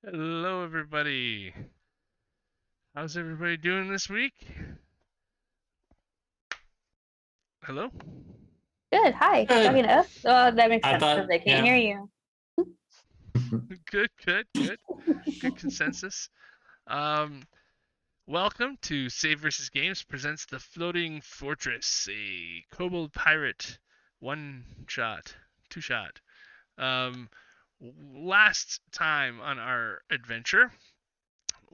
Hello, everybody. How's everybody doing this week? Hello? Good. Hi. Talking Good. to us? That makes I sense because thought, I can't hear yeah. you. Good, good, good. Good consensus. Um, Welcome to saveVSgames presents The Floating Fortress, a Kobold Pirate one shot, two shot. Um, Last time on our adventure,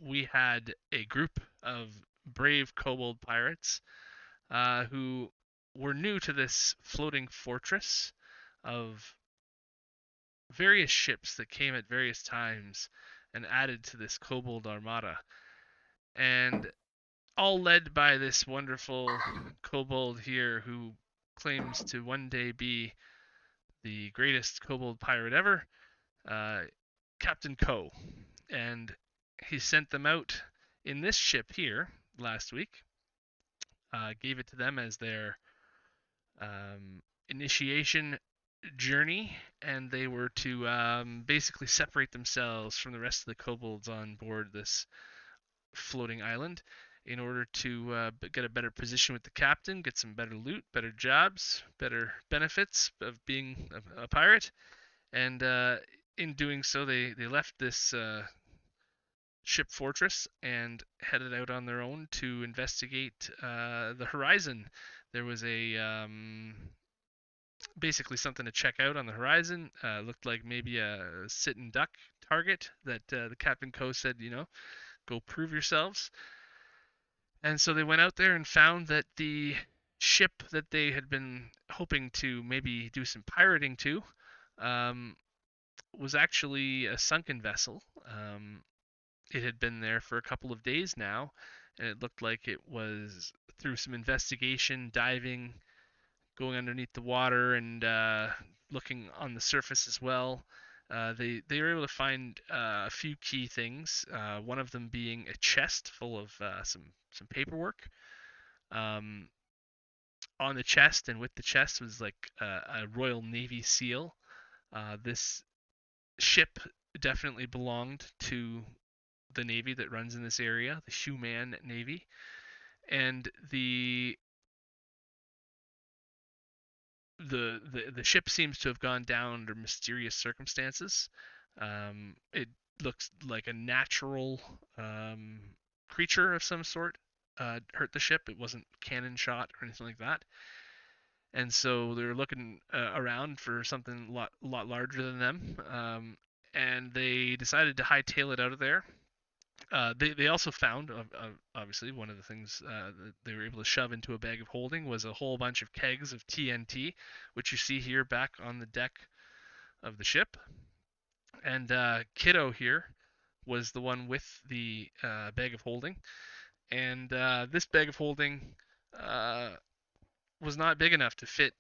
we had a group of brave Kobold Pirates who were new to this floating fortress of various ships that came at various times and added to this kobold armada. And all led by this wonderful kobold here who claims to one day be the greatest kobold pirate ever, uh, Captain Ko. And he sent them out in this ship here last week, gave it to them as their initiation journey, and they were to basically separate themselves from the rest of the kobolds on board this floating island in order to get a better position with the captain, get some better loot, better jobs, better benefits of being a pirate. And in doing so, they left this ship fortress and headed out on their own to investigate the horizon. There was a basically something to check out on the horizon. Looked like maybe a sit and duck target that the Captain Co said, go prove yourselves. And so they went out there and found that the ship that they had been hoping to maybe do some pirating to um, was actually a sunken vessel. It had been there for a couple of days now, and it looked like it was through some investigation, diving, going underneath the water and looking on the surface as well. They were able to find a few key things. One of them being a chest full of some paperwork. Um, on the chest and with the chest was like a Royal Navy seal. This ship definitely belonged to the Navy that runs in this area, the Shoeman Navy, and the ship seems to have gone down under mysterious circumstances. It looks like a natural creature of some sort hurt the ship. It wasn't cannon shot or anything like that. And so they're looking around for something a lot larger than them. And they decided to hightail it out of there. They also found, obviously, one of the things that they were able to shove into a bag of holding was a whole bunch of kegs of TNT, which you see here back on the deck of the ship. And Kiddo here was the one with the bag of holding. And this bag of holding uh, was not big enough to fit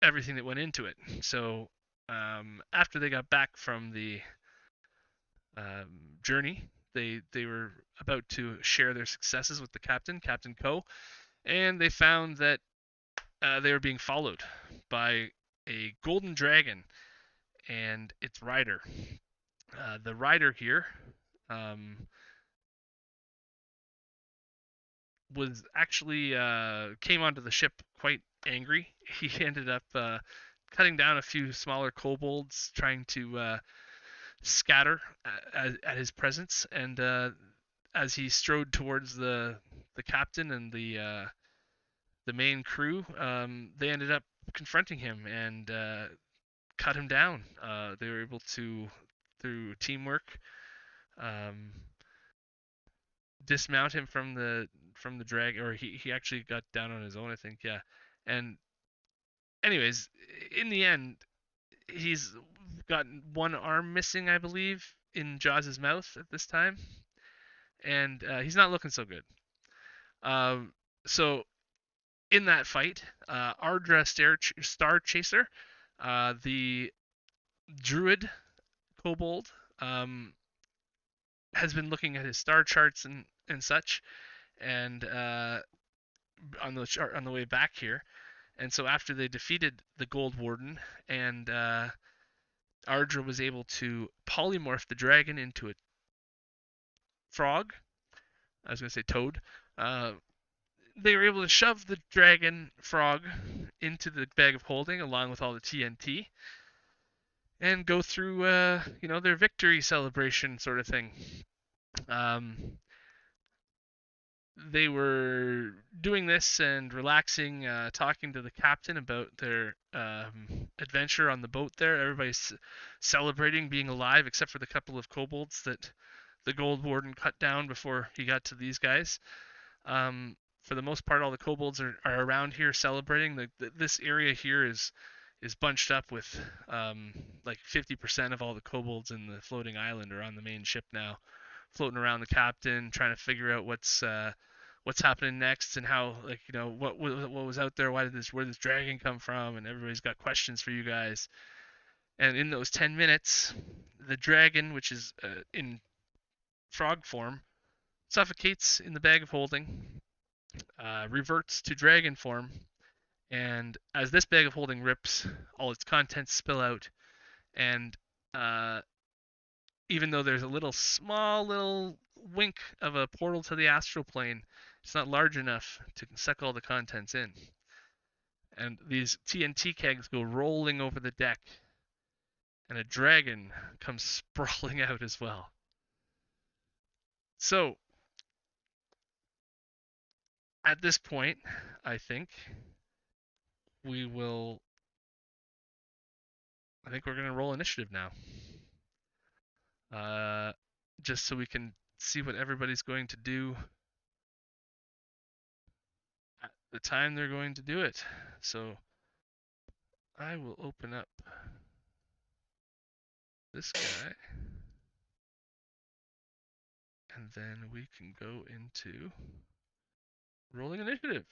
everything that went into it. So after they got back from the journey, they were about to share their successes with the captain, Captain Co, and they found that they were being followed by a golden dragon and its rider. The rider here um, was actually came onto the ship quite angry. He ended up cutting down a few smaller kobolds, trying to scatter at his presence, and as he strode towards the captain and the main crew, they ended up confronting him and cut him down. They were able to, through teamwork, um, dismount him from the drag, or he actually got down on his own, I think. Yeah, and anyways, in the end, he's got one arm missing, I believe, in Jaws' mouth at this time, and he's not looking so good. Um, so in that fight, Ardra Star Chaser, the druid kobold, um, has been looking at his star charts and such, and on the chart on the way back here. And so after they defeated the Gold Warden and Ardra was able to polymorph the dragon into a frog. I was going to say toad. They were able to shove the dragon frog into the bag of holding along with all the TNT and go through, their victory celebration sort of thing. They were doing this and relaxing, talking to the captain about their adventure on the boat there. Everybody's celebrating being alive, except for the couple of kobolds that the Gold Warden cut down before he got to these guys. For the most part, all the kobolds are around here celebrating. This area here is bunched up with like 50% of all the kobolds in the floating island are on the main ship now, floating around the captain, trying to figure out what's happening next and how, like, what was out there, where this dragon come from, and everybody's got questions for you guys. And in those 10 minutes, the dragon, which is in frog form, suffocates in the bag of holding, reverts to dragon form, and as this bag of holding rips, all its contents spill out, and even though there's a small little wink of a portal to the astral plane, it's not large enough to suck all the contents in. And these TNT kegs go rolling over the deck, and a dragon comes sprawling out as well. So, at this point, I think we're going to roll initiative now. Just so we can see what everybody's going to do at the time they're going to do it. So I will open up this guy, and then we can go into rolling initiative.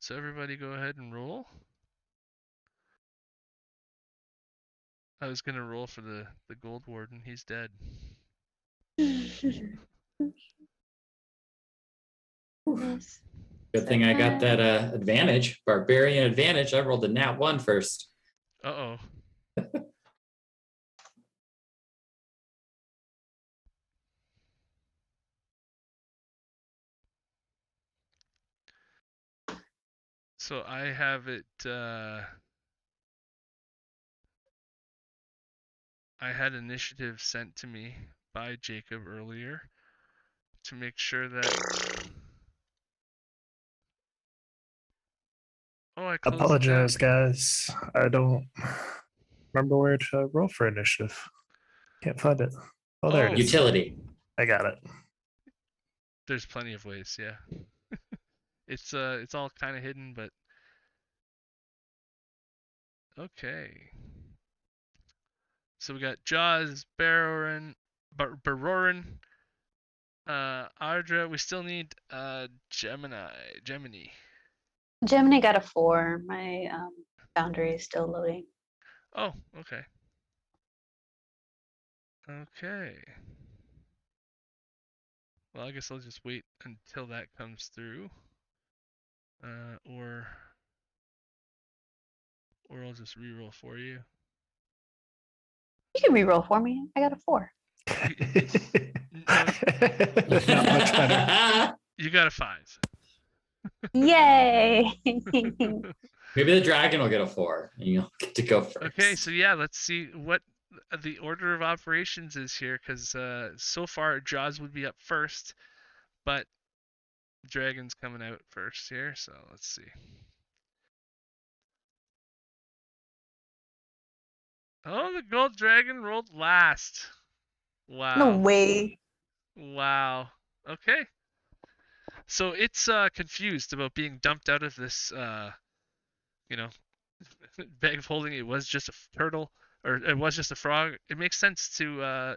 So everybody go ahead and roll. I was going to roll for the Gold Warden. He's dead. Good thing I got that advantage, barbarian advantage. I rolled a nat 1 first. Uh-oh. So I have it, I had initiative sent to me by Jacob earlier to make sure that... Oh, I closed Apologize, it down. guys. I don't remember where to roll for initiative. Can't find it. Oh, there it is. Utility. I got it. There's plenty of ways, yeah. It's all kind of hidden, but okay. So we got Jaws, Barorin, Ardra. We still need Gemini. Gemini got a 4. My boundary is still loading. Oh, okay. Okay. Well, I guess I'll just wait until that comes through. Or I'll just reroll for you. You can reroll for me. I got a 4. Not much better. Maybe You got a 5. Yay! the dragon will get a 4 and you'll get to go first. Okay, so yeah, let's see what the order of operations is here, because so far Jaws would be up first, but Dragon's coming out first here, so let's see. Oh, the gold dragon rolled last. Wow. No way. Wow. Okay. So it's confused about being dumped out of this, bag of holding. It was just a turtle, or it was just a frog. It makes sense to,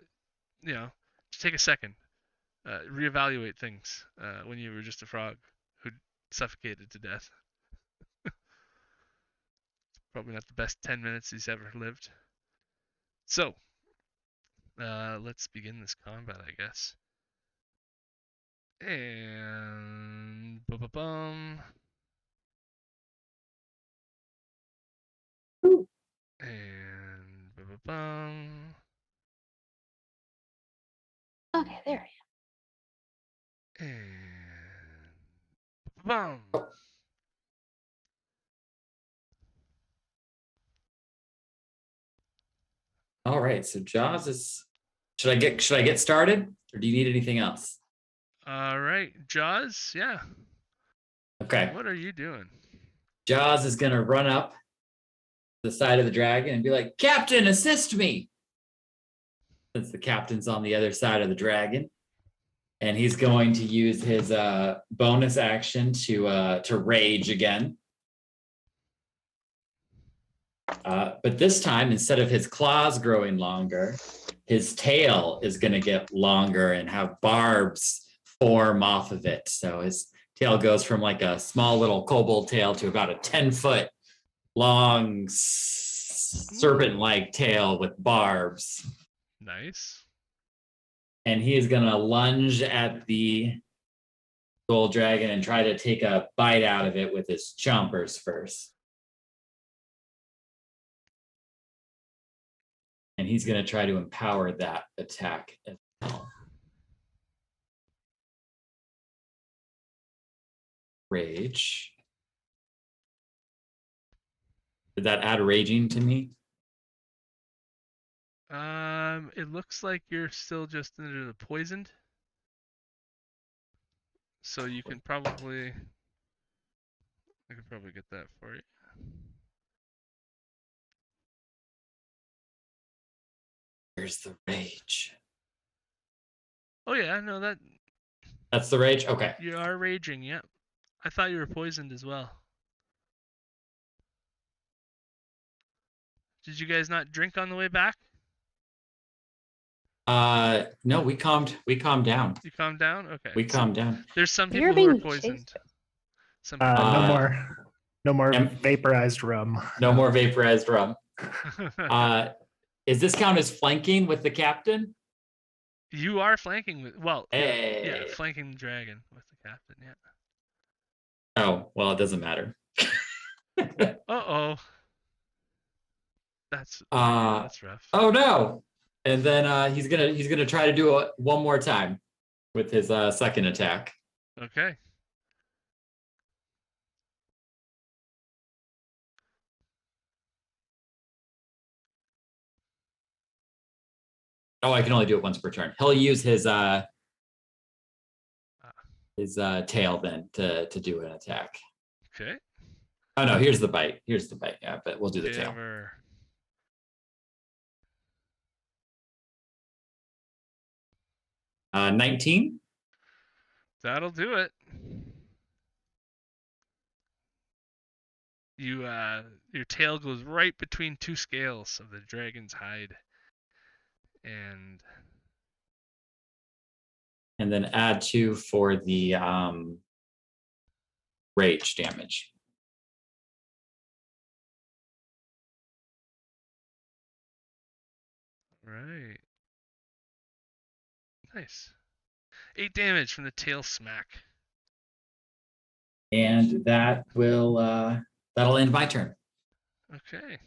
to take a second, reevaluate things when you were just a frog who suffocated to death. Probably not the best 10 minutes he's ever lived. So, let's begin this combat, I guess. And ba-ba-bum. And Ba-ba-bum. Okay, there I And bum. All right, so Jaws is. Should I get started, or do you need anything else? All right, Jaws. Yeah. Okay, What are you doing? Jaws is gonna run up the side of the dragon and be like, "Captain, assist me!" Since the captain's on the other side of the dragon, and he's going to use his bonus action to rage again. But this time, instead of his claws growing longer, his tail is going to get longer and have barbs form off of it. So his tail goes from like a small little kobold tail to about a 10-foot long serpent-like tail with barbs. Nice. And he is going to lunge at the gold dragon and try to take a bite out of it with his chompers first. And he's going to try to empower that attack as well. Rage. Did that add raging to me? It looks like you're still just under the poisoned. So you can probably, I could probably get that for you. Where's the rage? Oh yeah, no, that That's the rage? Okay. you are raging. Yep. I thought you were poisoned as well. Did you guys not drink on the way back? No, we calmed down. You calmed down? Okay. We calmed down. There's some am. You're people who are being poisoned. chased. Some people No more Em- vaporized rum. No more vaporized rum. Is this count as flanking with the captain? You are flanking with, well, yeah, Hey. flanking the dragon with the captain, yeah. Oh, well, it doesn't matter. Uh-oh. That's rough. Oh no. And then he's gonna try to do it one more time with his second attack. Okay. Oh, I can only do it once per turn. He'll use his tail then to do an attack. Okay. Oh no, here's the bite. Here's the bite. Yeah, but we'll do the tail. Ever. 19. That'll do it. You your tail goes right between two scales of the dragon's hide. And then add 2 for the rage damage. right. Nice. 8 damage from the tail smack. And that will that'll end my turn. Okay.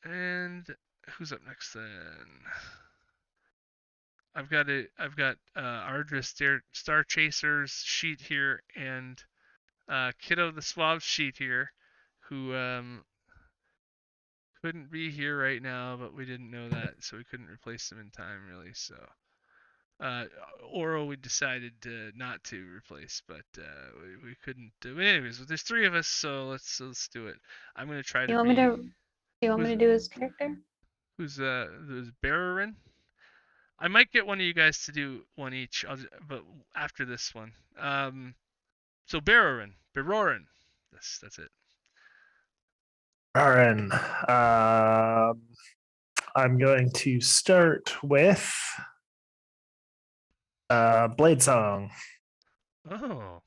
And who's up next then? I've got Ardris Star Chaser's sheet here and Kiddo the Suave sheet here, who couldn't be here right now, but we didn't know that, so we couldn't replace him in time really. So Oro we decided not to replace, but we couldn't. But anyways, there's 3 of us, so let's do it. I'm gonna try Do to you want me be. to? Do you want me to do his character? Who's Bearerin? I might get one of you guys to do one each, but after this one. So Bearerin. That's it. Aaron, I'm going to start with Blade Song. Oh.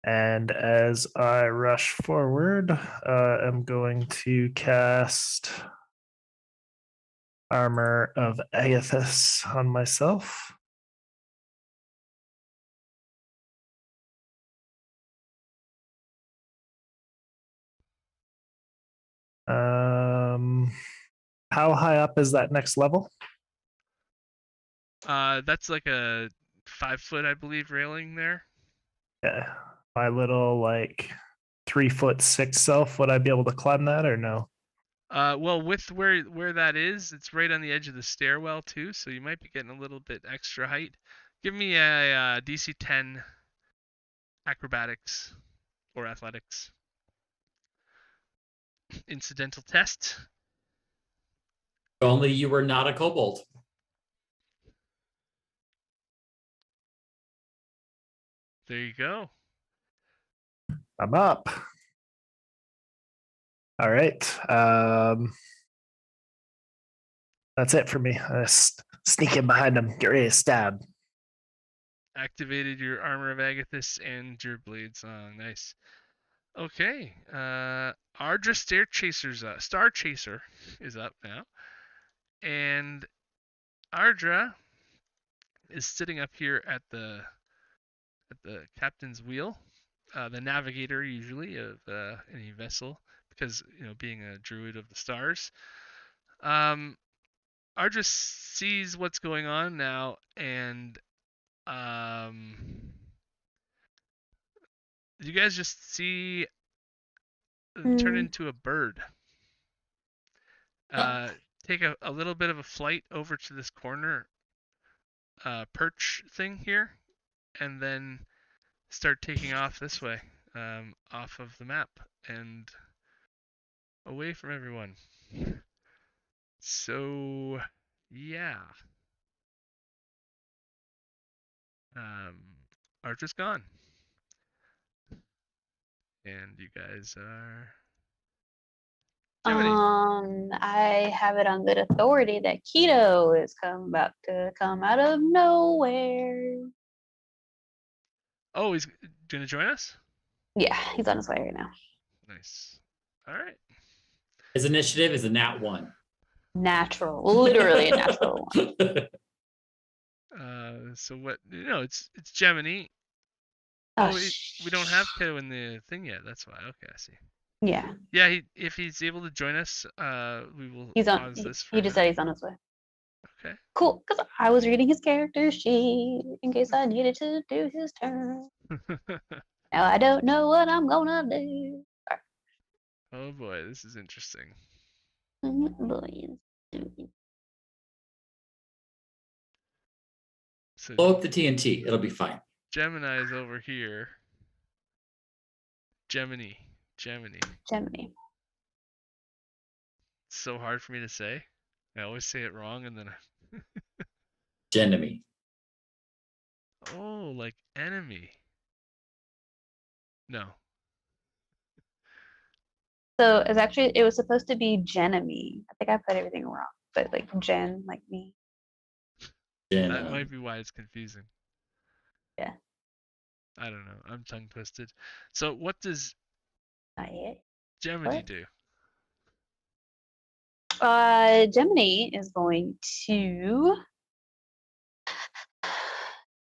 And as I rush forward, I'm going to cast Armor of Aethys on myself. How high up is that next level? That's like a 5-foot, I believe, railing there. Yeah, my little like 3'6" self. Would I be able to climb that or no? Well, with where that is, it's right on the edge of the stairwell too, so you might be getting a little bit extra height. Give me a DC 10 acrobatics or athletics incidental test. If only you were not a kobold. There you go. I'm up. All right. That's it for me. Sneak in behind him, get ready to stab. Activated your armor of Agathis and your blade song. Nice. Okay. Ardra Star Chaser is up now. And Ardra is sitting up here at the captain's wheel, the navigator usually of any vessel, because being a druid of the stars. Ardra sees what's going on now, and you guys just see turn into a bird. Take a little bit of a flight over to this corner perch thing here, and then start taking off this way, off of the map and away from everyone. So, yeah. Archer's gone. And you guys are... Gemini. I have it on good authority that Keto is about to come out of nowhere. Oh, he's gonna join us? Yeah, he's on his way right now. Nice. All right. His initiative is a nat 1. Natural, literally a natural one. So what? It's Gemini. Oh, we don't have Keto in the thing yet. That's why. Okay, I see. Yeah. Yeah, if he's able to join us, we will pause this for He just said he's on his way. Okay. Cool, because I was reading his character sheet in case I needed to do his turn. Now I don't know what I'm gonna do. Oh boy, this is interesting. So Blow up the TNT. It'll be fine. Gemini is over here. Gemini. Gemini. It's so hard for me to say. I always say it wrong, and then Genemy. Oh, like enemy. No. So it was supposed to be Genemy. I think I put everything wrong, but like Jen, like me. That might be why it's confusing. Yeah. I don't know. I'm tongue twisted. So what does Gemini do? Gemini is going to.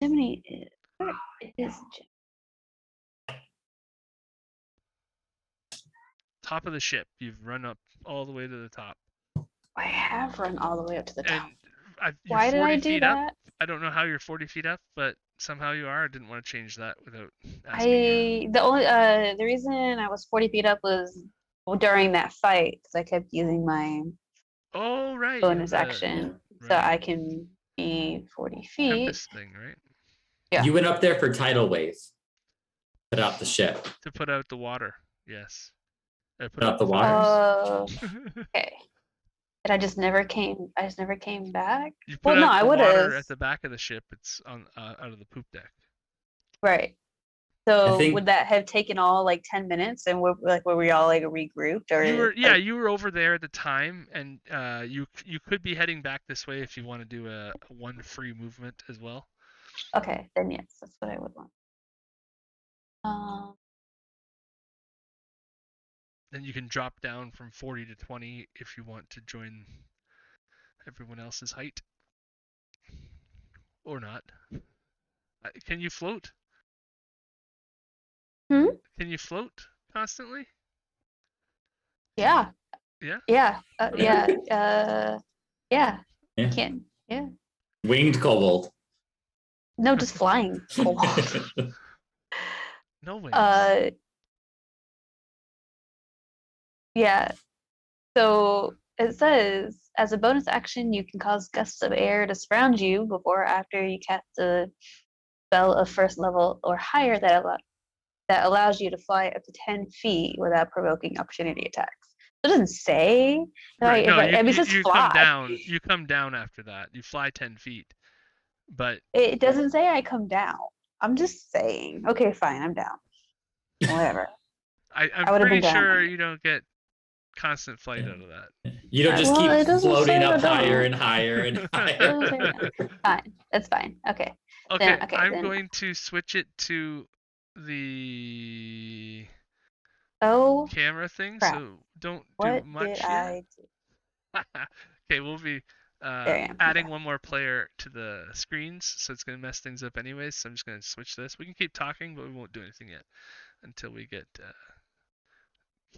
Gemini is. Where is Gemini? Top of the ship. You've run up all the way to the top. I have run all the way up to the top. You're Why 40 did I do feet that? up. I don't know how you're 40 feet up, but somehow you are. I didn't want to change that without asking. The reason I was 40 feet up was during that fight because I kept using my bonus action, right. so I can be 40 feet. Tempest thing, right? Yeah. You went up there for tidal wave. Put out the ship. To put out the water. Yes. Put out the water. Okay. And I just never came back. You put out the water at the back of the ship. It's on out of the poop deck. Right. So would that have taken all like 10 minutes, and were we all like regrouped, or you were over there at the time, and you could be heading back this way if you want to do a one free movement as well. Okay, then yes, that's what I would want. Then you can drop down from 40 to 20 if you want to join everyone else's height. Or not. Can you float? Hmm? Can you float constantly? Yeah. Yeah. Yeah. Yeah. Yeah. Yeah. Can't. Yeah. Winged kobold. No, just flying kobold. No wings. Yeah. So it says, as a bonus action, you can cause gusts of air to surround you before or after you cast a spell of first level or higher that allows you to fly up to 10 feet without provoking opportunity attacks. It doesn't say. Right. No, I mean, it says you come fly. down. You come down after that. You fly 10 feet. But It doesn't say I come down. I'm just saying. Okay, fine, I'm down. Whatever. I'm I would have pretty been down. sure you don't get constant flight out of that. You don't just Well, keep it doesn't floating say up I higher don't. and higher and It doesn't say I higher. don't. Fine. That's fine. Okay. Okay, Okay, I'm then. going to switch it to the Oh, camera thing, crap. so don't do What did much yet. I do? Okay, we'll be There I am. adding Okay. one more player to the screens, so it's going to mess things up anyways, so I'm just going to switch this. We can keep talking, but we won't do anything yet until we get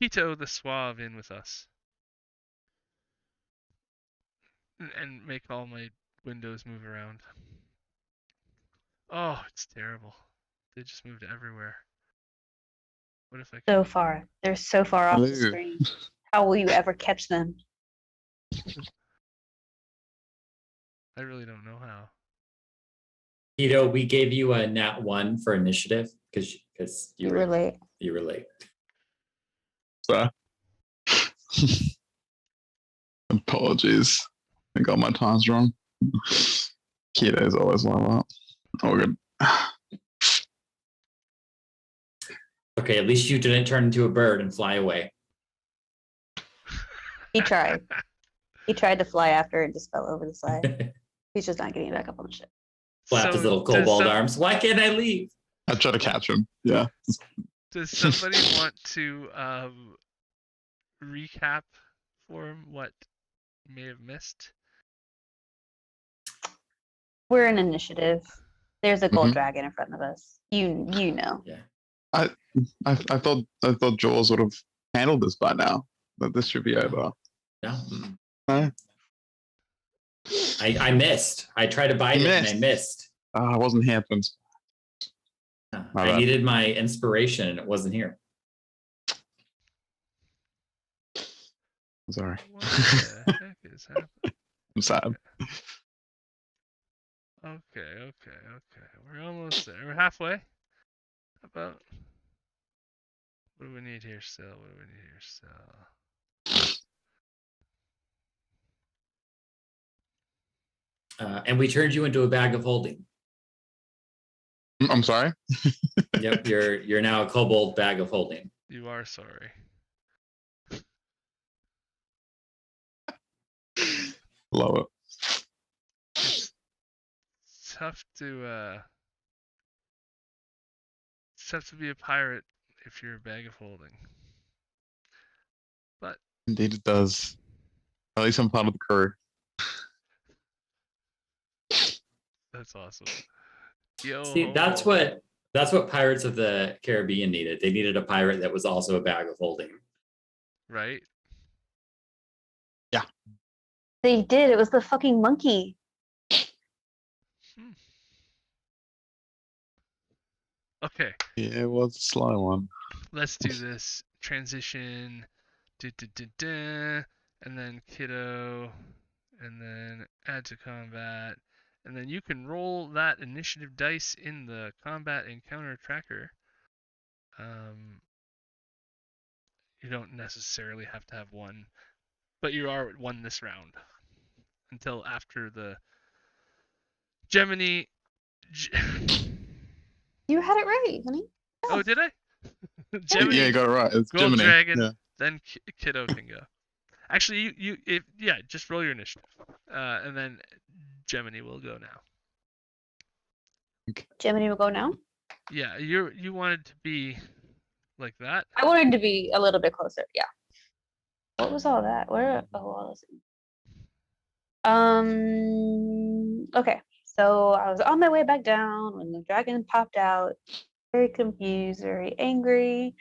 Kito the Suave in with us. And make all my windows move around. Oh, it's terrible. They just moved everywhere. What if I So can... far. They're so far off the Hello. screen. How will you ever catch them? I really don't know how. We gave you a nat 1 for initiative because You were late. You were late. So, apologies. I got my times wrong. Keto's always like that. Oh, good. Okay, at least you didn't turn into a bird and fly away. He tried. He tried to fly after and just fell over the side. He's just not getting back up on the ship. Flap his little does kobold arms. Why can't I leave? I try to catch him. Yeah. Does somebody want to recap for him what you may have missed? We're in initiative. There's a gold Mhm. dragon in front of us. You know. Yeah. I thought Jaws would have handled this by now. But this should be over. No. No? I missed. I tried to bite You it and I missed. missed. I wasn't here for My I bad. needed my inspiration and it wasn't here. I'm sorry. What the heck is happening? I'm sad. Okay. We're almost there. We're halfway. About. What do we need here still? And we turned you into a bag of holding. I'm sorry. Yep, you're now a kobold bag of holding. You are sorry. Love it. It's tough to be a pirate if you're a bag of holding. But Indeed, it does. At least I'm part of the crew. that's awesome. Yo, See, that's what Pirates of the Caribbean needed. They needed a pirate that was also a bag of holding. Right? They did. It was the fucking monkey. Okay. Yeah, it was a sly one. Let's do this. Transition. And then kiddo. And then add to combat. And then you can roll that initiative dice in the combat encounter tracker. You don't necessarily have to have one, but you are at 1 this round until after the Gemini. You had it right, honey. Oh, did I? Yeah, Gemini, you got it right. It's Gold Gemini. Dragon, Yeah. then Kiddo can go. Actually, just roll your initiative, and then Gemini will go now. Gemini will go now. Yeah, you wanted to be like that. I wanted to be a little bit closer. Yeah. What was all that? Where? Oh, all those. Okay. So I was on my way back down when the dragon popped out. Very confused, very angry.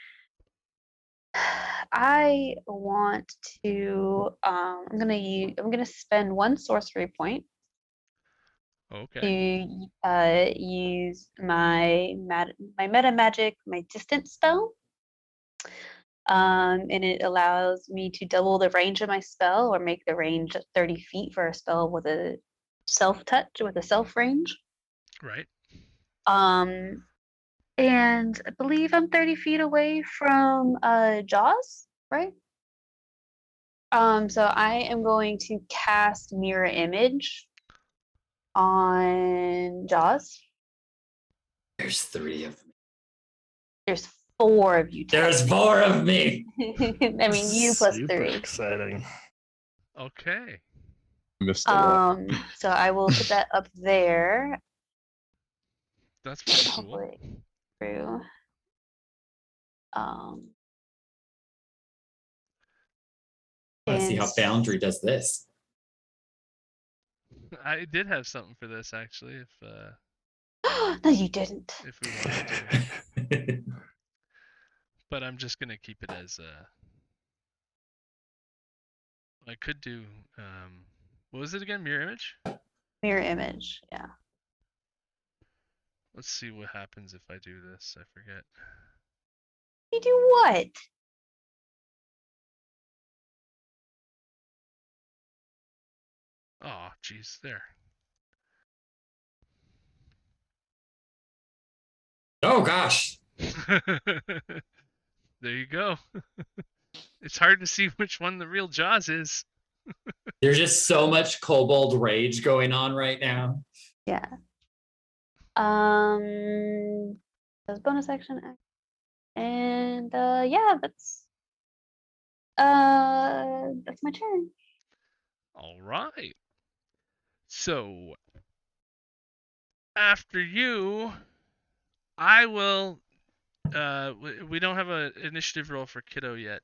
I want to. I'm gonna spend one sorcery point Okay. to use my meta magic, my distance spell. And it allows me to double the range of my spell or make the range 30 feet for a spell with a self touch, with a self range. Right. Um, and I believe I'm 30 feet away from Jaws, right? So I am going to cast Mirror Image on Jaws. There's 3 of me. There's 4 of you. There's 4 of me. I mean, you plus Super 3. exciting. Okay. Missed a lot. So I will put that up there. That's pretty cool. Hopefully through. Um, Let's see how and Foundry does this. I did have something for this actually, no, you didn't. if we wanted to, but I'm just gonna keep it as I could do. What was it again? Mirror image. Mirror Image, yeah. Let's see what happens if I do this. I forget. You do what? Oh, jeez, there. Oh gosh. There you go. It's hard to see which one the real Jaws is. There's just so much kobold rage going on right now. Yeah. That's bonus action. And yeah, that's my turn. All right. So after you, I will. We don't have an initiative roll for Kiddo yet.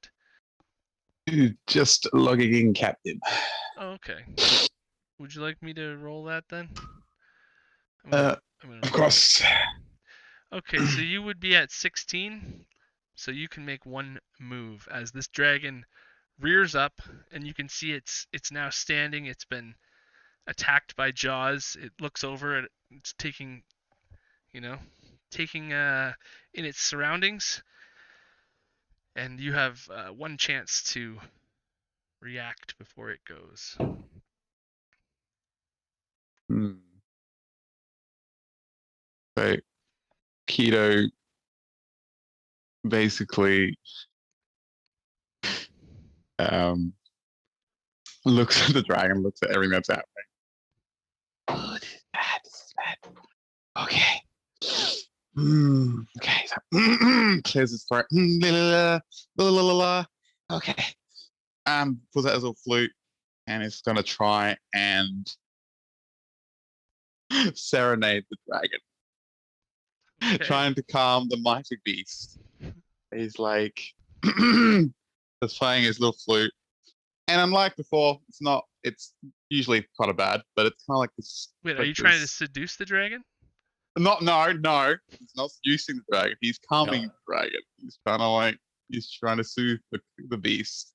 Just logging in, Captain. Oh, okay. Would you like me to roll that then? Of roll course. it. Okay, so you would be at 16, so you can make one move as this dragon rears up, and you can see it's now standing. It's been attacked by Jaws. It looks over at it's taking in its surroundings, and you have one chance to react before it goes. So Keto basically looks at the dragon, looks at everything that's happening. Oh, this is bad. This is bad. Okay. Okay. So, clears his throat. Okay. Pulls out his little flute and is gonna try and serenade the dragon, Okay. trying to calm the mighty beast. He's like just playing his little flute. And unlike before, it's usually kind of bad, but it's kind of like this. Wait, are like you trying to this- seduce the dragon? No. He's not seducing the dragon. He's calming the dragon. He's kind of like, he's trying to soothe the beast.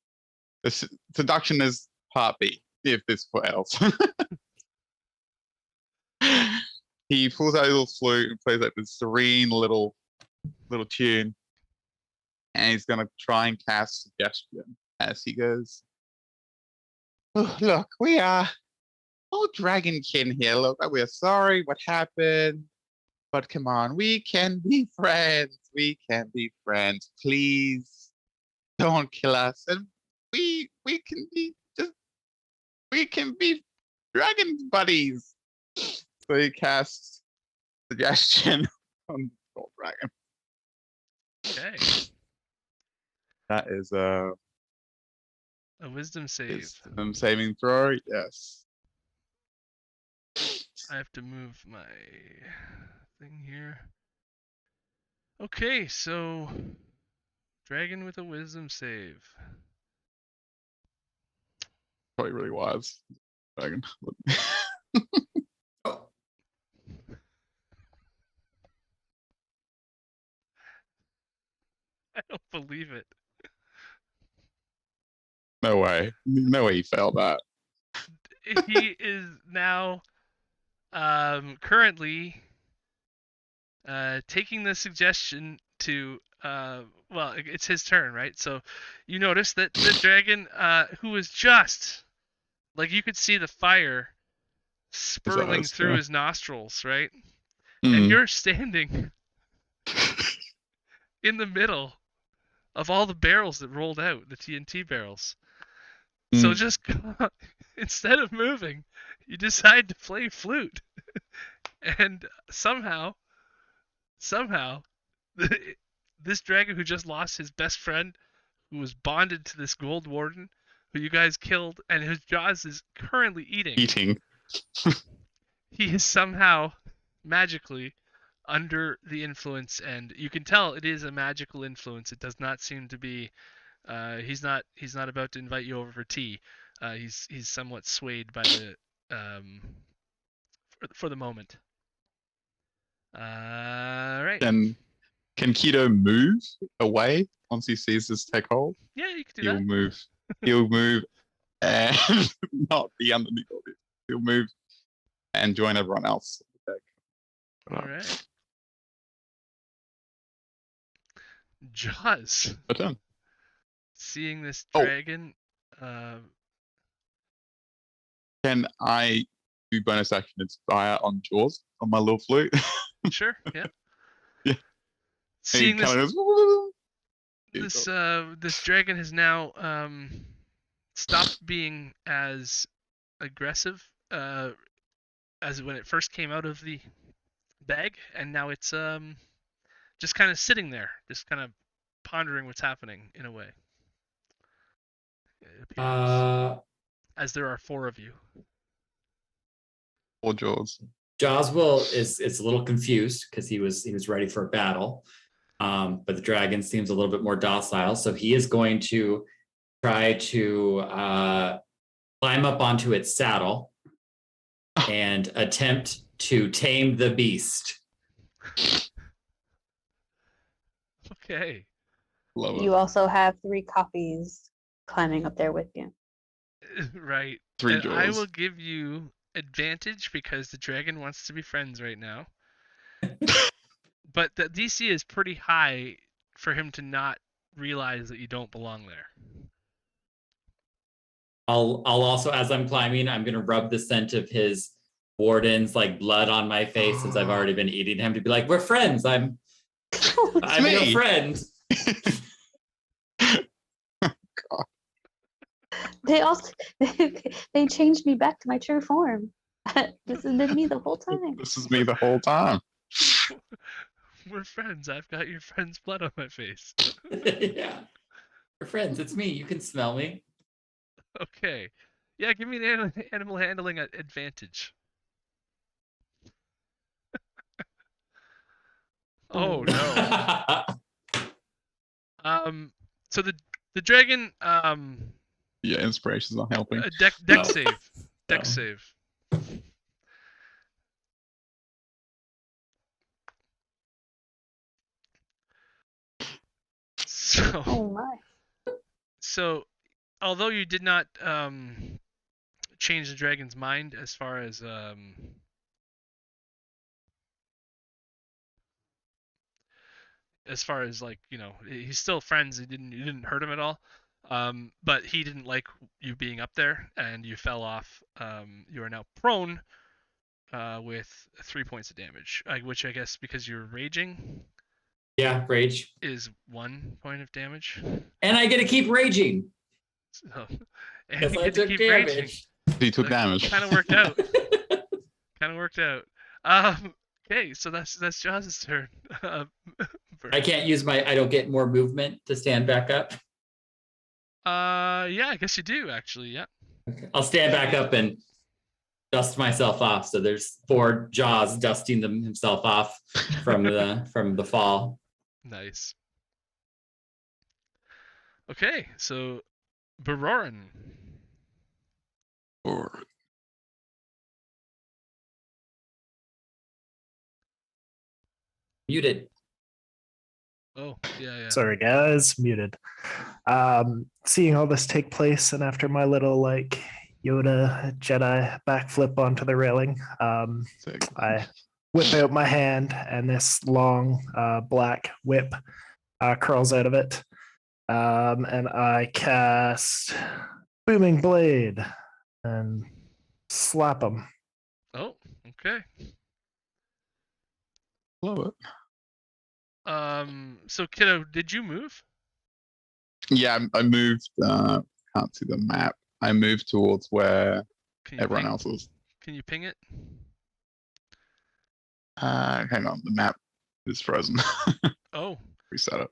The seduction is part B, if this fails. He pulls out his little flute and plays like this serene little tune. And he's going to try and cast suggestion as he goes. Oh, look, we are all dragonkin here. Look, we are sorry what happened. But come on, we can be friends. We can be friends. Please don't kill us. And we can be dragon buddies. So he casts suggestion on the dragon. Okay. That is A wisdom save. wisdom saving throw. Yes. I have to move my thing here. Okay, so dragon with a wisdom save. Probably really wise. Dragon. Oh, I don't believe it. No way. No way you failed that. He is now currently taking the suggestion to well, it's his turn, right? So you notice that the dragon who was just like you could see the fire spurling eyes, through yeah. his nostrils, right? And Mm. you're standing in the middle of all the barrels that rolled out, the TNT barrels. So Mm. just instead of moving, you decide to play flute. And somehow, this dragon who just lost his best friend, who was bonded to this gold warden, who you guys killed, and whose jaws is currently eating, he is somehow magically under the influence, and you can tell it is a magical influence. It does not seem to be. He's not about to invite you over for tea. He's somewhat swayed by the for the moment. Right. Can Keto move away once he sees this take hold? Yeah, you can do He'll that. move. He'll move and not be underneath all this. He'll move and join everyone else. All right. Jaws, My turn. seeing this Oh. dragon, Can I do bonus action inspire on Jaws on my little flute? sure, yeah. Yeah. Seeing And this kind of this dragon has now stopped being as aggressive as when it first came out of the bag, and now it's just kind of sitting there, just kind of pondering what's happening in a way. It appears, as there are 4 of you. or Jaws. Jaws is a little confused because he was ready for a battle, but the dragon seems a little bit more docile, so he is going to try to climb up onto its saddle and attempt to tame the beast. Okay. Love it. You also have 3 copies climbing up there with you. Right. 3 And I will Jaws. give you advantage because the dragon wants to be friends right now. But the DC is pretty high for him to not realize that you don't belong there. I'll also, as I'm climbing, I'm gonna rub the scent of his warden's like blood on my face since I've already been eating him to be like, we're friends. I'm your me. friend. They also they changed me back to my true form. This has been me the whole time. This is me the whole time. We're friends. I've got your friend's blood on my face. Yeah. We're friends. It's me. You can smell me. Okay. Yeah, give me an animal handling advantage. Oh no. So the dragon Yeah, inspiration's not helping. deck No. save. Deck No. save. So Oh my. so although you did not change the dragon's mind as far as like, you know, he's still friends. You didn't hurt him at all. But he didn't like you being up there, and you fell off. You are now prone with 3 points of damage, which I guess because you're raging Yeah, rage. is 1 point of damage. And I get to keep raging. So, and Because you I get to took keep raging. damage. He took damage. Kind of worked out. Kind of worked out. Okay, so that's Jaws' turn. I can't use I don't get more movement to stand back up. Yeah, I guess you do actually. Yeah. Okay. I'll stand back up and dust myself off. So there's 4 Jaws dusting himself off from the fall. Nice. Okay, so Barorin. Or Muted. Oh, yeah. Sorry, guys, muted. Seeing all this take place, and after my little like Yoda Jedi backflip onto the railing, Sick. I whip out my hand, and this long black whip crawls out of it, and I cast Booming Blade and slap him. Oh, okay. Love it. So kiddo, did you move? Yeah, I moved. Can't see the map. I moved towards where Can you everyone ping? else is. Can you ping it? Hang on, the map is frozen. Oh, Reset it.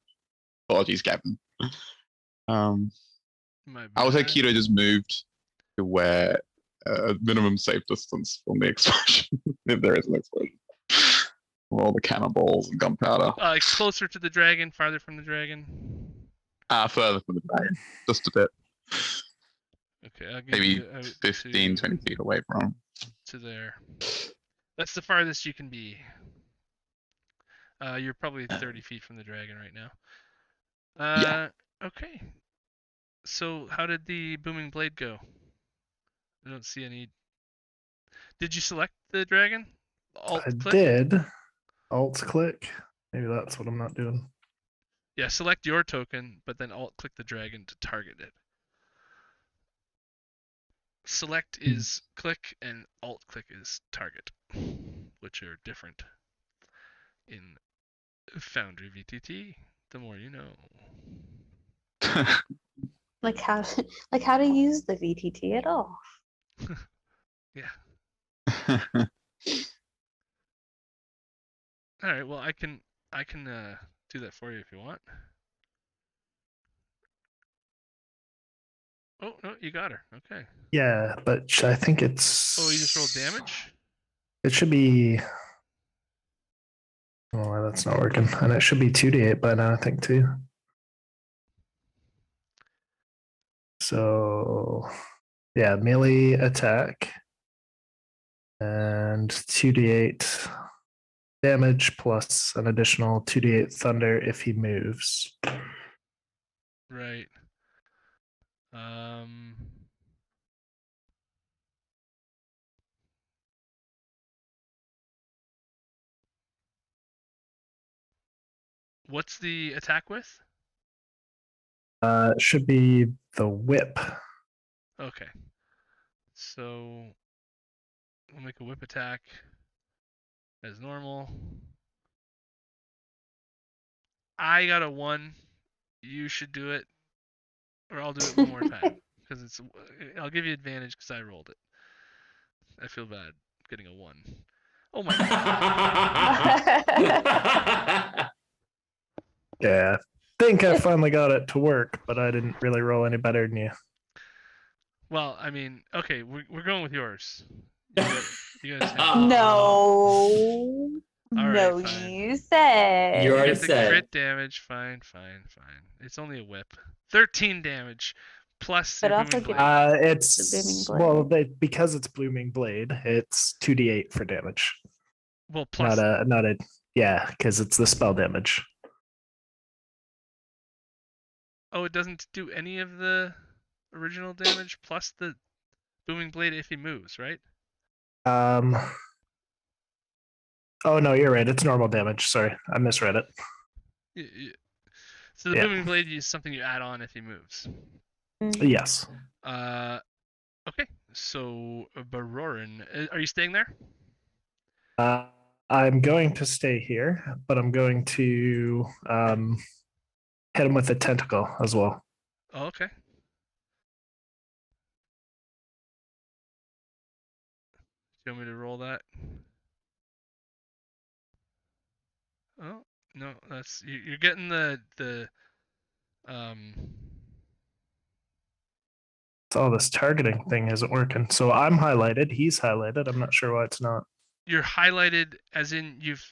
Apologies, Captain. my I would say bad. Keto just moved to where minimum safe distance from the explosion, if there is an explosion. From all the cannonballs and gunpowder. Closer to the dragon, farther from the dragon. Further from the dragon, just a bit. Okay, I'll give Maybe you out 15, 20 feet away from. to there. That's the farthest you can be. You're probably 30 feet from the dragon right now. Yeah. Okay. So how did the booming blade go? I don't see any. Did you select the dragon? Alt I click. did. Alt click. Maybe that's what I'm not doing. Yeah, select your token, but then alt click the dragon to target it. Select is click and alt click is target, which are different in Foundry VTT. The more you know. Like how to use the VTT at all. Yeah. All right. Well, I can do that for you if you want. Oh no, you got her. Okay. Yeah, but I think it's. Oh, you just rolled damage. It should be. Oh, that's not working. And it should be 2d8 by now, I think, too. So, yeah, melee attack and 2d8 damage plus an additional 2d8 thunder if he moves. Right. Um. What's the attack with? It should be the whip. Okay. So we'll make a whip attack as normal. I got a 1. You should do it, or I'll do it one more time because it's. I'll give you advantage because I rolled it. I feel bad getting a 1. Oh my god. Yeah, I think I finally got it to work, but I didn't really roll any better than you. Well, I mean, okay, we're going with yours. You guys have. No. All right, No, fine. you said. You You already get the said. crit damage. Fine. It's only a whip. 13 damage plus But your also booming get- blade. It's The booming well, blade. because it's blooming blade, it's 2d8 for damage. Well, plus. Not a yeah, because it's the spell damage. Oh, it doesn't do any of the original damage plus the booming blade if he moves, right? Oh no, you're right. It's normal damage. Sorry, I misread it. So the Yeah. booming blade is something you add on if he moves. Mhm. Yes. Okay. So Barorin, are you staying there? I'm going to stay here, but I'm going to hit him with a tentacle as well. Oh, okay. Do you want me to roll that? Oh no, that's you're getting the Oh, this targeting thing isn't working. So I'm highlighted. He's highlighted. I'm not sure why it's not. you're highlighted as in you've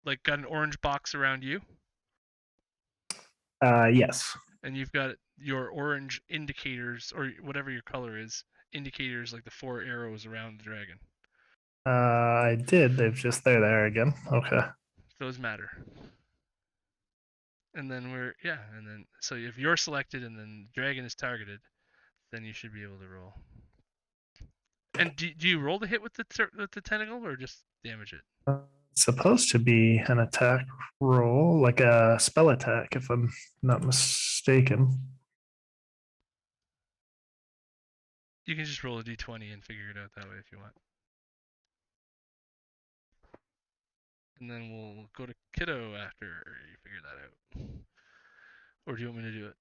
like got an orange box around you, Yes. and you've got your orange indicators or whatever your color is, indicators like the 4 arrows around the dragon. I did. They've just they're there again. Okay. Those matter. And then and then so if you're selected and then the dragon is targeted, then you should be able to roll. And do you roll the hit with the tentacle or just damage it? It's supposed to be an attack roll, like a spell attack, if I'm not mistaken. You can just roll a d20 and figure it out that way if you want. And then we'll go to Kiddo after you figure that out. Or do you want me to do it?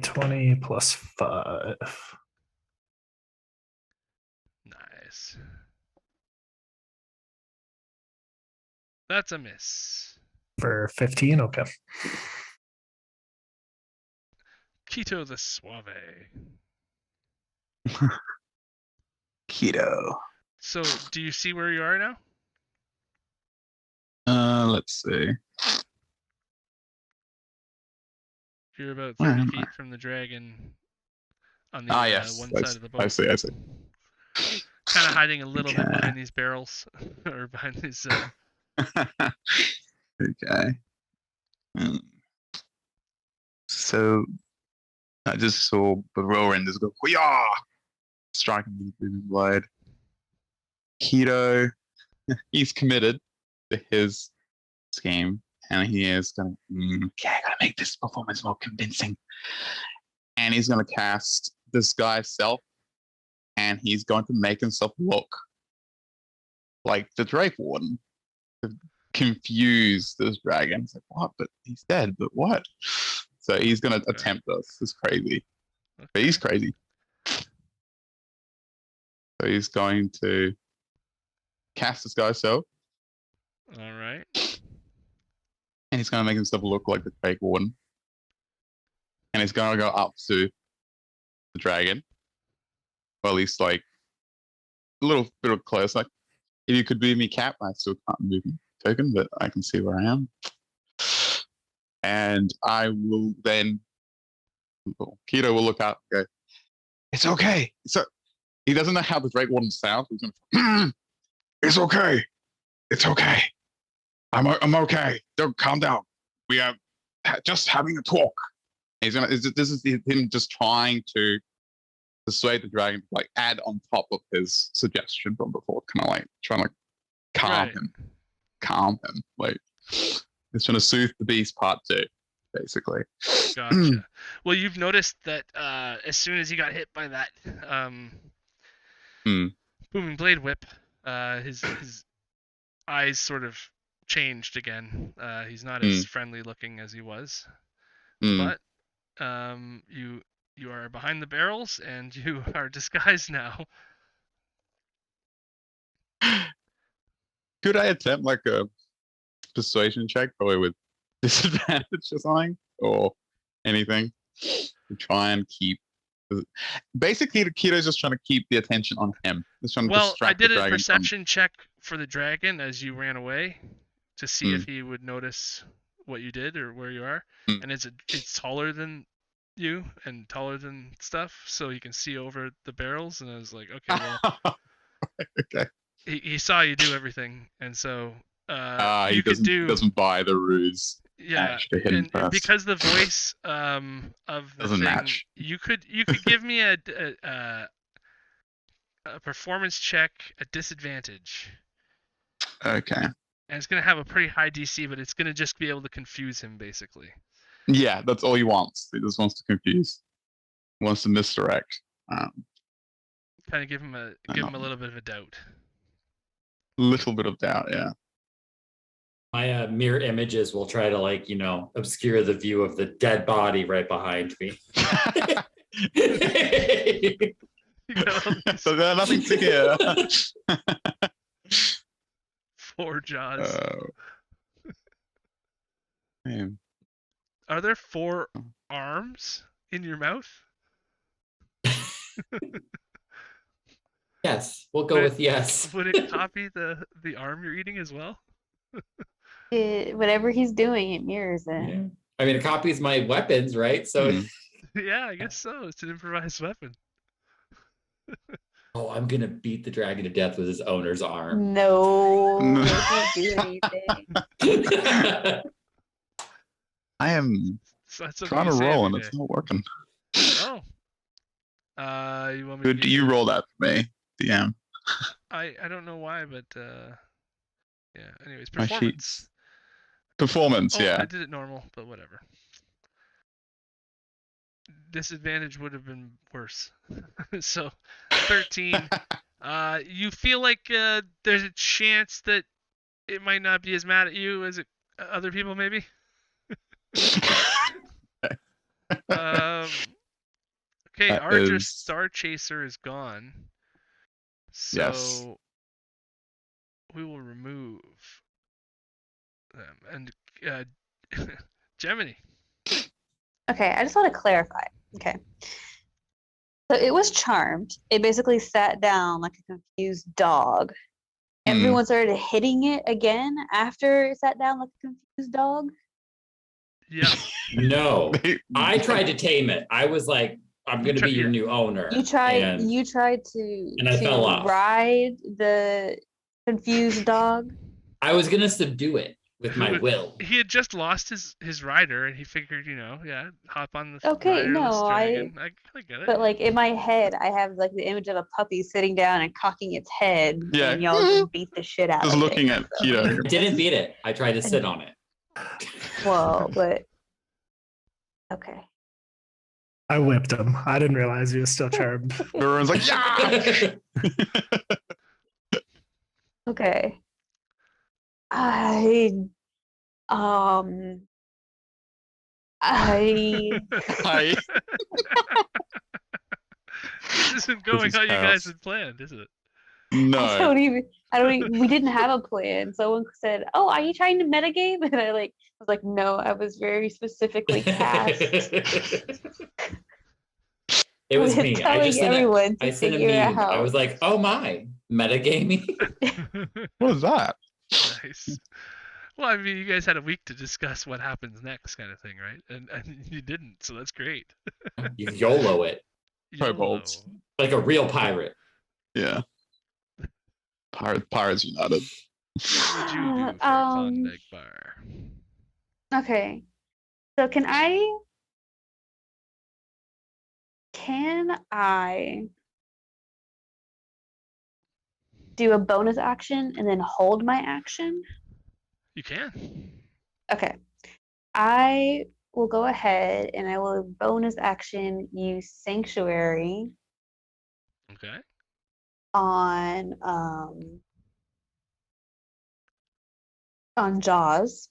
D20 plus 5 Nice. That's a miss. for 15. Okay. Quito the Suave. Keto. So, do you see where you are now? Let's see. You're about Where 30 am feet I? from the dragon on the Yes. one I side of the boat. I see. Kind of hiding a little bit Okay. behind these barrels or behind these. Okay. So I just saw the Rowan just go, "Hoo-yah!" striking me with the booming blade. Keto, he's committed to his scheme, and he is going to, okay, I gotta make this performance more convincing. And he's going to cast Disguise Self, and he's going to make himself look like the Drake Warden to confuse this dragon. It's like, what? But he's dead, but what? So he's going to attempt this. It's crazy. But he's crazy. So he's going to cast Disguise Self, All right. and he's going to make himself look like the Drake Warden. And he's going to go up to the dragon, or at least like a little bit close. Like, if you could move me, Cap, I still can't move my token, but I can see where I am. And I will then, Keto will look up and go, "It's okay." So he doesn't know how the Drake Warden sounds. He's going, "It's okay. It's okay. I'm okay. Don't calm down. We are just having a talk." He's gonna. This is him just trying to persuade the dragon to like add on top of his suggestion from before, kind of like trying to calm him. Like it's trying to soothe the beast part 2, basically. Gotcha. Well, you've noticed that as soon as he got hit by that booming blade whip, his eyes sort of changed again. He's not as friendly looking as he was, but you are behind the barrels and you are disguised now. Could I attempt like a persuasion check, probably with disadvantage or something, or anything, to try and keep? Basically, Keto's just trying to keep the attention on him. Just trying to distract I did the a dragon perception check for the dragon as you ran away to see if he would notice what you did or where you are. And it's taller than you and taller than stuff, so he can see over the barrels. And I was like, okay, well, okay. He saw you do everything, and so he doesn't buy the ruse. Yeah, and because the voice of the doesn't thing, match. you could give me a performance check at disadvantage. Okay. And it's gonna have a pretty high DC, but it's gonna just be able to confuse him, basically. Yeah, that's all he wants. He just wants to confuse. He wants to misdirect. Kind of give him a little bit of a doubt. Little bit of doubt, yeah. My mirror images will try to, like, obscure the view of the dead body right behind me. So there's nothing to hear. 4 jaws. Man. Are there 4 arms in your mouth? Yes, we'll go with yes. Would it copy the arm you're eating as well? Whatever he's doing, it mirrors it. Yeah. I mean, it copies my weapons, right? So yeah, I guess so. It's an improvised weapon. Oh, I'm gonna beat the dragon to death with his owner's arm. No, it can't do anything. I am So that's something trying you to say roll every and day. it's not working. Oh. You want me Who to do give you roll that for me, DM? I don't know why, but yeah. Anyways, My performance. sheets. Performance, Oh, yeah. I did it normal, but whatever. Disadvantage would have been worse. So, 13. You feel like there's a chance that it might not be as mad at you as other people, maybe. Okay, That Archer is- Star Chaser is gone. So Yes. we will remove them. And Gemini. Okay, I just want to clarify. Okay. So it was charmed. It basically sat down like a confused dog. Hmm. Everyone started hitting it again after it sat down like a confused dog. Yeah. No, I tried to tame it. I was like, I'm going to be your Yeah. new owner. You tried and to I fell off. ride the confused dog. I was going to subdue it with my will. He had just lost his rider, and he figured, hop on the Okay, riderless no, dragon. I get it. but like in my head, I have like the image of a puppy sitting down and cocking its head, Yeah. and y'all just beat the shit out Just of looking it. at Keto. Didn't beat it. I tried to sit on it. Well, but okay. I whipped him. I didn't realize he was still charmed. Everyone's like, yeah. Okay. I um I Hi. This isn't going is how you guys chaos. had planned, is it? No. I don't even we didn't have a plan. Someone said, "Oh, are you trying to metagame?" And I was like, "No, I was very specifically cast It was with me. telling everyone to I sent a figure meme. out." I was like, oh my, metagaming. What is that? Nice. Well, I mean, you guys had a week to discuss what happens next, kind of thing, right? And you didn't, so that's great. You YOLO it Kobolds. YOLO. like a real pirate. Yeah. Pirates United. What would you do for Klondike Bar? Okay. So can I do a bonus action and then hold my action? You can. Okay. I will go ahead and I will bonus action use Sanctuary Okay. on Jaws.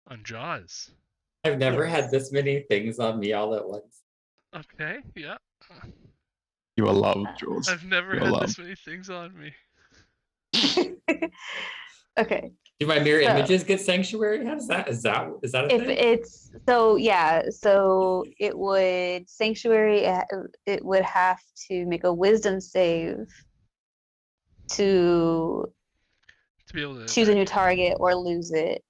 On Jaws. I've never Yes. had this many things on me all at once. Okay. Yeah. You are loved, Jules. I've never You are had loved. this many things on me. Okay. Do my mirror So- images get sanctuary? How does that? Is that a If thing? it's so it would Sanctuary, it would have to make a wisdom save to To be able to choose a attack new you. target or lose it.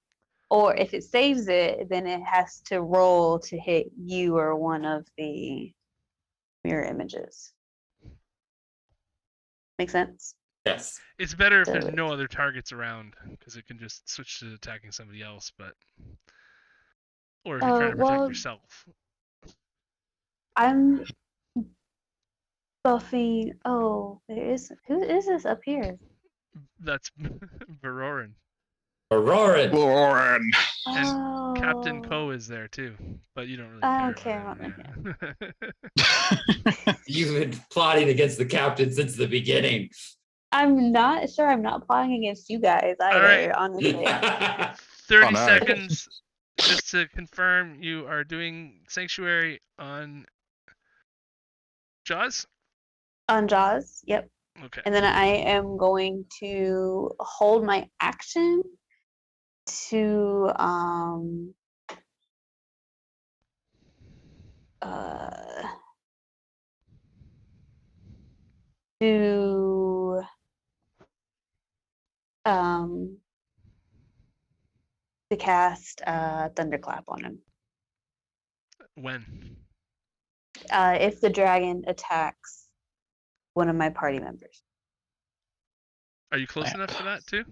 Or if it saves it, then it has to roll to hit you or one of the mirror images. Make sense? Yes. It's better if So there's no it's- other targets around, because it can just switch to attacking somebody else, or if you're trying to protect well, yourself. I'm buffing. Oh, who is this up here? That's Barorin. Aurora. Lauren. And Captain Oh, Ko is there too, but you don't really I care don't care about about him. Yeah. You've been plotting against the captain since the beginning. I'm not sure. I'm not plotting against you guys either. right. Honestly. 30 Oh, no. seconds just to confirm you are doing Sanctuary on Jaws? On Jaws, yep. Okay. And then I am going to hold my action to uh to um to cast Thunderclap on him. When? If the dragon attacks one of my party members. Are you close enough for that too?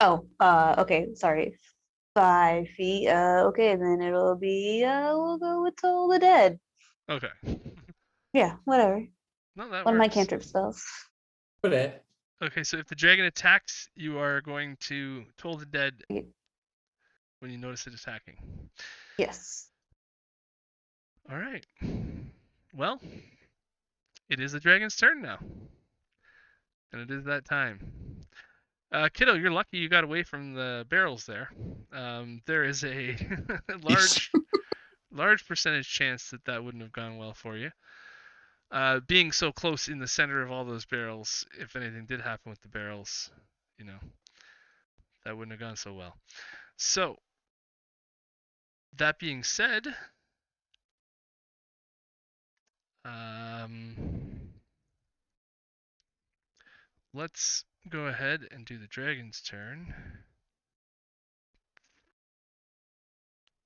Oh, okay, sorry. 5 feet. Okay, then it'll be, we'll go with Toll the Dead. Okay. Yeah, whatever. No, that One of my works. cantrip spells. Put it. Okay, so if the dragon attacks, you are going to toll the dead Y- when you notice it attacking. Yes. All right. Well, it is the dragon's turn now. And it is that time. Kiddo, you're lucky you got away from the barrels there. There is a large percentage chance that that wouldn't have gone well for you. Being so close in the center of all those barrels, if anything did happen with the barrels, you know, that wouldn't have gone so well. So, that being said, let's go ahead and do the dragon's turn.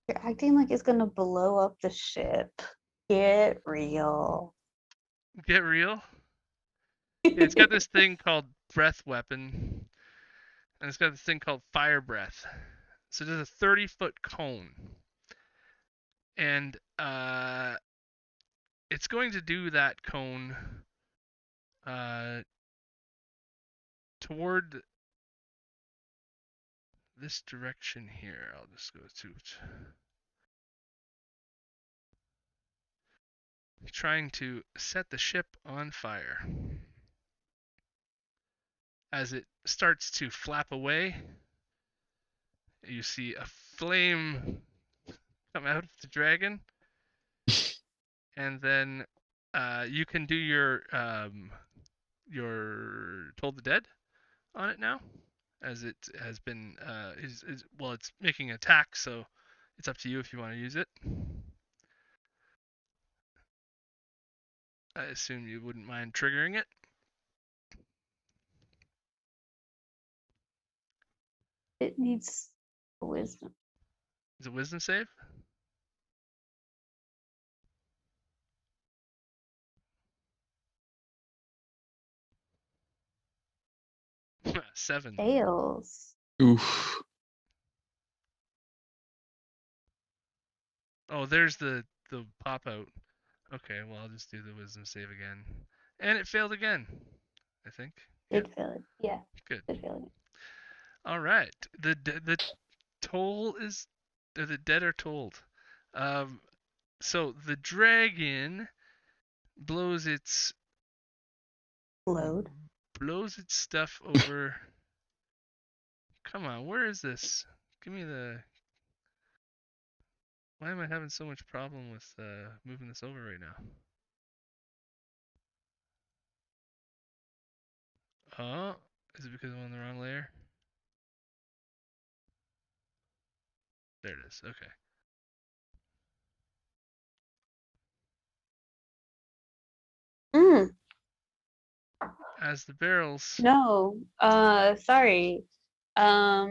You're acting like it's gonna blow up the ship. Get real. Get real. Yeah, it's got this thing called breath weapon, and it's got this thing called fire breath. So there's a 30-foot cone, and it's going to do that cone toward this direction here. I'll just go to it. Trying to set the ship on fire. As it starts to flap away, you see a flame come out of the dragon, and then you can do your Toll the Dead on it now, as it has been well, it's making an attack, so it's up to you if you want to use it. I assume you wouldn't mind triggering it. It needs wisdom. Is it wisdom save? Seven. Fails. Oof. Oh, there's the pop out. Okay, well, I'll just do the wisdom save again. And it failed again, I think. Did fail it. Yeah, Good. did fail it. All right. The toll is the dead are told. So the dragon blows its Load. stuff over. Come on, where is this? Give me the. Why am I having so much problem with moving this over right now? Oh, is it because I'm on the wrong layer? There it is. Okay. Mm, As the barrels no. Sorry. catch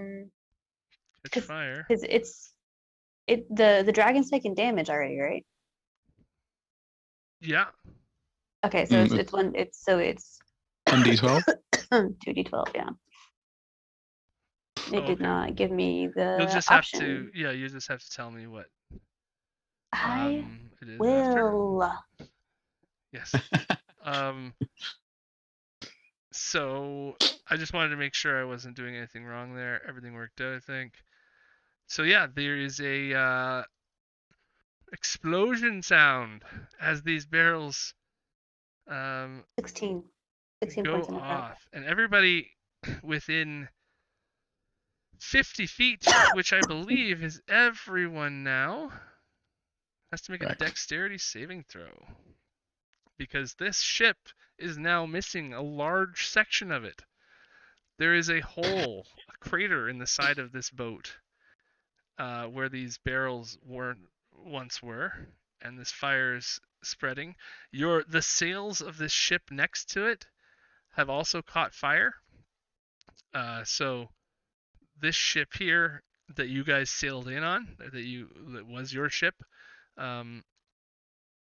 Because fire. the dragon's taking damage already, right? Yeah. Okay, so Mm, it's one. It's 1d12. 2d12. Yeah. It did Okay. not give me You'll the just have to. option. Yeah, you just have to tell me what I it is after. will. Yes. Um. So I just wanted to make sure I wasn't doing anything wrong there. Everything worked out, I think. So yeah, there is a explosion sound as these barrels 16. 16 go points in effect. off, and everybody within 50 feet, which I believe is everyone now, has to make a Correct. dexterity saving throw. Because this ship is now missing a large section of it. There is a hole, a crater in the side of this boat where these barrels once were, and this fire is spreading. The sails of this ship next to it have also caught fire. So this ship here that you guys sailed in on, that was your ship,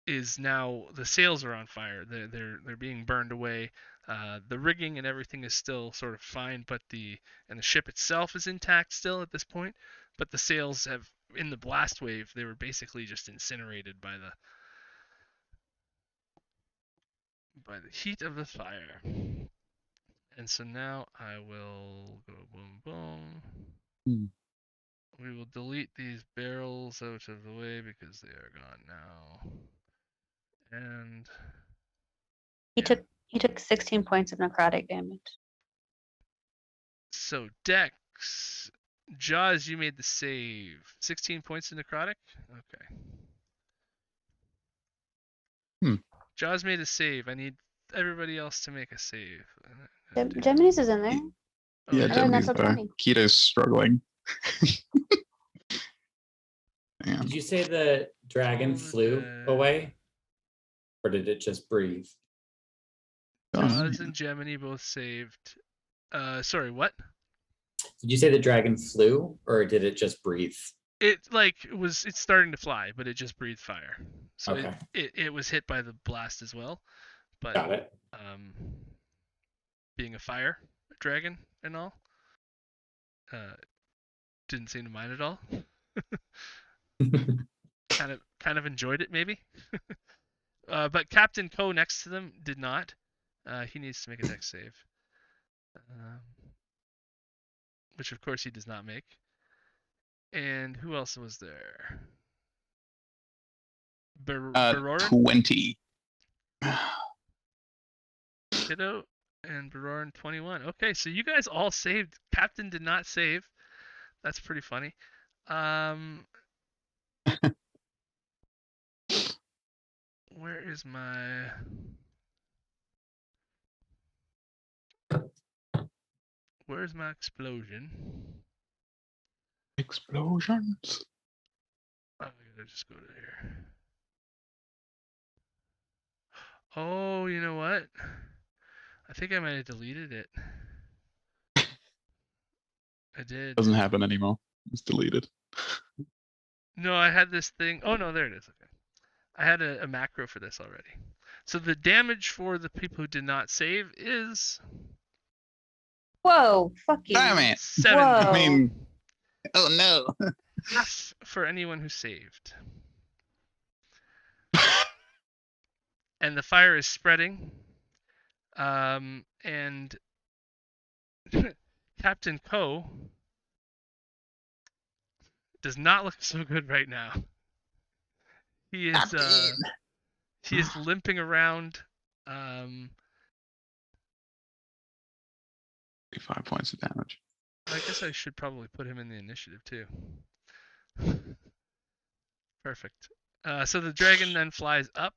is now the sails are on fire. They're being burned away. The rigging and everything is still sort of fine, but the ship itself is intact still at this point. But the sails have, in the blast wave, they were basically just incinerated by the heat of the fire. And so now I will go boom boom. Hmm. We will delete these barrels out of the way because they are gone now. And He yeah. took 16 points of necrotic damage. So Dex, Jaws, you made the save. 16 points of necrotic. Okay. Jaws made a save. I need everybody else to make a save. Gemini's is in there. Oh, Yeah, And then Gemini's that's a there. 20. Keto's struggling. Yeah. Did you say the dragon All the flew dead. away? Or did it just breathe? Jaws and Gemini both saved. Sorry, what? Did you say the dragon flew or did it just breathe? It's starting to fly, but it just breathed fire. So Okay. it was hit by the blast as well. But Got it. being a fire dragon and all, didn't seem to mind at all. kind of enjoyed it maybe. But Cap'n Ko next to them did not. He needs to make a dex save, which of course he does not make. And who else was there? Barorin? 20. Kiddo and Barorin 21. Okay, so you guys all saved. Captain did not save. That's pretty funny. Where is my... Where's my explosion? Explosions. Oh, I gotta just go to here. Oh, you know what? I think I might have deleted it. I did. Doesn't happen anymore. It's deleted. No, I had this thing. Oh, no, there it is. Okay. I had a macro for this already. So the damage for the people who did not save is... Whoa, fuck you. Damn it. 7. Whoa. I mean, oh no. Half for anyone who saved. And the fire is spreading. And Cap'n Ko does not look so good right now. He is limping around. 5 points of damage. I guess I should probably put him in the initiative too. Perfect. So the dragon then flies up.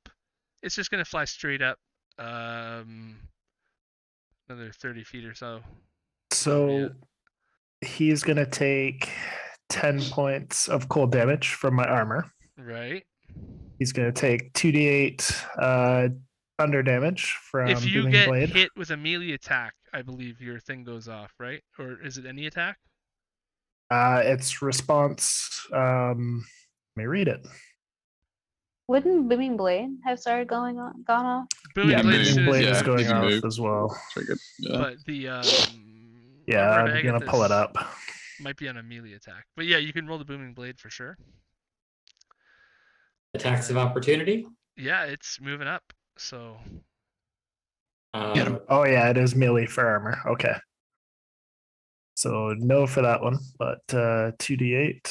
It's just gonna fly straight up. Another 30 feet or so. So he's going to take 10 points of cold damage from my armor. Right. He's going to take 2d8 thunder damage from If you Booming get Blade. hit with a melee attack, I believe your thing goes off, right? Or is it any attack? Its response. Let me read it. Wouldn't Booming Blade have gone off? Booming Yeah, Blade move. as soon Booming as Blade you is yeah, move. going easy off move. as well. Triggered. Yeah. But the Yeah, Armored I'm going to pull it Agathis up. might be on a melee attack. But yeah, you can roll the Booming Blade for sure. Attacks of opportunity? Yeah, it's moving up. So Get him. Oh, yeah, it is melee for armor. Okay. So no for that one, but 2d8.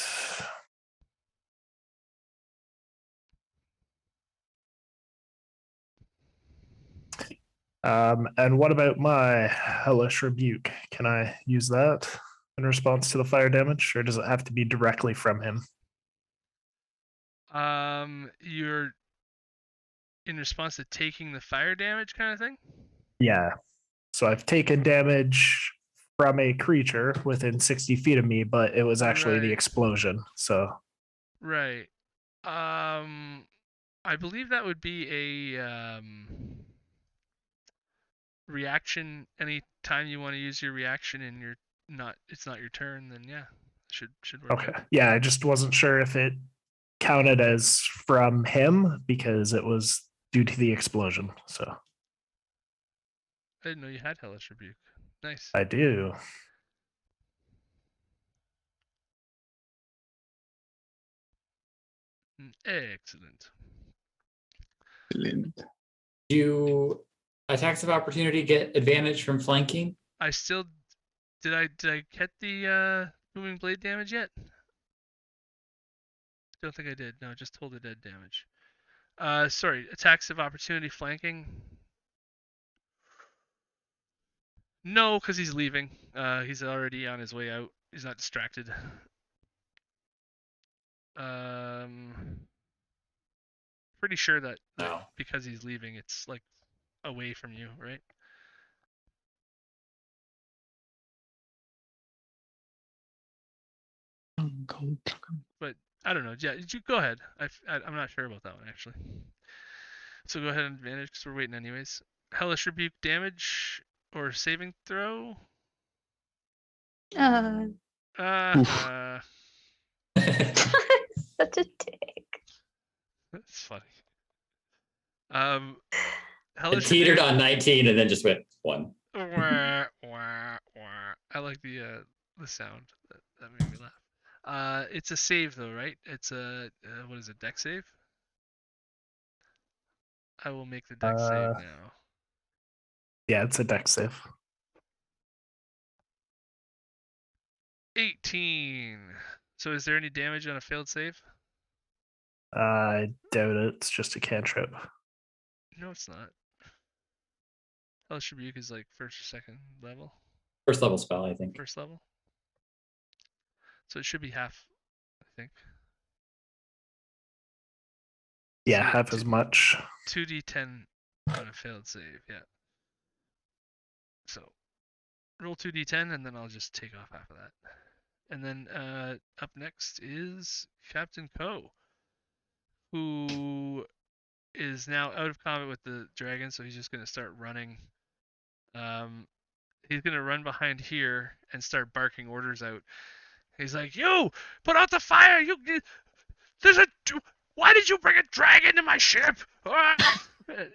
And what about my Hellish Rebuke? Can I use that in response to the fire damage, or does it have to be directly from him? you're in response to taking the fire damage kind of thing? Yeah. So I've taken damage from a creature within 60 feet of me, but it was actually the Right. explosion. So Right. I believe that would be a reaction. Anytime you want to use your reaction and it's not your turn, then yeah, should work okay. out. Yeah, I just wasn't sure if it counted as from him because it was due to the explosion. So I didn't know you had Hellish Rebuke. Nice. I do. Excellent. Brilliant. Do attacks of opportunity get advantage from flanking? I still did I get the booming blade damage yet? Don't think I did. No, just told the dead damage. Sorry, attacks of opportunity flanking. No, because he's leaving. He's already on his way out. He's not distracted. Pretty sure that No. because he's leaving, it's like away from you, right? But I don't know. Yeah, you go ahead. I'm not sure about that one actually. So go ahead and advantage because we're waiting anyways. Hellish Rebuke damage or saving throw. Such a dick. That's funny. It Hellish teetered Rebuke. on 19 and then just went 1. Wah, wah, wah. I like the sound. That made me laugh. It's a save though, right? It's a what is it? Deck save. I will make the deck save now. Yeah, it's a deck save. 18. So is there any damage on a failed save? I doubt it. It's just a cantrip. No, it's not. Hellish Rebuke is like first or second level. First level spell, I think. First level. So it should be half, I think. Yeah, So half as much. 2d10 on a failed save, yeah. So roll 2d10 and then I'll just take off half of that. And then up next is Cap'n Ko, who is now out of combat with the dragon, so he's just going to start running. He's going to run behind here and start barking orders out. He's like, "You put out the fire! Why did you bring a dragon to my ship?"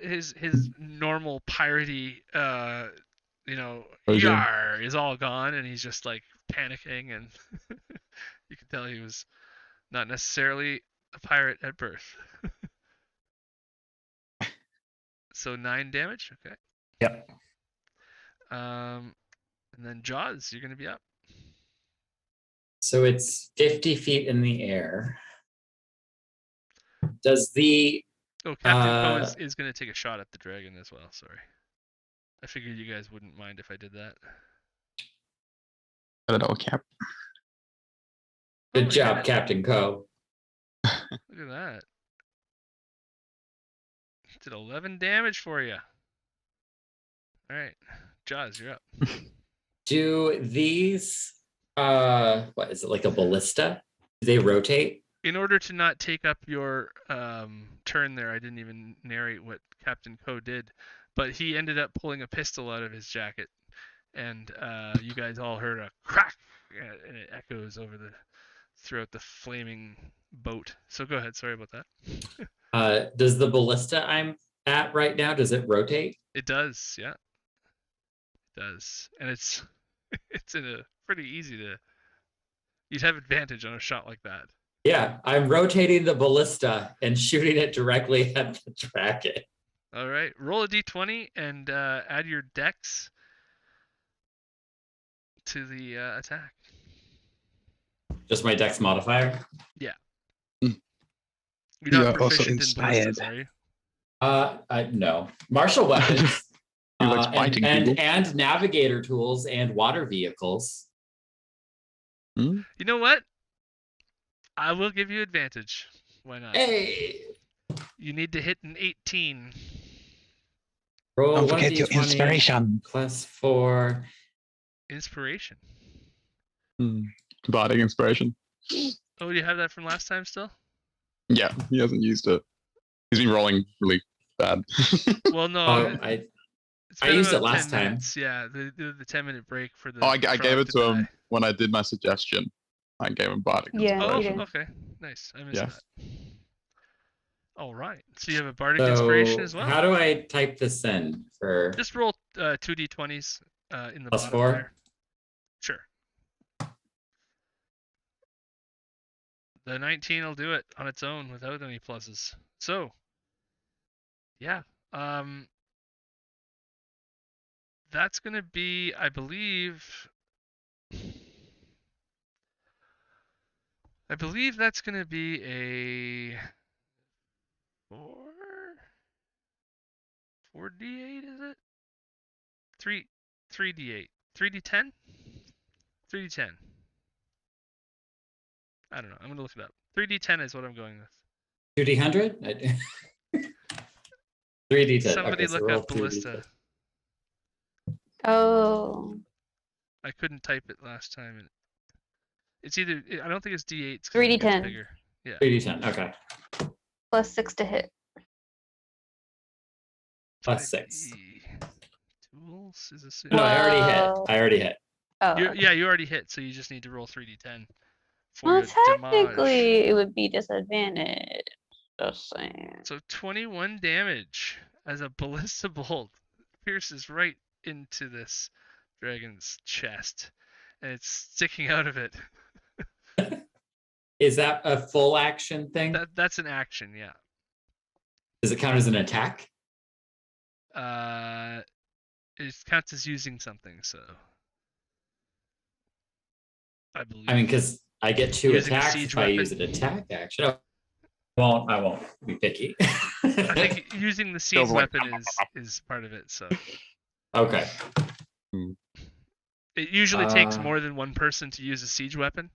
His normal piratey, yar is all gone, and he's just like panicking, and you can tell he was not necessarily a pirate at birth. So 9 damage. Okay. Yep. And then Jaws, you're gonna be up. So it's 50 feet in the air. Does the Cap'n Ko is gonna take a shot at the dragon as well. Sorry. I figured you guys wouldn't mind if I did that. I don't know, Cap. Good job, Cap'n Ko. Look at that. Did 11 damage for you. All right, Jaws, you're up. Do these what is it, like a ballista? Do they rotate? In order to not take up your turn there, I didn't even narrate what Cap'n Ko did, but he ended up pulling a pistol out of his jacket, and you guys all heard a crack, and it echoes throughout the flaming boat. So go ahead. Sorry about that. Does the ballista I'm at right now, does it rotate? It does, yeah. It does, and it's in a pretty easy to. You'd have advantage on a shot like that. Yeah, I'm rotating the ballista and shooting it directly at the dragon. All right, roll a d20 and add your dex to the attack. Just my dex modifier? Yeah. Mm. You're not You are also proficient in ballistas, inspired. are you? No. Martial weapons. He likes fighting people. and navigator tools and water vehicles. Hmm? You know what? I will give you advantage. Why not? Hey! You need to hit an 18. Roll Don't forget 1d20 your inspiration. +4. Inspiration. Bardic inspiration. Oh, you have that from last time still? Yeah, he hasn't used it. He's been rolling really bad. Well, no. Oh, It's I been used it about last 10 time. minutes. Yeah, the 10-minute break for the. I gave frog it to him die. when I did my suggestion. I gave him bardic Yeah, you inspiration. did. Okay, nice. I missed Yeah. that. All right. So you have a bardic inspiration as well. How do I type this in for Just roll 2d20s in the +4? modifier. Sure. The 19 will do it on its own without any pluses. So, yeah. That's going to be, I believe that's going to be a 4d8, is it? 3d8. 3d10? 3d10. I don't know. I'm going to look it up. 3d10 is what I'm going with. 2d100? 3d10. Somebody Okay, so look roll up ballista. 3d10. Oh, I couldn't type it last time. And it's either, I don't think it's d8s because it 3d10. gets bigger. Yeah. 3d10. Okay. +6 to hit. +6. Tools is a No, I already hit. Whoa. I already hit. Oh, okay. Yeah, you already hit, so you just need to roll 3d10 for Well, your damage. technically, it would be disadvantage. Just saying. So 21 damage as a ballista bolt pierces right into this dragon's chest, and it's sticking out of it. Is that a full action thing? That's an action, yeah. Does it count as an attack? It counts as using something, so I believe. I mean, because I get 2 Using a attacks siege if I use an weapon. attack action. I won't be picky. I think using the siege Goes like- weapon is part of it, so Okay. it usually takes more than one person to use a siege weapon.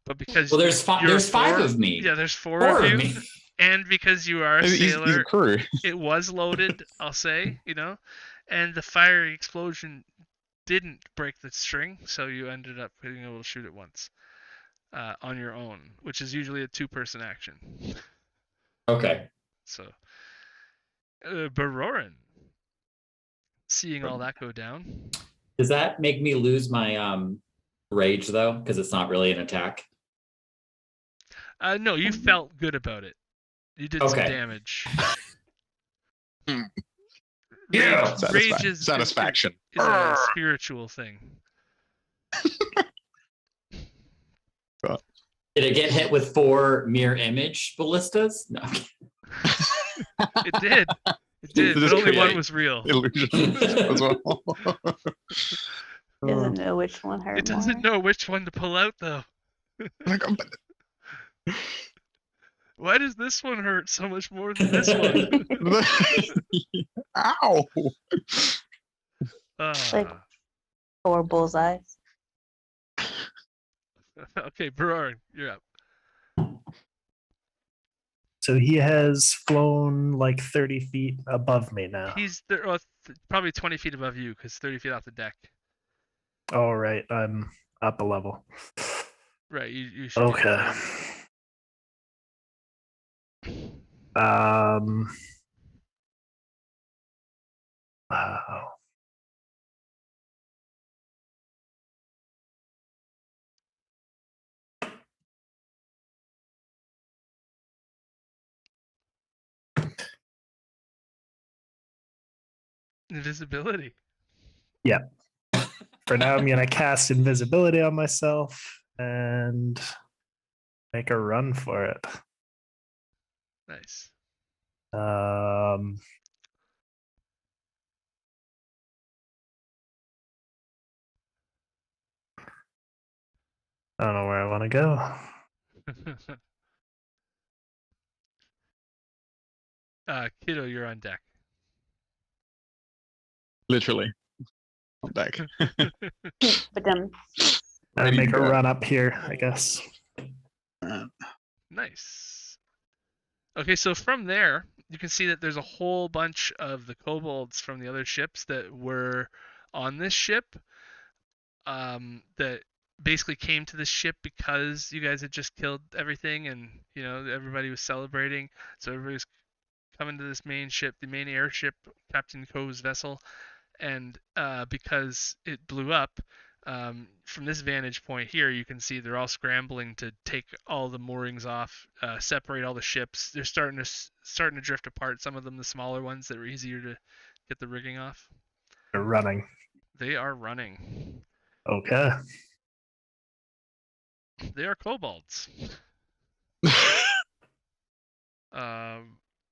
But because Well, there's 5 of me. Yeah, there's 4 4 of of you. me. And because you are a He's sailor, a crew. it was loaded, I'll say, and the fiery explosion didn't break the string, so you ended up being able to shoot it once on your own, which is usually a 2-person action. Okay. So, Barorin, seeing all that go down. Does that make me lose my rage though? Because it's not really an attack. No, you felt good about it. You did some damage. Yeah. Rage is Satisfaction. is a spiritual thing. Did it get hit with 4 mirror image ballistas? No. It did. It did, Just but only one create was real. Illusion as well. Doesn't know which one hurt It doesn't more. know which one to pull out, though. Like, Why does this one hurt so much more than this one? Ow! Like 4 bullseyes. Okay, Barorin, you're up. So he has flown like 30 feet above me now. He's probably 20 feet above you, because 30 feet off the deck. All right, I'm up a level. Right, you should be Okay. at 30. Wow. Invisibility. Yeah. For now, I'm gonna cast invisibility on myself and make a run for it. Nice. I don't know where I want to go. Kiddo, you're on deck. Literally. On deck. But then I Ready make to a go. run up here, I guess. Nice. Okay, so from there, you can see that there's a whole bunch of the kobolds from the other ships that were on this ship that basically came to the ship because you guys had just killed everything and, everybody was celebrating. So everybody's coming to this main ship, the main airship, Captain Ko's vessel. And because it blew up, From this vantage point here, you can see they're all scrambling to take all the moorings off, separate all the ships. They're starting to drift apart. Some of them, the smaller ones that were easier to get the rigging off. They're running. They are running. Okay. They are kobolds.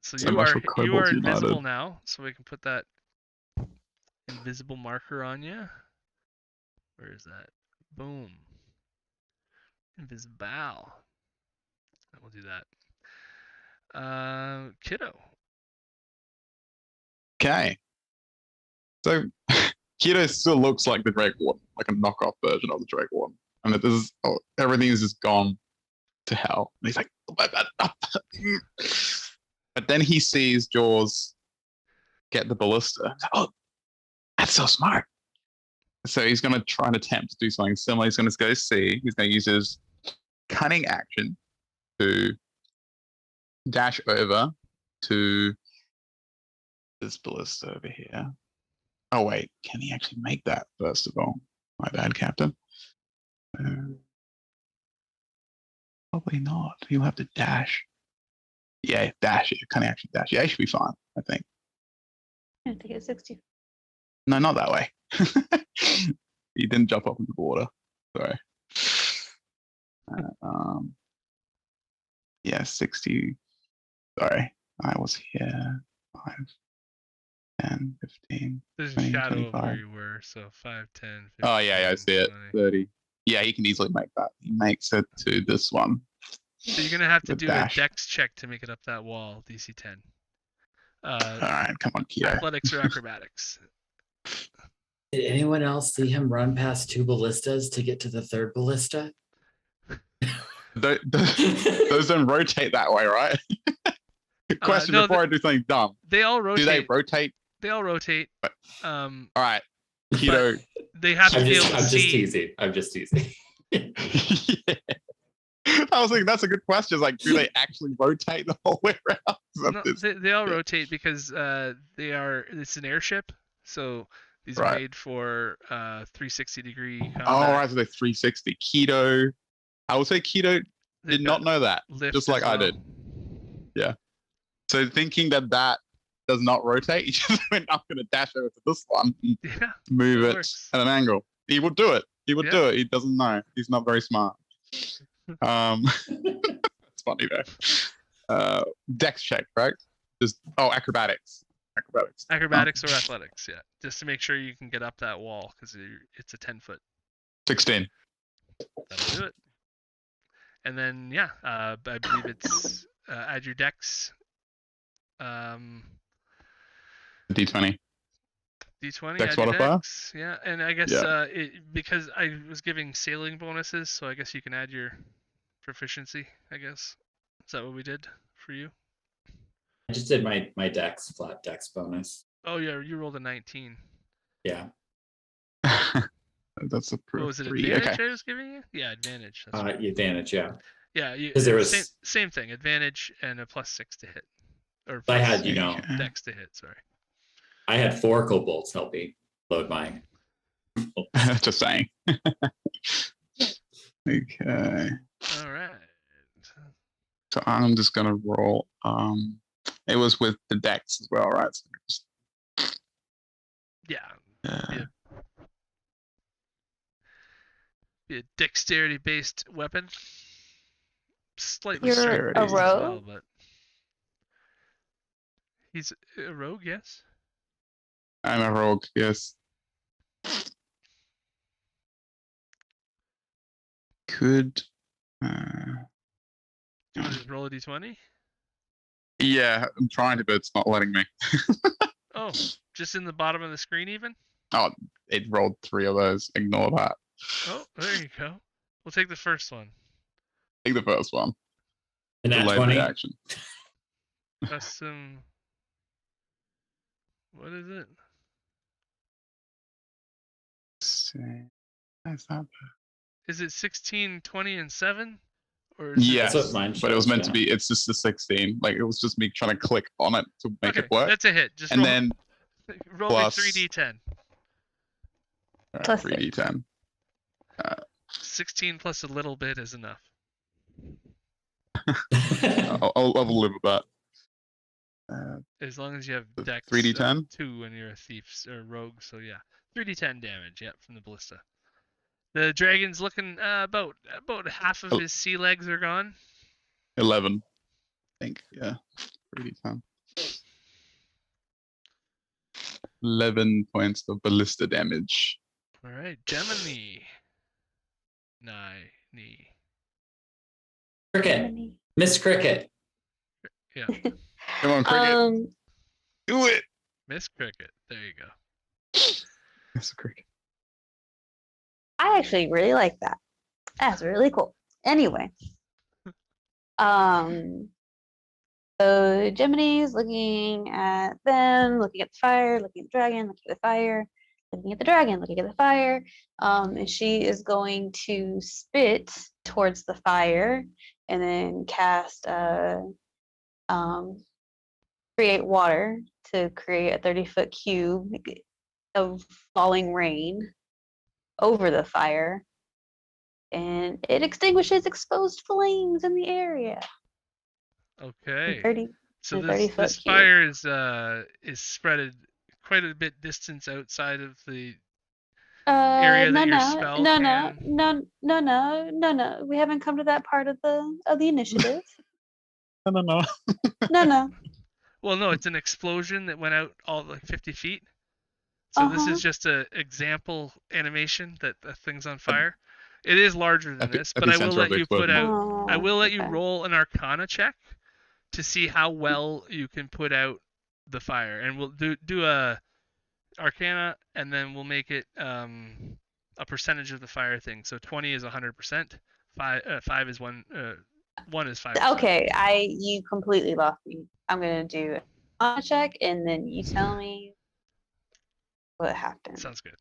So So you much are for you Kobolds are invisible United. now, so we can put that invisible marker on you. Where is that? Boom. Invisible. And we'll do that. Kiddo. Okay. So Kiddo still looks like the Drake Warden, like a knockoff version of the Drake Warden. And this is everything is just gone to hell. And he's like, but then he sees Jaws get the ballista. Oh, that's so smart. So he's going to try and attempt to do something similar. He's going to go see. He's going to use his cunning action to dash over to this ballista over here. Oh, wait. Can he actually make that, first of all? My bad, Captain. Probably not. He'll have to dash. Yeah, dash it. Cunning action dash. Yeah, he should be fine, I think. I think it's 60. No, not that way. He didn't jump up into the water. Sorry. Yeah, 60. Sorry. I was here. 5, 10, 15. There's a 20, shadow of 25. where you were, so 5, 10, 15. Oh, yeah, I see it. 20. 30. Yeah, he can easily make that. He makes it to this one. So you're gonna have to With do dash. a dex check to make it up that wall, DC 10. All right, come on, Keto. Athletics or acrobatics. Did anyone else see him run past 2 ballistas to get to the 3rd ballista? Those don't rotate that way, right? Question no, before I do something dumb. They all rotate. Do they rotate? They all rotate. All right, Keto. But they have to be able to I'm just see. teasing. I'm just teasing. Yeah. I was thinking that's a good question. It's like, do they actually rotate the whole way around? No, they all rotate because it's an airship, so these are Right. made for 360-degree combat. Oh, right, so they're 360. Keto. I would say Keto They've did not got know that, lift just like as I well. did. So thinking that does not rotate, he just went, I'm going to dash over to this one and Yeah, move it it works. at an angle. He would do it. He would Yeah. do it. He doesn't know. He's not very smart. It's funny though. Dex check, right? Acrobatics. Acrobatics or athletics, yeah, just to make sure you can get up that wall because it's a 10-foot. 16. That'll do it. And then I believe it's add your dex. D20. D20. Dex add your modifier? dex. Yeah, and I guess Yeah. because I was giving sailing bonuses, so I guess you can add your proficiency. I guess is that what we did for you? I just did my flat dex bonus. Oh yeah, you rolled a 19. Yeah. That's a What was it? 3. Advantage Okay. I was giving you? Yeah, advantage. That's right. Advantage, yeah. Yeah, 'Cause there was- same thing. Advantage and a +6 to hit, or I plus had, dex to hit. Sorry. I had 4 kobolds help me load my. Just saying. Okay. All right. So I'm just gonna roll. It was with the dex as well, right? So Yeah. yeah. Be a dexterity-based weapon. Slightly You're strength a based as well, rogue? but he's a rogue, yes. I'm a rogue. Yes. Could. Do you want to just roll a d20? Yeah, I'm trying to, but it's not letting me. Oh, just in the bottom of the screen, even. Oh, it rolled 3 of those. Ignore that. Oh, there you go. We'll take the first one. Take the first one. And that Delayed 20. reaction. Custom. What is it? Is that? Is it 16, 20, and 7? Or is Yes, That's what mine but it was shows, meant to yeah. be. It's just the 16. Like it was just me trying to click on it to make okay, it work. that's a hit. Just And roll, then roll plus- me 3d10. Plus 3d10. 16 plus a little bit is enough. I'll live with that. As long as you have dex 3d10? 2 when you're a thief or rogue, so yeah. 3d10 damage, yep, from the ballista. The dragon's looking about half of his sea legs are gone. 11. I think, yeah. 3d10. 11 points of ballista damage. All right, Gemini. Knee. Cricket. Miss Cricket. Yeah, Come on, cricket. Do it. Miss Cricket. There you go. Miss cricket. I actually really like that. That's really cool. Anyway, so Gemini's looking at them, looking at the fire, looking at the dragon, looking at the fire, looking at the dragon, looking at the fire. And she is going to spit towards the fire and then cast create water to create a 30-foot cube of falling rain over the fire. And it extinguishes exposed flames in the area. Okay. 30, So the this 30-foot cube. fire is spread quite a bit distance outside of the area that your spell can. No. We haven't come to that part of the initiative. No. No. Well, no, it's an explosion that went out all like 50 feet. So this is just a example animation that the thing's on fire. It is larger than this, but I will let you put out. I will let you roll an Arcana check to see how well you can put out the fire, and we'll do a Arcana, and then we'll make it a percentage of the fire thing. So 20 is 100%. 5 is 1. 1 is 5%. Okay, you completely lost me. I'm gonna do a check, and then you tell me what happened. Sounds good.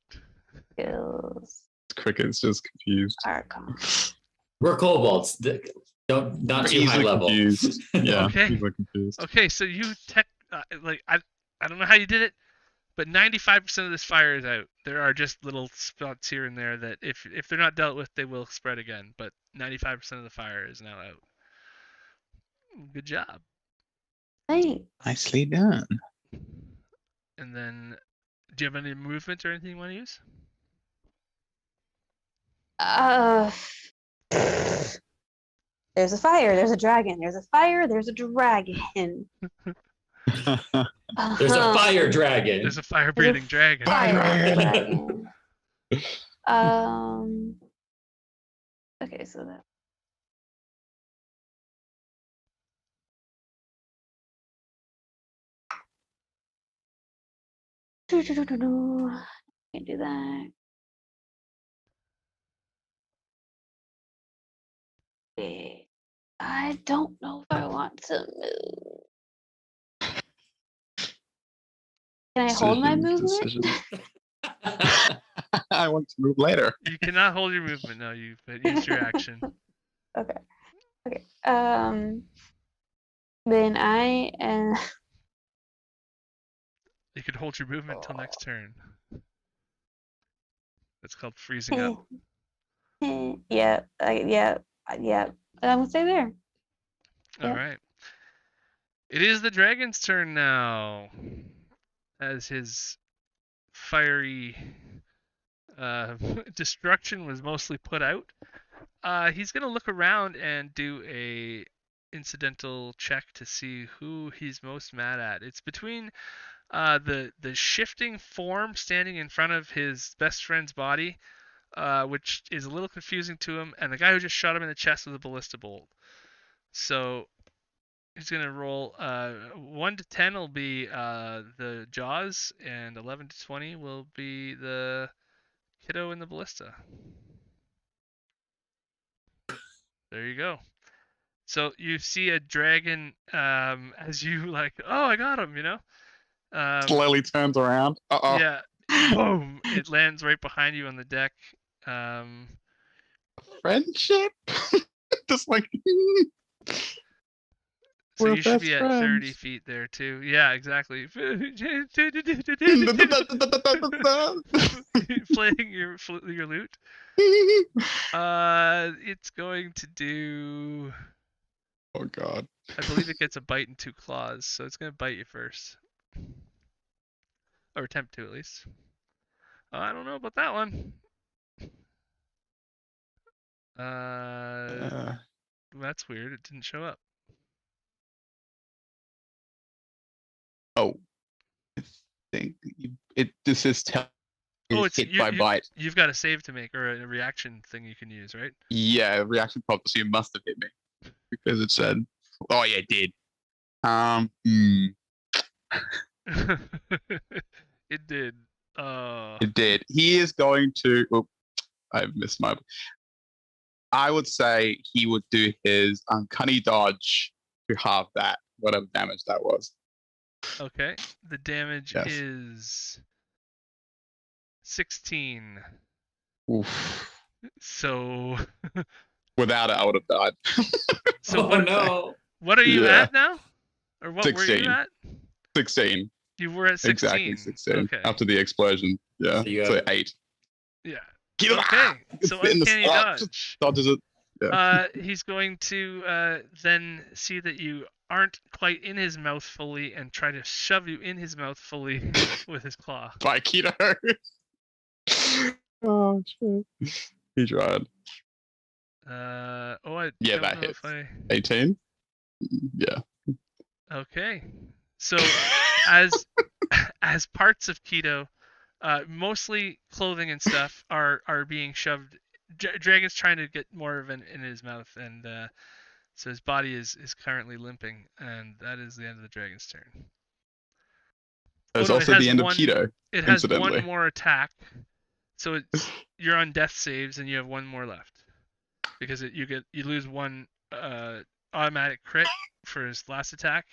Skills. Cricket's just confused. Arcana. We're kobolds. Not too high Easily level. confused. Yeah, Okay. easily confused. Okay, so you I don't know how you did it, but 95% of this fire is out. There are just little spots here and there that if they're not dealt with, they will spread again. But 95% of the fire is now out. Good job. Thanks. Nicely done. And then, do you have any movement or anything you want to use? There's a fire. There's a dragon. There's a fire. There's a dragon. There's a fire dragon. There's a fire-breathing dragon. Fire dragon. Okay, so that. Can't do that. Okay. I don't know if I want to move. Can I hold my movement? Decisions. I want to move later. You cannot hold your movement. No, you've used your action. Okay. Then I am. You could hold your movement till next turn. That's called freezing up. Yeah. I'm gonna stay there. All right. It is the dragon's turn now. As his fiery destruction was mostly put out, he's gonna look around and do a incidental check to see who he's most mad at. It's between the shifting form standing in front of his best friend's body, which is a little confusing to him, and the guy who just shot him in the chest with a ballista bolt. So he's gonna roll 1 to 10 will be the jaws, and 11 to 20 will be the kiddo in the ballista. There you go. So you see a dragon as you like, oh, I got him, you know. Slowly turns around. Uh-oh. Yeah. Boom! It lands right behind you on the deck. Friendship? Just like... So We're you should best be at 30 friends. feet there too. Yeah, exactly. Playing your lute. It's going to do. Oh god. I believe it gets a bite and 2 claws, so it's going to bite you first, or attempt to at least. I don't know about that one. That's weird. It didn't show up. Oh, I think this is Oh, is hit by bite. You've got a save to make or a reaction thing you can use, right? Yeah, reaction prompt. So you must have hit me because it said. Oh yeah, it did. It did. It did. He is going to. Oh, I've missed my. I would say he would do his uncanny dodge to halve that, whatever damage that was. Okay. The damage Yes. is 16. Oof. So Without it, I would have died. so Oh no. what are you Yeah. at now? Or what were 16. you at? 16. You were at 16. Exactly 16. Okay. After the explosion. Yeah. So you So have- 8. Yeah. Get Okay. So in the uncanny slot. dodge. Dodges it. Yeah. He's going to then see that you aren't quite in his mouth fully and try to shove you in his mouth fully with his claw. By keto. Oh shit. He tried. I Yeah, don't that know hits. if I. 18. Yeah. Okay. So as parts of keto, mostly clothing and stuff are being shoved. Dragon's trying to get more of it in his mouth, and so his body is currently limping, and that is the end of the dragon's turn. There's no, it also has the end one- of keto. It has Incidentally. one more attack, so you're on death saves, and you have one more left because you lose one automatic crit for his last attack,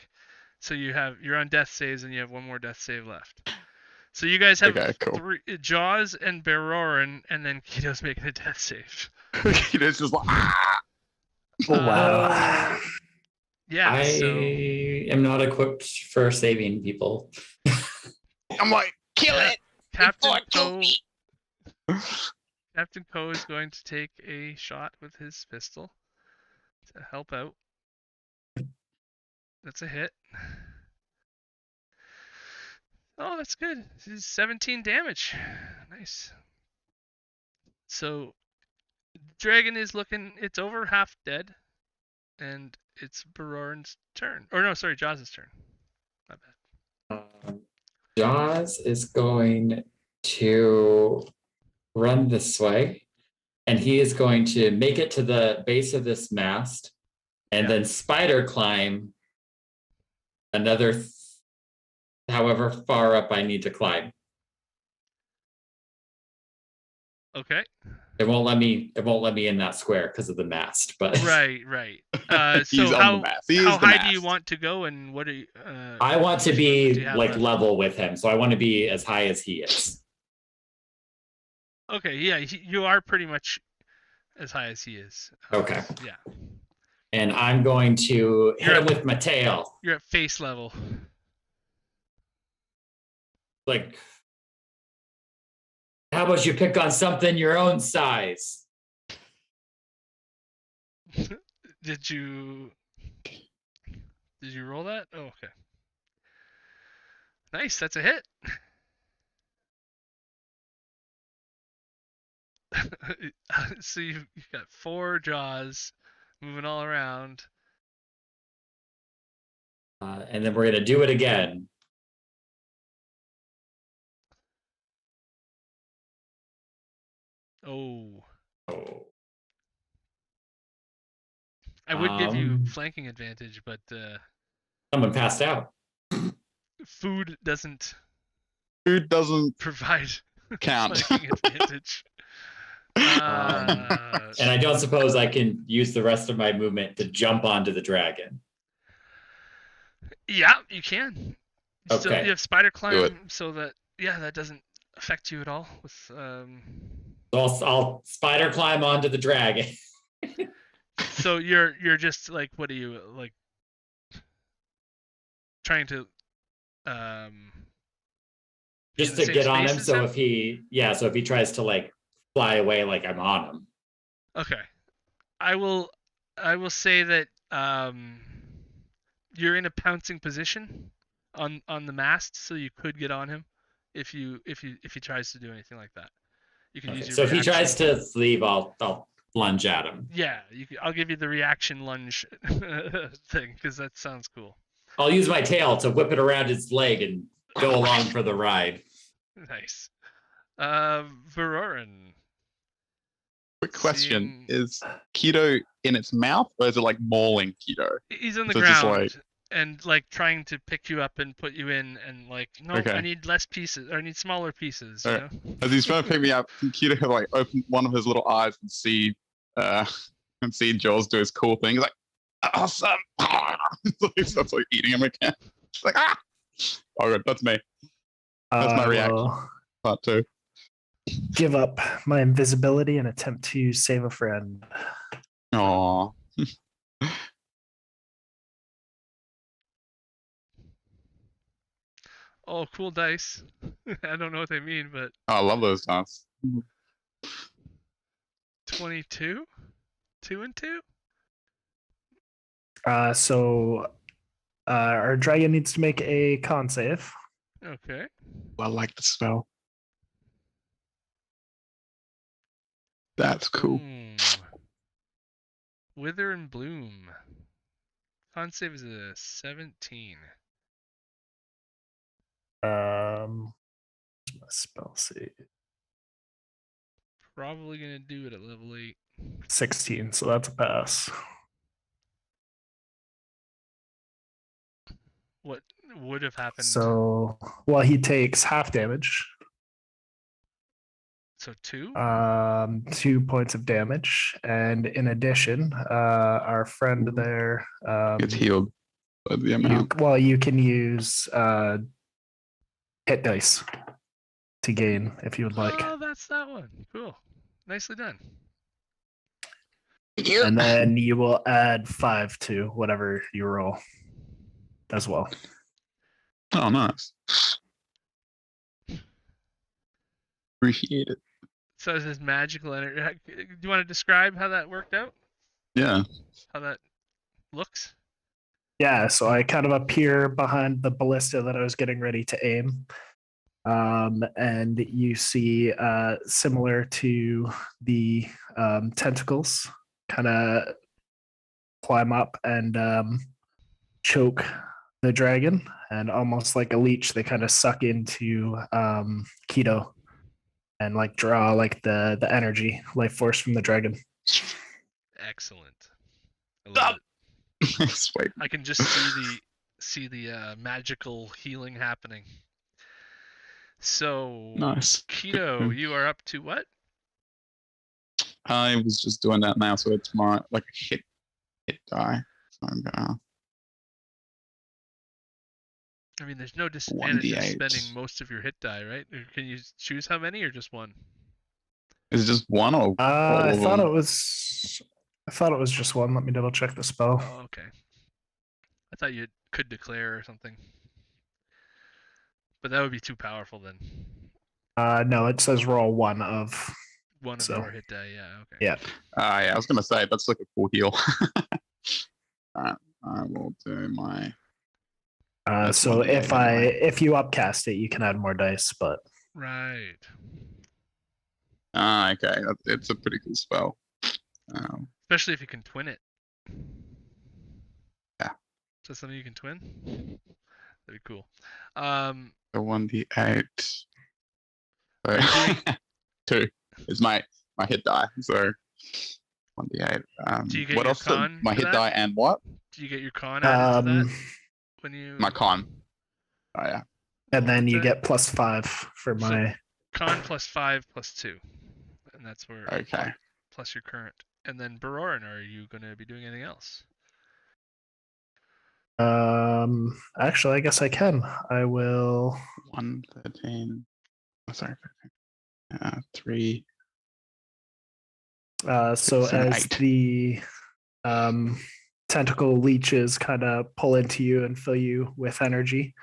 so you're on death saves, and you have one more death save left. So you guys have Okay, cool. 3 Jaws and Baroran, and then Keto's making a death save. Keto's just like, ah! Oh, wow. Yeah. I So am not equipped for saving people. I'm like, kill it! Captain Before it kills Ko. me! Captain Ko is going to take a shot with his pistol to help out. That's a hit. Oh, that's good. This is 17 damage. Nice. So, dragon is looking. It's over half dead, and it's Baroran's turn. Or no, sorry, Jaws' turn. My bad. Jaws is going to run this way, and he is going to make it to the base of this mast, and Yeah. then spider climb another, however far up I need to climb. Okay. It won't let me. It won't let me in that square because of the mast. But Right. So He's on the mast. He is how the high do you mast. want to go, and what are you? I want to do be you have like left? level with him, so I want to be as high as he is. Okay. Yeah, you are pretty much as high as he is. Okay. Yeah. And I'm going to hit You're him at- with my tail. You're at face level. Like, how about you pick on something your own size? Did you roll that? Oh, okay. Nice, that's a hit. So you've got 4 jaws moving all around. And then we're gonna do it again. Oh. Oh. I would give you Um, flanking advantage, but Someone passed out. food doesn't Food doesn't provide count. flanking advantage. And I don't suppose I can use the rest of my movement to jump onto the dragon. Yeah, you can. Still, Okay. you have spider it. climb, so that that doesn't affect you at all. With So I'll spider climb onto the dragon. so you're just like, what are you like? trying to um be in Just the to same get on space him. as So him? if he tries to like fly away, like I'm on him. Okay. I will say that you're in a pouncing position on the mast, so you could get on him if he tries to do anything like that. You can use Okay. your So if he reaction. tries to leave, I'll lunge at him. Yeah, I'll give you the reaction lunge thing because that sounds cool. I'll use my tail to whip it around his leg and go along for the ride. Nice. Verorin. Quick question: Seeing... Is Keto in its mouth, or is it like mauling Keto? He's on the So it's just ground like- and like trying to pick you up and put you in, and like, no, I Okay. need less pieces, or I need smaller pieces. You Alright. know. As he's trying to pick me up, Keto like open one of his little eyes and see Jaws do his cool thing. He's like, awesome. So he starts like eating him again. It's like, ah. Oh, good. That's me. That's my I reaction. will Part 2. give up my invisibility and attempt to save a friend. Aww. Oh, cool dice. I don't know what they mean, but I love those dice. 22, 2 and 2. So our dragon needs to make a con save. Okay. I like the spell. That's cool. Boom. Wither and bloom. Con save is a 17. My spell save Probably gonna do it at level 8. 16, so that's a pass. What would have happened? So, well, he takes half damage. So 2? 2 points of damage, and in addition, our friend there, It's healed by the amount. you can use hit dice to gain if you would like, Oh, that's that one. Cool. Nicely done. and then you will add 5 to whatever you roll as well. Oh, nice. Appreciate it. So is this magical energy? Do you want to describe how that worked out? Yeah. How that looks? Yeah, so I kind of appear behind the ballista that I was getting ready to aim. And you see, similar to the tentacles, kind of climb up and choke the dragon, and almost like a leech, they kind of suck into Keto and like draw like the energy, life force from the dragon. Excellent. I love it. Sweet. I can just see the magical healing happening. So Nice. Keto, you are up to what? I was just doing that now, so it's my like a hit die. So I'm gonna I mean, there's no disadvantage of 1d8. spending most of your hit die, right? Or can you choose how many or just one? Is it just one or all I of thought them? it was just one. Let me double check the spell. Oh, okay. I thought you could declare or something. But that would be too powerful then. No, it says roll one of. One of So, your hit die, yeah, okay. Yeah. Yeah, I was gonna say that's like a cool heal. Alright, I will do my. That's So 1d8 anyway. if you upcast it, you can add more dice, but Right. Okay, it's a pretty cool spell. Especially if you can twin it. Yeah. Is that something you can twin? That'd be cool. The 1d8. Are you doing... 2 is my hit die. So 1d8. Do you get what your else? con My for hit that? die and what? Do you get your con added to that when you... My con. Oh yeah. and then What's you that? get +5 for So- my. Con +5 +2. And that's where... Okay. Plus your current. And then Barorin, are you going to be doing anything else? Actually, I guess I can. I will. 113. Oh, sorry. 3. So 7, as 8. the tentacle leeches kind of pull into you and fill you with energy.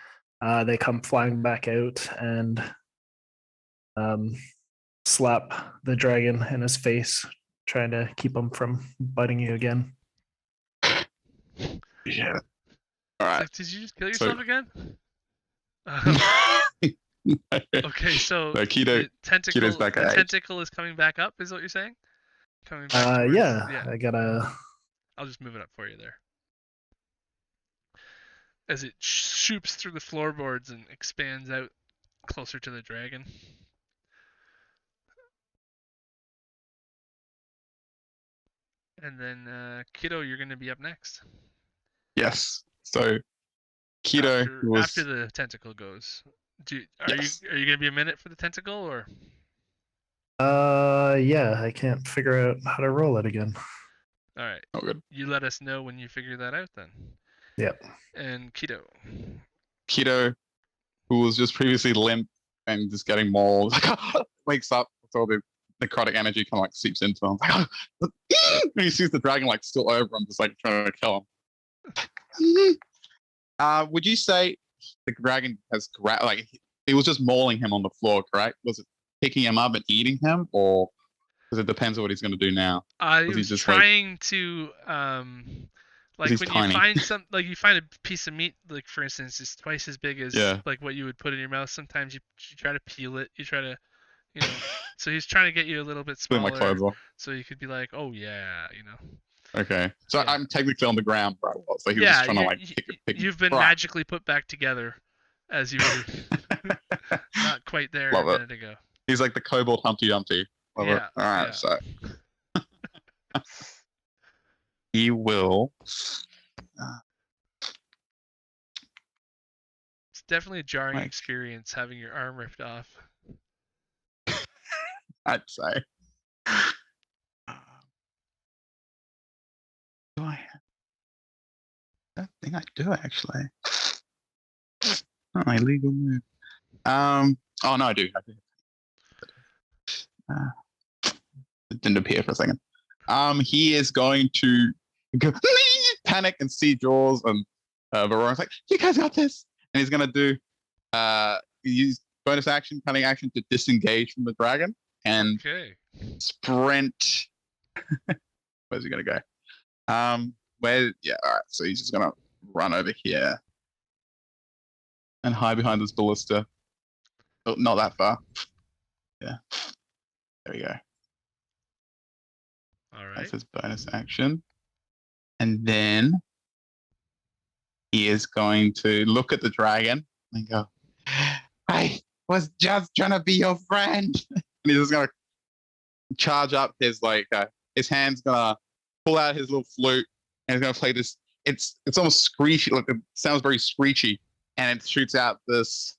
They come flying back out and slap the dragon in his face, trying to keep him from biting you again. Yeah. All right. Like, did you just kill So- yourself again? Okay, so No, the tentacle, back the at eight. tentacle is coming back up, is what you're saying? Coming back towards, Yeah, I gotta. I'll just move it up for you there. As it shoots through the floorboards and expands out closer to the dragon. And then, Kiddo, you're going to be up next. Yes. So Keto after, was after the tentacle goes. Yes. Are you going to be a minute for the tentacle, or? Yeah, I can't figure out how to roll it again. All right. oh good. You let us know when you figure that out, then. Yep. And Kiddo. Keto, who was just previously limp and just getting mauled, wakes up with all the necrotic energy kind of like seeps into him. And he sees the dragon like still over him, just like trying to kill him. Would you say the dragon has like it was just mauling him on the floor, correct? Was it picking him up and eating him, or because it depends on what he's going to do now? I Was he was just, trying to like he's when tiny. you find you find a piece of meat, like for instance, it's twice as big as Yeah. like what you would put in your mouth. Sometimes you try to peel it, you try to, you know. So he's trying to get you a little bit Putting my smaller, clothes on. so you could be like, oh yeah, you know. Okay, so Yeah. I'm technically on the ground, bro. So he was Yeah, just trying to like pick. you've been Right. magically put back together, as you were not quite there Love a it. minute ago. He's like the Kobold Humpty Dumpty. Love it. Yeah, All right, yeah. so he will. It's definitely a jarring Like- experience having your arm ripped off. I'd say. Do I have? I think I do actually. Oh, illegal move. Oh no, I do. It didn't appear for a second. He is going to go panic and see Jaws and Verona's like, "You guys got this!" And he's gonna do use bonus action, cunning action to disengage from the dragon and Okay. sprint. Where's he gonna go? Yeah, all right. So he's just gonna run over here and hide behind this ballista. Oh, not that far. Yeah. There we go. All right. That's his bonus action. And then he is going to look at the dragon and go, "I was just trying to be your friend." And he's just gonna charge up his his hand's gonna pull out his little flute and he's gonna play this. It's almost screechy, like it sounds very screechy, and it shoots out this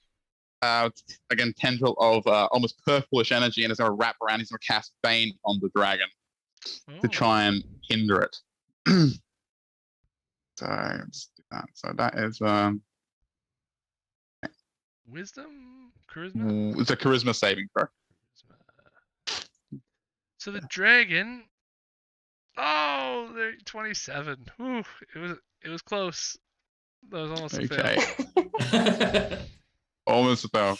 again tendril of almost purplish energy, and it's gonna wrap around. He's gonna cast Bane on the dragon to try and hinder it. So let's do that. So that is Wisdom? Charisma? it's a charisma saving throw. So the dragon. Oh, they're 27. Whew, it was close. That was almost a fail. Okay, almost a fail.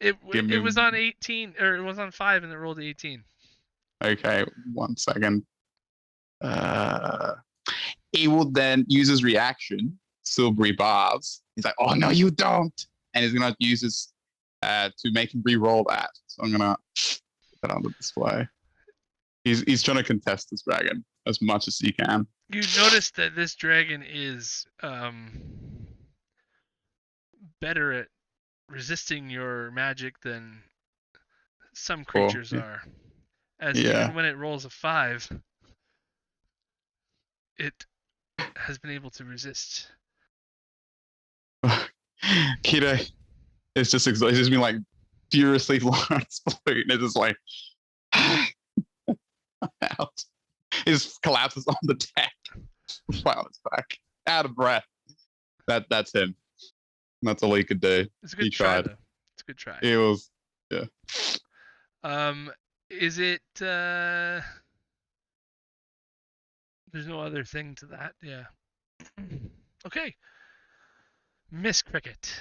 Give me- It was on 18, or it was on 5, and it rolled 18. Okay, 1 second. He will then use his reaction, silvery barbs. He's like, "Oh no, you don't!" And he's gonna use his to make him re-roll that. So I'm gonna put that on the display. He's trying to contest this dragon as much as he can. You notice that this dragon is better at resisting your magic than some creatures yeah. are. As Yeah. even when it rolls a 5, it has been able to resist. Kida is just exhausted. He's just been like furiously blowing his flute, and it's just like out. He just collapses on the deck, flat on his back, out of breath. That's him. That's all he could do. It's a good He try, tried. though. It's a good try. It was Is it there's no other thing to that, yeah. Okay. Miss Cricket.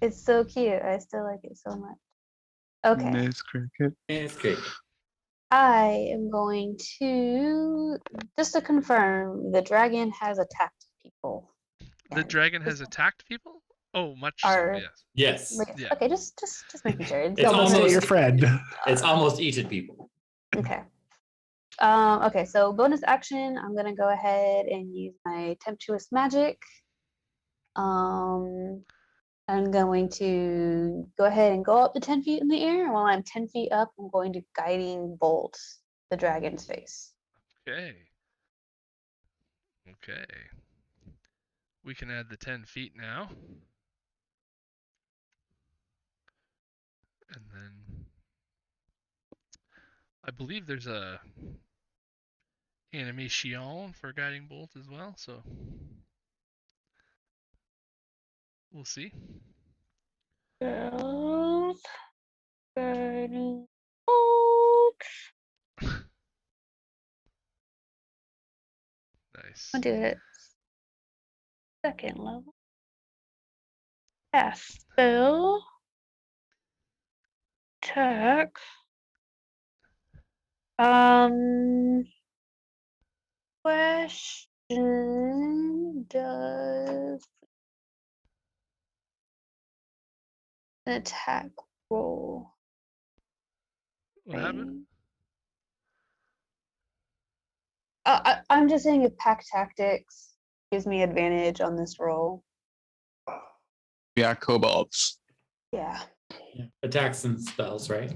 It's so cute. I still like it so much. Okay. Miss Cricket. It's great. I am going to just to confirm the dragon has attacked people. The and dragon has this attacked people? Oh, much so, are yes. Yes. like, Yeah. okay, just making sure. It's Almost almost your friend. It's almost eaten people. Okay. Okay, so bonus action, I'm gonna go ahead and use my tempestuous magic. I'm going to go ahead and go up to 10 feet in the air. While I'm 10 feet up, I'm going to guiding bolt the dragon's face. Okay. Okay. We can add the 10 feet now. And then I believe there's a animation for guiding bolt as well, so we'll see. Guiding bolt. Nice. I'll do it. Second level. Cast spell. Attack. Question does an attack roll. What happened? I'm just saying if pack tactics gives me advantage on this roll. Yeah, kobolds. Yeah. Yeah. Attacks and spells, right?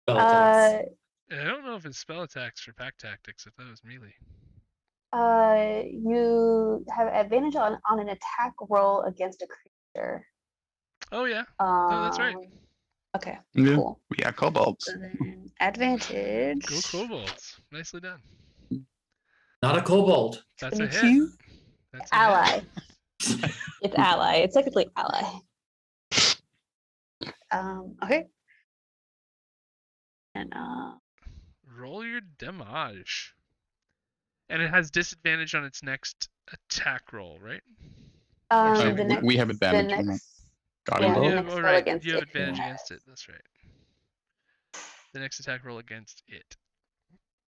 Spell attacks. Uh, I don't know if it's spell attacks for pack tactics, if that was melee. you have advantage on an attack roll against a creature. Oh, yeah. No, that's right. Okay, Yeah, cool. we got kobolds. So then advantage. Go Kobolds. Nicely done. Not a kobold. That's a hit. 22. That's a Ally. hit. It's ally. It's technically ally. Okay. And Roll your damage. And it has disadvantage on its next attack roll, right? Or the saving next, throw. We have advantage the on that. next, Guiding yeah, bolt. the You have, next oh, roll right. against You have it. advantage Yeah. against it. That's right. The next attack roll against it.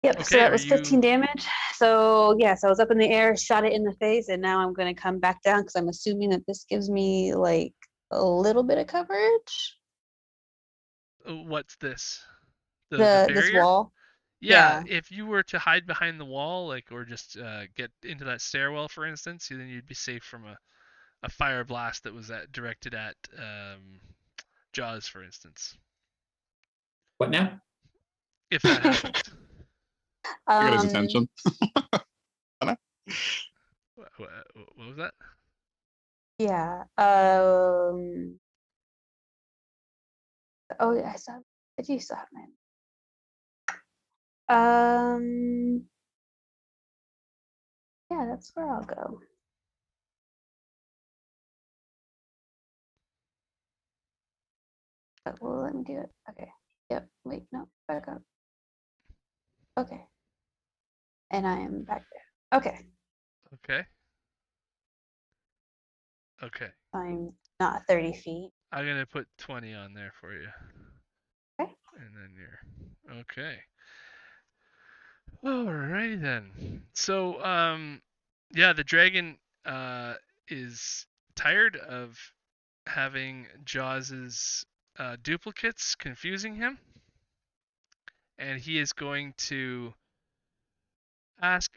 Yep, so Okay, that are was 15 you- damage. So yes, I was up in the air, shot it in the face, and now I'm going to come back down because I'm assuming that this gives me like a little bit of coverage. What's this? The This barrier? wall. Yeah, Yeah. if you were to hide behind the wall, like, or just get into that stairwell, for instance, then you'd be safe from a fire blast that was directed at Jaws, for instance. What now? If that happened. I got his attention. What was that? Yeah. Oh, yeah, I saw. I do still have mine. Yeah, that's where I'll go. Well, let me do it. Okay. Yep. Wait, no, back up. Okay. And I am back there. Okay. Okay. Okay. I'm not 30 feet. I'm gonna put 20 on there for you. Okay. And then you're okay. Alrighty then. So yeah, the dragon is tired of having Jaws's duplicates confusing him, and he is going to ask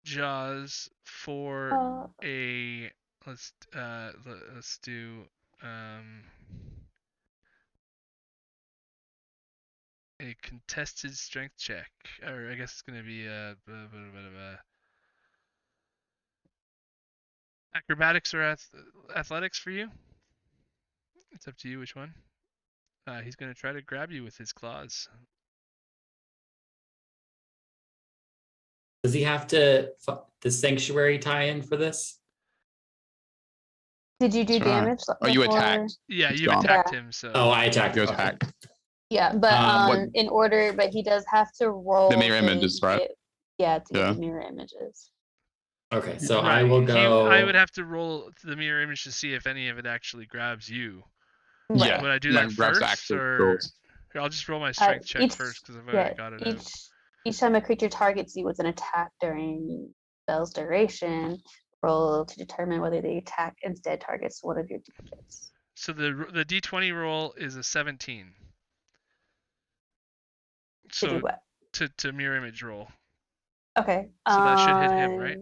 Jaws for a let's do a contested strength check, or I guess it's gonna be a bit of a acrobatics or athletics for you. It's up to you which one. He's gonna try to grab you with his claws. Does he have to the sanctuary tie in for this? Did you do That's right. damage? Oh, you before? attacked. Yeah, It's you've gone. attacked Yeah. him, so. Oh, I attacked. You Okay. attacked. Yeah, but What- in order, but he does have to roll The mirror images, his right? Yeah, to get Yeah. the mirror images. Okay, so I will Right. go. I would have to roll the mirror image to see if any of it actually grabs you. Yeah. Would I do Like that grabs the first, actual or source. here, I'll just roll my strength check Each first because I've yeah, already got it out. each time a creature targets you with an attack during spell's duration, roll to determine whether the attack instead targets one of your duplicates. So the d20 roll is a 17. To do So what? to mirror image roll. Okay. So that should hit him, right?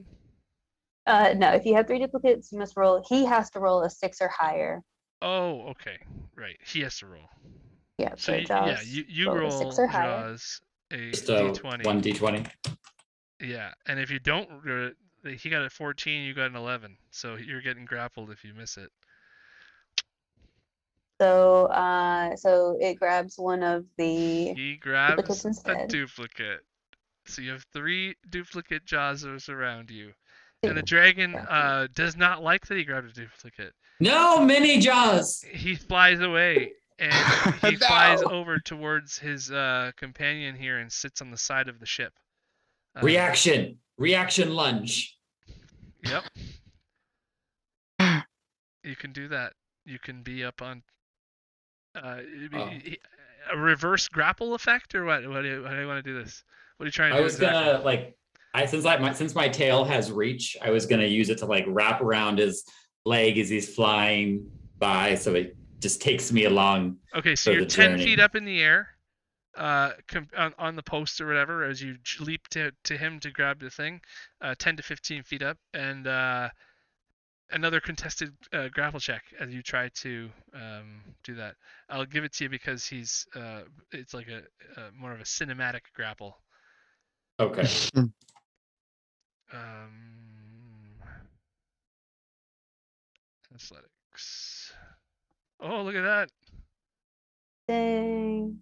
No, if you have 3 duplicates, you must roll. He has to roll a 6 or higher. Oh, okay. Right. He has to roll. Yeah, So so Jaws you rolled a 6 roll or higher. Jaws a Just d20. one d20. Yeah, and if you don't, he got a 14, you got an 11. So you're getting grappled if you miss it. So so it grabs one of the He duplicates grabs a instead. duplicate. So you have 3 duplicate Jaws around you. Two. And the dragon Yeah. does not like that he grabbed a duplicate. No, mini Jaws. He flies away and he No! flies over towards his companion here and sits on the side of the ship. Reaction lunge. Yep. You can do that. You can be up on a reverse grapple effect, or what? How do you want to do this? What are you trying to I do was exactly? gonna like, since my tail has reach, I was gonna use it to like wrap around his leg as he's flying by, so it just takes me along. Okay, so for you're the 10 journey. feet up in the air, on the post or whatever, as you leap to him to grab the thing, 10 to 15 feet up, and another contested grapple check as you try to do that. I'll give it to you because it's like a more of a cinematic grapple. Okay. Athletics. Oh, look at that. Dang.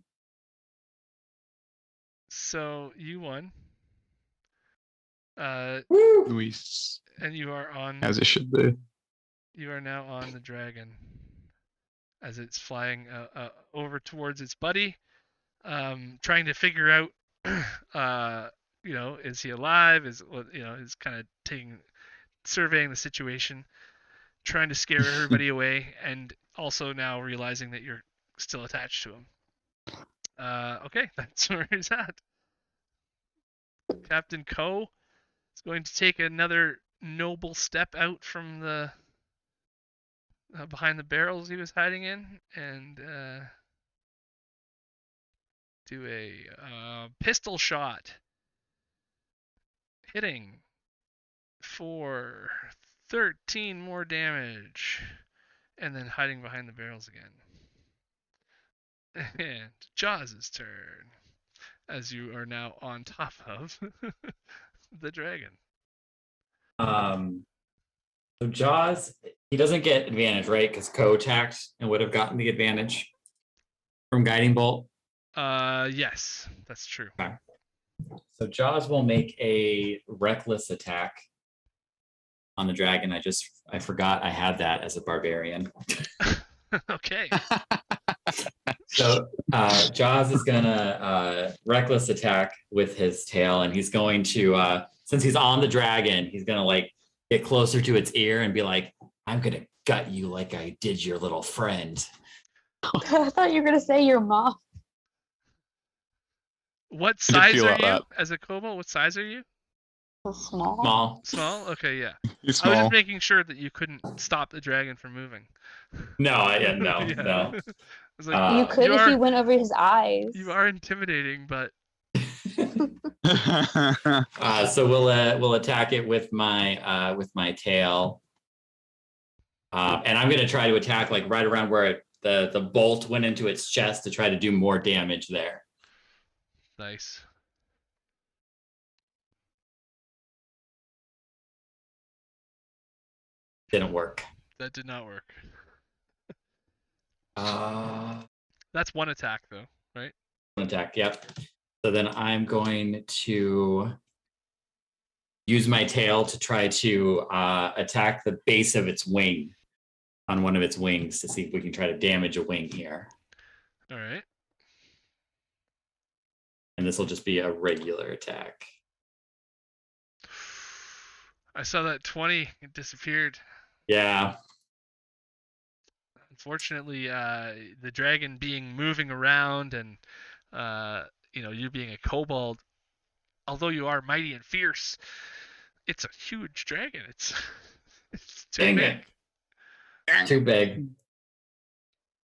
So you won. Luis, And you are on. as it should be. You are now on the dragon, as it's flying over towards its buddy, trying to figure out, is he alive? Is kind of surveying the situation, trying to scare everybody away, and also now realizing that you're still attached to him. Okay, that's where he's at. Cap'n Ko is going to take another noble step out from the behind the barrels he was hiding in, and do a pistol shot, hitting for 13 more damage, and then hiding behind the barrels again. And Jaws' turn, as you are now on top of the dragon. So Jaws, he doesn't get advantage, right? Because Ko attacked and would have gotten the advantage from Guiding Bolt. Yes, that's true. Okay. So Jaws will make a reckless attack on the dragon. I forgot I had that as a barbarian. Okay. So Jaws is gonna reckless attack with his tail, and he's going to since he's on the dragon, he's gonna like get closer to its ear and be like, "I'm gonna gut you like I did your little friend." I thought you were gonna say your mom. What I did size feel are like you that. as a kobold? What size are you? Small. Small. Small? Okay, yeah. He's I was small. just making sure that you couldn't stop the dragon from moving. No, Yeah. no. I was like, You could if you went over his eyes. you are intimidating, but So we'll attack it with my tail, and I'm gonna try to attack like right around where the bolt went into its chest to try to do more damage there. nice. Didn't work. That did not work. Uh, That's one attack though, right? Attack. Yep. So then I'm going to use my tail to try to attack the base of its wing on one of its wings to see if we can try to damage a wing here. All right. And this will just be a regular attack. I saw that 20. It disappeared. Yeah. Unfortunately, the dragon being moving around and you being a kobold, although you are mighty and fierce, it's a huge dragon. It's too Dang big. it. Too big.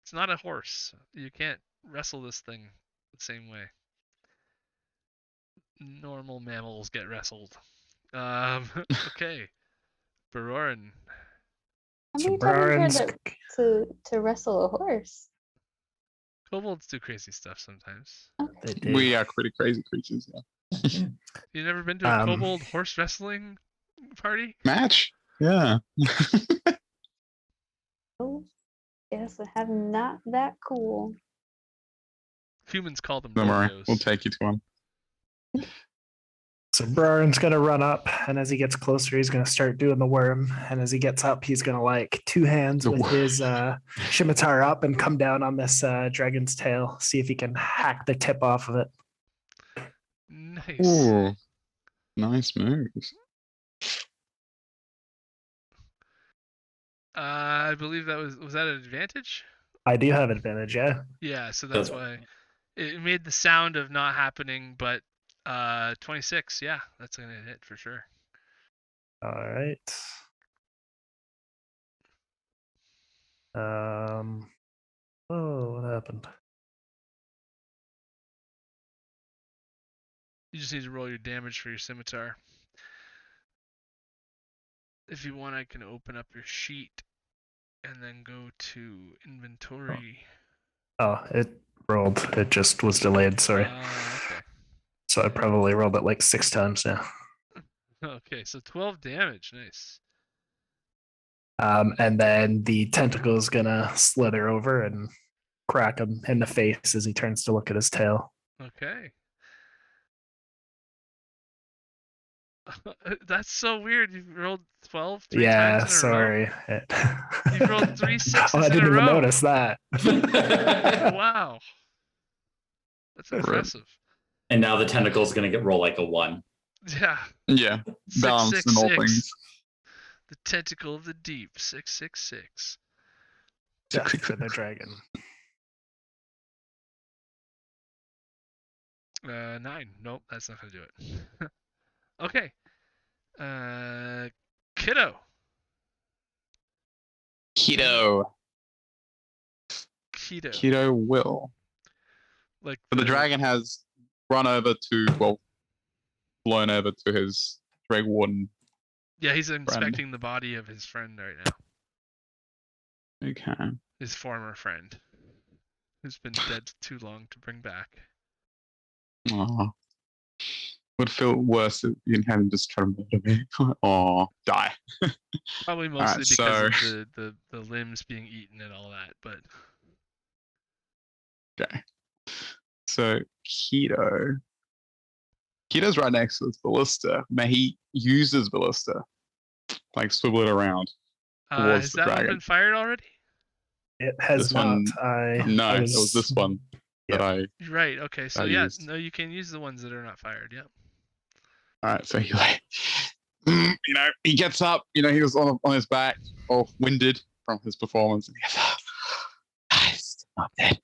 It's not a horse. You can't wrestle this thing the same way. Normal mammals get wrestled. Okay. Barorin. How So many times have you heard Brian's that to wrestle a horse? Kobolds do crazy stuff sometimes. they do. We are pretty crazy creatures. Yeah. You never been to a kobold horse wrestling party? Match? Yeah. Oh, yes, I have not that cool. Humans call them Don't worry. rodeos. We'll take you to one. So Brian's gonna run up, and as he gets closer, he's gonna start doing the worm. And as he gets up, he's gonna like two hands The with worm. his scimitar up and come down on this dragon's tail. See if he can hack the tip off of it. Nice. Ooh. Nice moves. I believe that was that an advantage? I do have advantage, yeah. Yeah, so that's why it made the sound of not happening, but 26, yeah, that's gonna hit for sure. All right. Oh, what happened? You just need to roll your damage for your scimitar. If you want, I can open up your sheet and then go to inventory. Oh, it rolled. It just was delayed. Sorry. Okay. So I probably rolled it like 6 times now. Okay, so 12 damage. Nice. And then the tentacle is gonna slither over and crack him in the face as he turns to look at his tail. Okay. That's so weird. You've rolled 12 three Yeah, times in a row. sorry. You've rolled 3 sixes Oh, I in didn't a even row. notice that. Wow. That's impressive. And now the tentacle is going to roll like a 1. Yeah. Yeah. Balance in all 666. things. The tentacle of the deep. 666. Death for the dragon. 9. Nope, that's not gonna do it. Okay. Kiddo. Keto. Keto will. Like But the dragon has run over to, blown over to his drag warden. Yeah, he's inspecting the body of his friend right now. Okay. His former friend, who's been dead too long to bring back. Aw. Would feel worse if you had him just try to murder me. Aw, die. Probably mostly because so... of the limbs being eaten and all that, but Okay. So Keto's right next to his ballista. May he use his ballista, like swivel it around towards has the that dragon. one been fired already? It has This not. one- No, it it was this one that I. Right. Okay. So I yeah, used. no, you can use the ones that are not fired. Yep. All right, so he he gets up. He was on his back, all winded from his performance, and he goes, "He's not dead."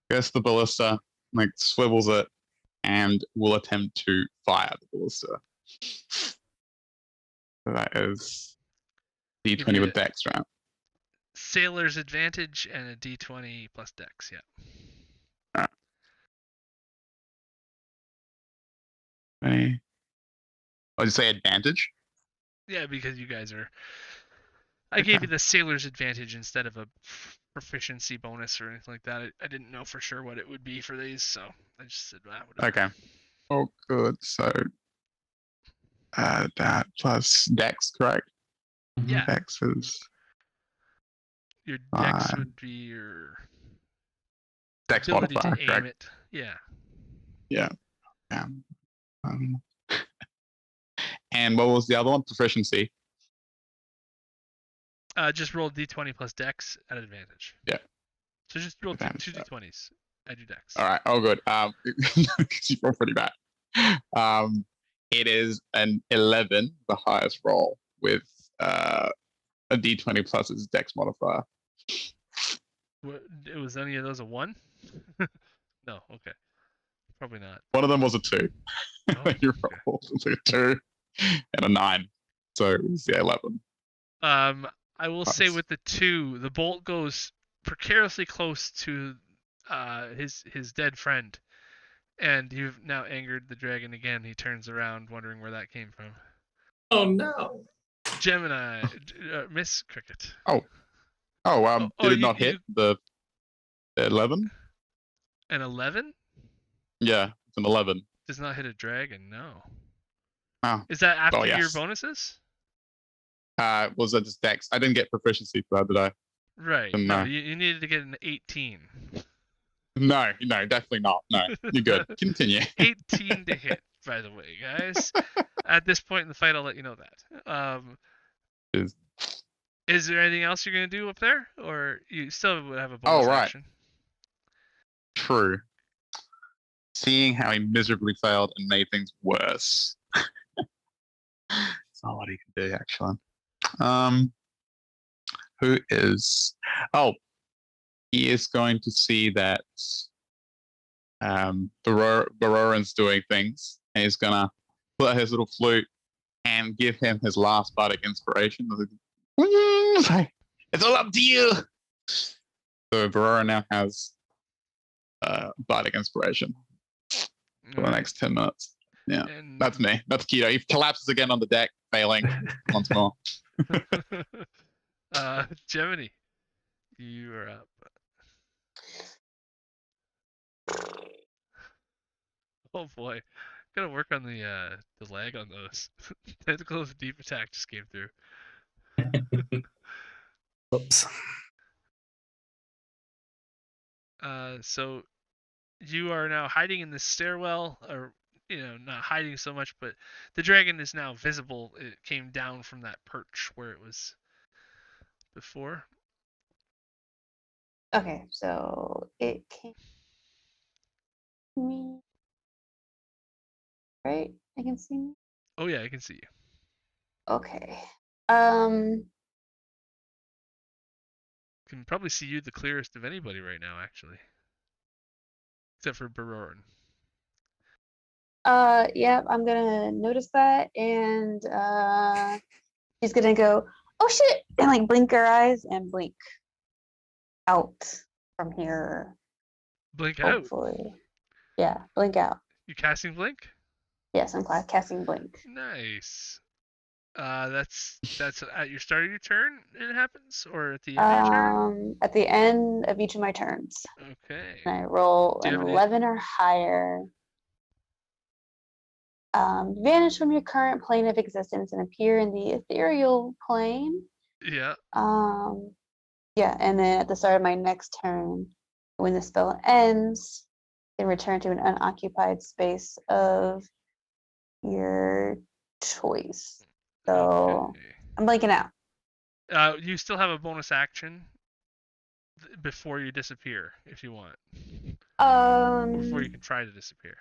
Goes to the ballista, like swivels it, and will attempt to fire the ballista. So that is D20 with Dex, right? Sailor's advantage and a D20 plus Dex. Yeah. All right. Oh, did you say advantage? Yeah, because you guys are. I gave you the sailor's advantage instead of a proficiency bonus or anything like that. I didn't know for sure what it would be for these, so I just said, whatever. Okay. Oh, good. So that plus Dex, correct? Yeah. Dex is. Your Dex would be your Dex ability modifier, to aim correct? it. Yeah. Yeah. And what was the other one? Proficiency. Just roll D20 plus Dex at advantage. Yeah. So just roll two D20s. I do Dex. All right. Oh, good. You roll pretty bad. It is an 11, the highest roll, with a d20 plus its dex modifier. It was any of those a 1? No, okay. Probably not. One of them was a 2. Oh, You okay. rolled a 2 and a 9. So it was the 11. I will say Nice. with the 2, the bolt goes precariously close to his dead friend, and you've now angered the dragon again. He turns around, wondering where that came from. Oh no. Gemini, Miss Cricket. Oh, did it not hit the 11? An 11 Yeah, it's an 11. does not hit a dragon. No. Oh, Is that after your yes. bonuses? Was that just dex? I didn't get proficiency for that, did I? Right. No. No, you needed to get an 18. No, definitely not. No, you're good. Continue. 18 to hit, by the way, guys. At this point in the fight, I'll let you know that. Is there anything else you're gonna do up there, or you still would have a bonus action? True. Seeing how he miserably failed and made things worse. It's not what he can do, actually. Who is? Oh, he is going to see that Baroran's doing things, and he's gonna pull out his little flute and give him his last bardic inspiration. It's all up to you. So Barora now has bardic inspiration for the next 10 minutes. Yeah, And that's me. That's Keto. He collapses again on the deck, failing once more. Gemini, you are up. Oh boy, gotta work on the lag on those. Tentacle of deep attack just came through. Oops. So you are now hiding in this stairwell, or not hiding so much, but the dragon is now visible. It came down from that perch where it was before. Okay, so it came to me. Right? I can see me. Oh yeah, I can see you. Okay. Can probably see you the clearest of anybody right now, actually, except for Baroran. Yeah, I'm gonna notice that, and she's gonna go, oh shit, and like blink her eyes and blink out from here. Blink out. Hopefully. Yeah, blink out. You casting blink? Yes, I'm casting blink. Nice. That's at your start of your turn it happens, or at the end of your turn? At the end of each of my turns. Okay. And I roll Do you an have any- 11 or higher. Vanish from your current plane of existence and appear in the ethereal plane. Yeah. Yeah, and then at the start of my next turn, when the spell ends, then return to an unoccupied space of your choice. So Okay. I'm blanking out. You still have a bonus action before you disappear, if you want. Before you can try to disappear.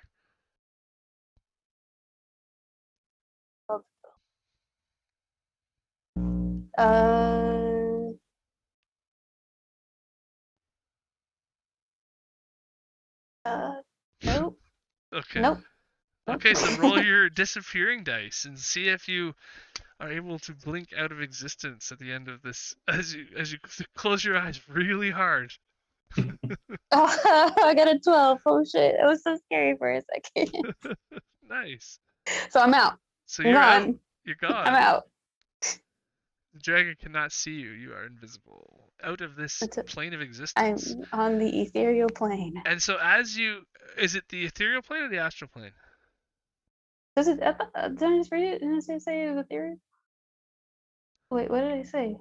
Nope. Okay. Nope. Okay, so roll your disappearing dice and see if you are able to blink out of existence at the end of this as you close your eyes really hard. Oh, I got a 12. Oh shit. It was so scary for a second. Nice. So I'm out. So I'm you're gone. out. You're gone. I'm out. The dragon cannot see you. You are invisible. Out of this plane of I'm existence. on the ethereal plane. And so is it the ethereal plane or the astral plane? Does it? Did I just read it? Didn't it say it was ethereal? Wait, what did I say?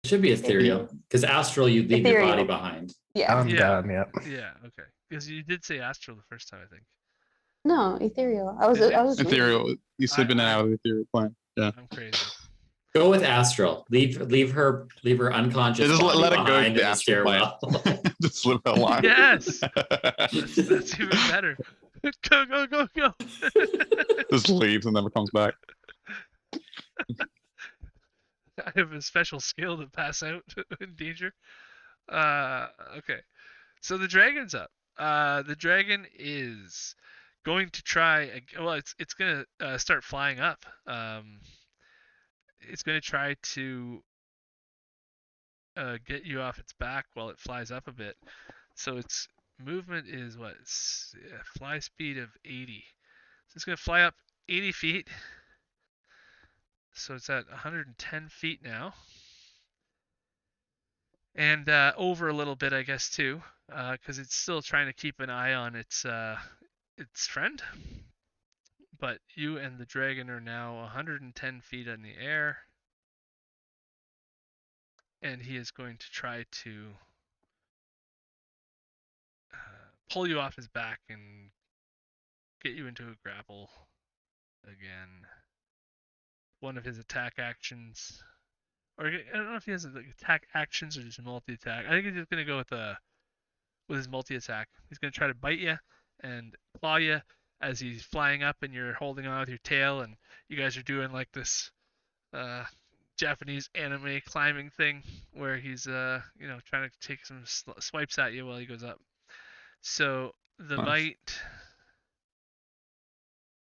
It should be ethereal because astral, you leave your body Ethereal. behind. Yeah. I'm Yeah. done. Yep. Yeah, okay. Because you did say astral the first time, I think. No, ethereal. I was Did you? just reading. Ethereal. You slip in and out of the ethereal plane. Yeah. I'm crazy. Go with astral. Leave her unconscious Just body let it go behind to in the the astral plane. stairwell. Just slip it along. Yes! That's even better. Go, go, go, go. Just leaves and never comes back. I have a special skill to pass out in danger. Okay. So the dragon's up. The dragon is going to try. Well, it's gonna start flying up. It's gonna try to get you off its back while it flies up a bit. So its movement is what? Fly speed of 80. So it's gonna fly up 80 feet. So it's at 110 feet now. And over a little bit, I guess, too, because it's still trying to keep an eye on its friend. But you and the dragon are now 110 feet in the air, and he is going to try to pull you off his back and get you into a grapple again. One of his attack actions, or I don't know if he has like attack actions or just multi-attack. I think he's just gonna go with his multi-attack. He's gonna try to bite you and claw you as he's flying up, and you're holding on with your tail, and you guys are doing like this Japanese anime climbing thing where he's trying to take some swipes at you while he goes up. So the Nice. bite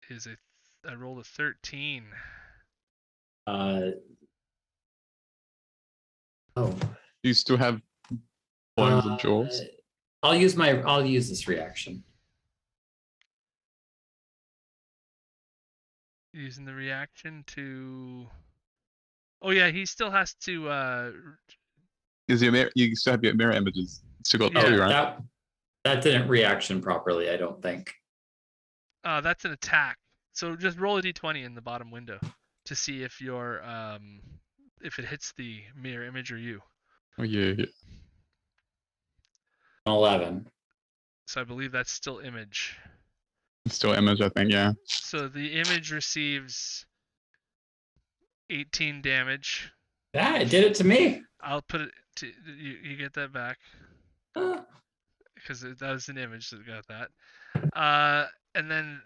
is I rolled a 13. Oh. You still have points and jaws. I'll use this reaction. Using the reaction to. Oh yeah, he still has to. Is your you still have your mirror images? Still got Yeah. two, right? That didn't reaction properly, I don't think. That's an attack. So just roll a d20 in the bottom window to see if your if it hits the mirror image or you. Oh yeah. 11. So I believe that's still image. It's still image, I think. Yeah. So the image receives 18 damage. Yeah, it did it to me. I'll put it to you get that back Uh, because that was an image that got that. And then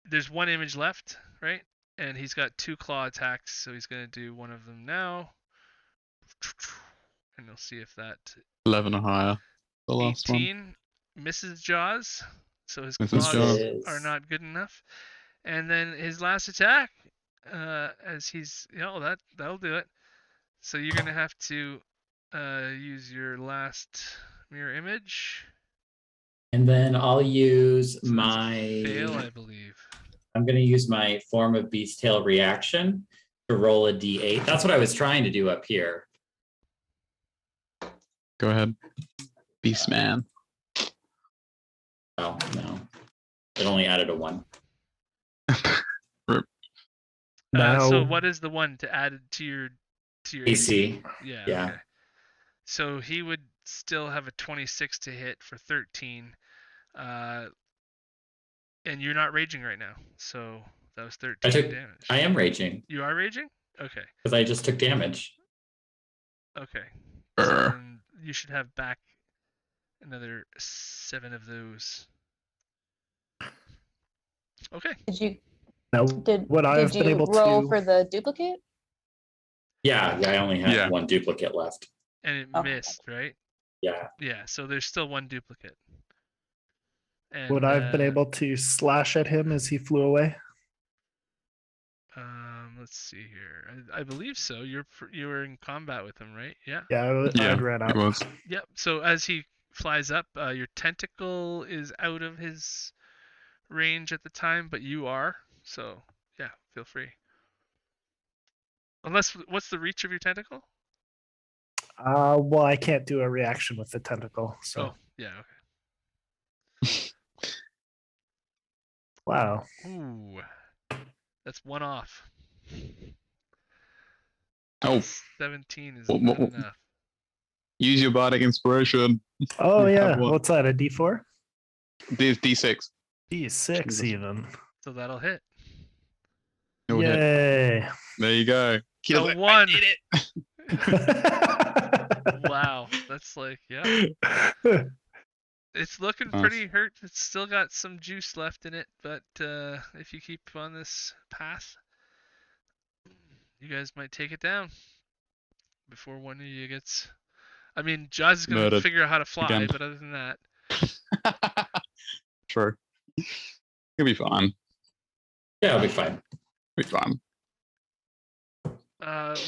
there's one image left, right? And he's got 2 claw attacks, so he's gonna do one of them now. And we'll see if that 11 or higher. The last 18 misses Jaws, so his Misses claws Jaws. are not good enough. And then his last attack, as he's that'll do it. So you're gonna have to use your last mirror image. and then I'll use So that's a fail, I believe. I'm going to use my form of beast tail reaction to roll a d8. That's what I was trying to do up here. one. Go ahead. Beast man. Oh, no. It only added a 1. Now, So what is the one to add to your AC? Yeah. Yeah. Okay. So he would still have a 26 to hit for 13. And you're not raging right now, so that was 13 damage. I am raging You are raging? Okay. because I just took damage. Okay. Brr. So then you should have back another 7 of those. Okay. now Did what I've you been able roll to for the duplicate? Yeah, I only have Yeah. 1 duplicate left. And it Okay. missed, right? Yeah. Yeah, so there's still 1 duplicate. And, would I've been able to slash at him as he flew away? Let's see here. I believe so. You were in combat with him, right? Yeah. Yeah, Yeah, I'd ran it out. was. Yep. So as he flies up, your tentacle is out of his range at the time, but you are. So yeah, feel free. Unless, what's the reach of your tentacle? Well, I can't do a reaction with the tentacle. So Oh, yeah. Okay. wow. Ooh, that's 1 off. Oh, 17 is Wha- not wha- enough. use your bardic inspiration. Oh You yeah. have one. What's that? A D4? D6. D6 Jesus. even. So that'll hit. It will hit. Yay. There you go. Kill A it. 1. I did it. Wow, that's like, yeah. It's looking Nice. pretty hurt. It's still got some juice left in it, but if you keep on this path, you guys might take it down before one of you gets. I mean, Jaws is gonna Murdered figure out how to fly, again. but other than that, True. It'll be fine. Yeah, it'll be fine. It'll be fine.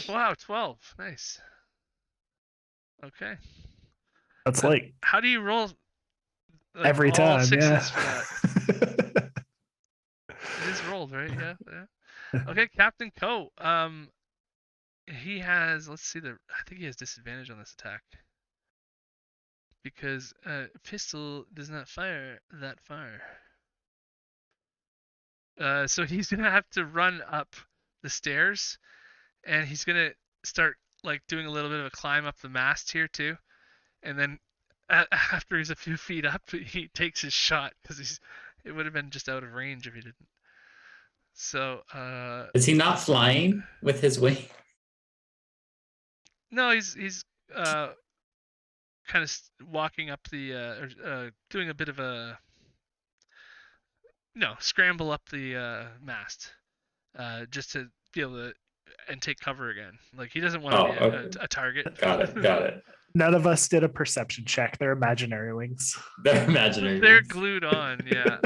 wow, 12, nice. Okay, That's like how do you roll? Like, every all time, sixes for that? yeah. It is rolled, right? Yeah, yeah. Okay, Captain Ko. He has. Let's see the. I think he has disadvantage on this attack because pistol does not fire that far. So he's gonna have to run up the stairs, and he's gonna start like doing a little bit of a climb up the mast here too, and then after he's a few feet up, he takes his shot because it would have been just out of range if he didn't. So Is he not flying with his wing? no, he's kind of walking up the doing a bit of a scramble up the mast just to be able to and take cover again. Like he doesn't want to be okay. a target. Got it. None of us did a perception check. They're imaginary wings. They're imaginary. They're wings. glued on, yeah.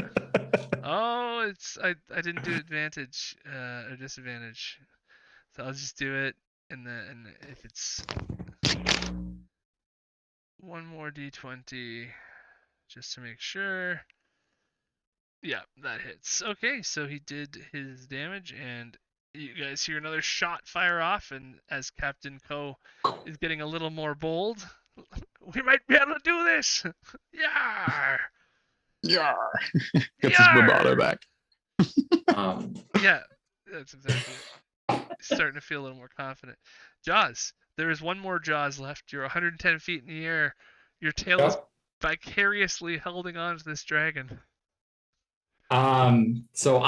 Oh, I didn't do advantage or disadvantage, so I'll just do it, and then if it's one more d20 just to make sure. Yeah, that hits. Okay, so he did his damage, and you guys hear another shot fire off, and as Captain Ko is getting a little more bold, we might be able to do this! Yar! Yar! Gets his bravado back. Yeah, that's exactly it. Starting to feel a little more confident. Jaws, there is one more Jaws left. You're 110 feet in the air. Your tail is vicariously holding on to this dragon. So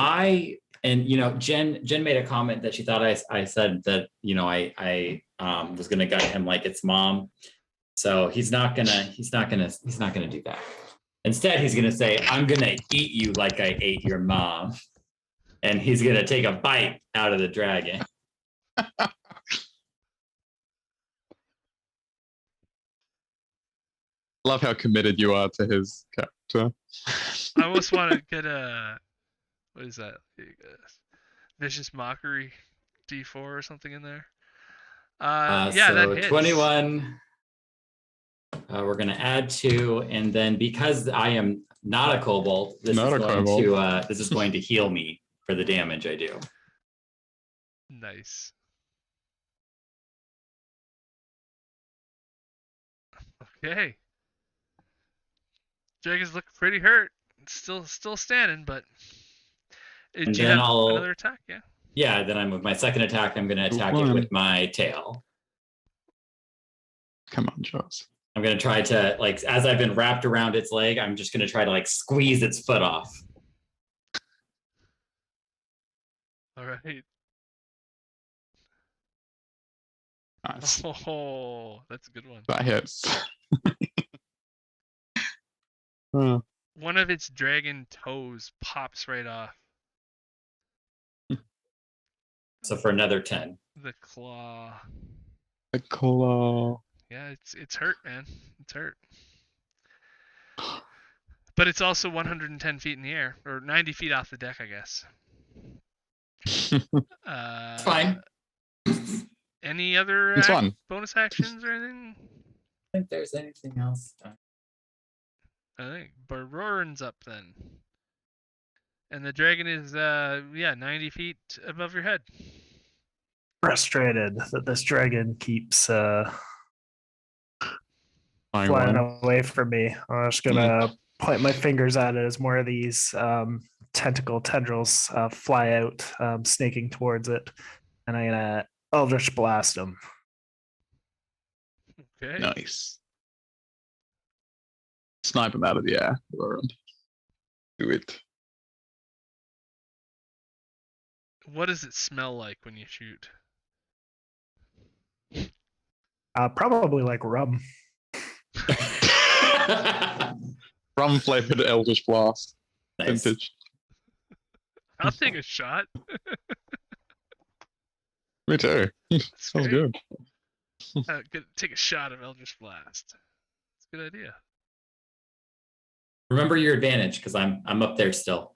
Jen made a comment that she thought I said that I was gonna gut him like it's mom. So he's not gonna do that. Instead, he's gonna say, "I'm gonna eat you like I ate your mom," and he's gonna take a bite out of the dragon. Love how committed you are to his character. I almost want to get what is that? Vicious Mockery D4 or something in there. Yeah, so that hits. 21. We're gonna add 2, and then because I am not a kobold, this is going to heal me for the damage I do. Nice. Okay. Dragons look pretty hurt. Still standing, but do you have another attack? Yeah. Yeah, then with my second attack, I'm gonna attack it with my tail. Come on, Jaws. I'm gonna try to, like, as I've been wrapped around its leg, I'm just gonna try to like squeeze its foot off. All right. Nice. Oh, that's a good one. That hits. One of its dragon toes pops right off. So for another 10. The claw. The claw. Yeah, it's hurt, man. It's hurt. But it's also 110 feet in the air, or 90 feet off the deck, I guess. It's fine. Any other It's fun. bonus actions or anything? I think there's anything else. I think Baroran's up then. And the dragon is 90 feet above your head. Frustrated that this dragon keeps flying Flying away from me. I'm just gonna point my fingers at it as more of these tentacle tendrils fly out, snaking towards it, and I'm gonna Eldritch Blast him. Okay. Nice. Snipe him out of the air. Do it. What does it smell like when you shoot? Probably like rum. Rum flavored Eldritch Blast. Nice. Vintage. I'll take a shot. Me too. Sounds great. good. Take a shot of Eldritch Blast. It's a good idea. Remember your advantage because I'm up there still.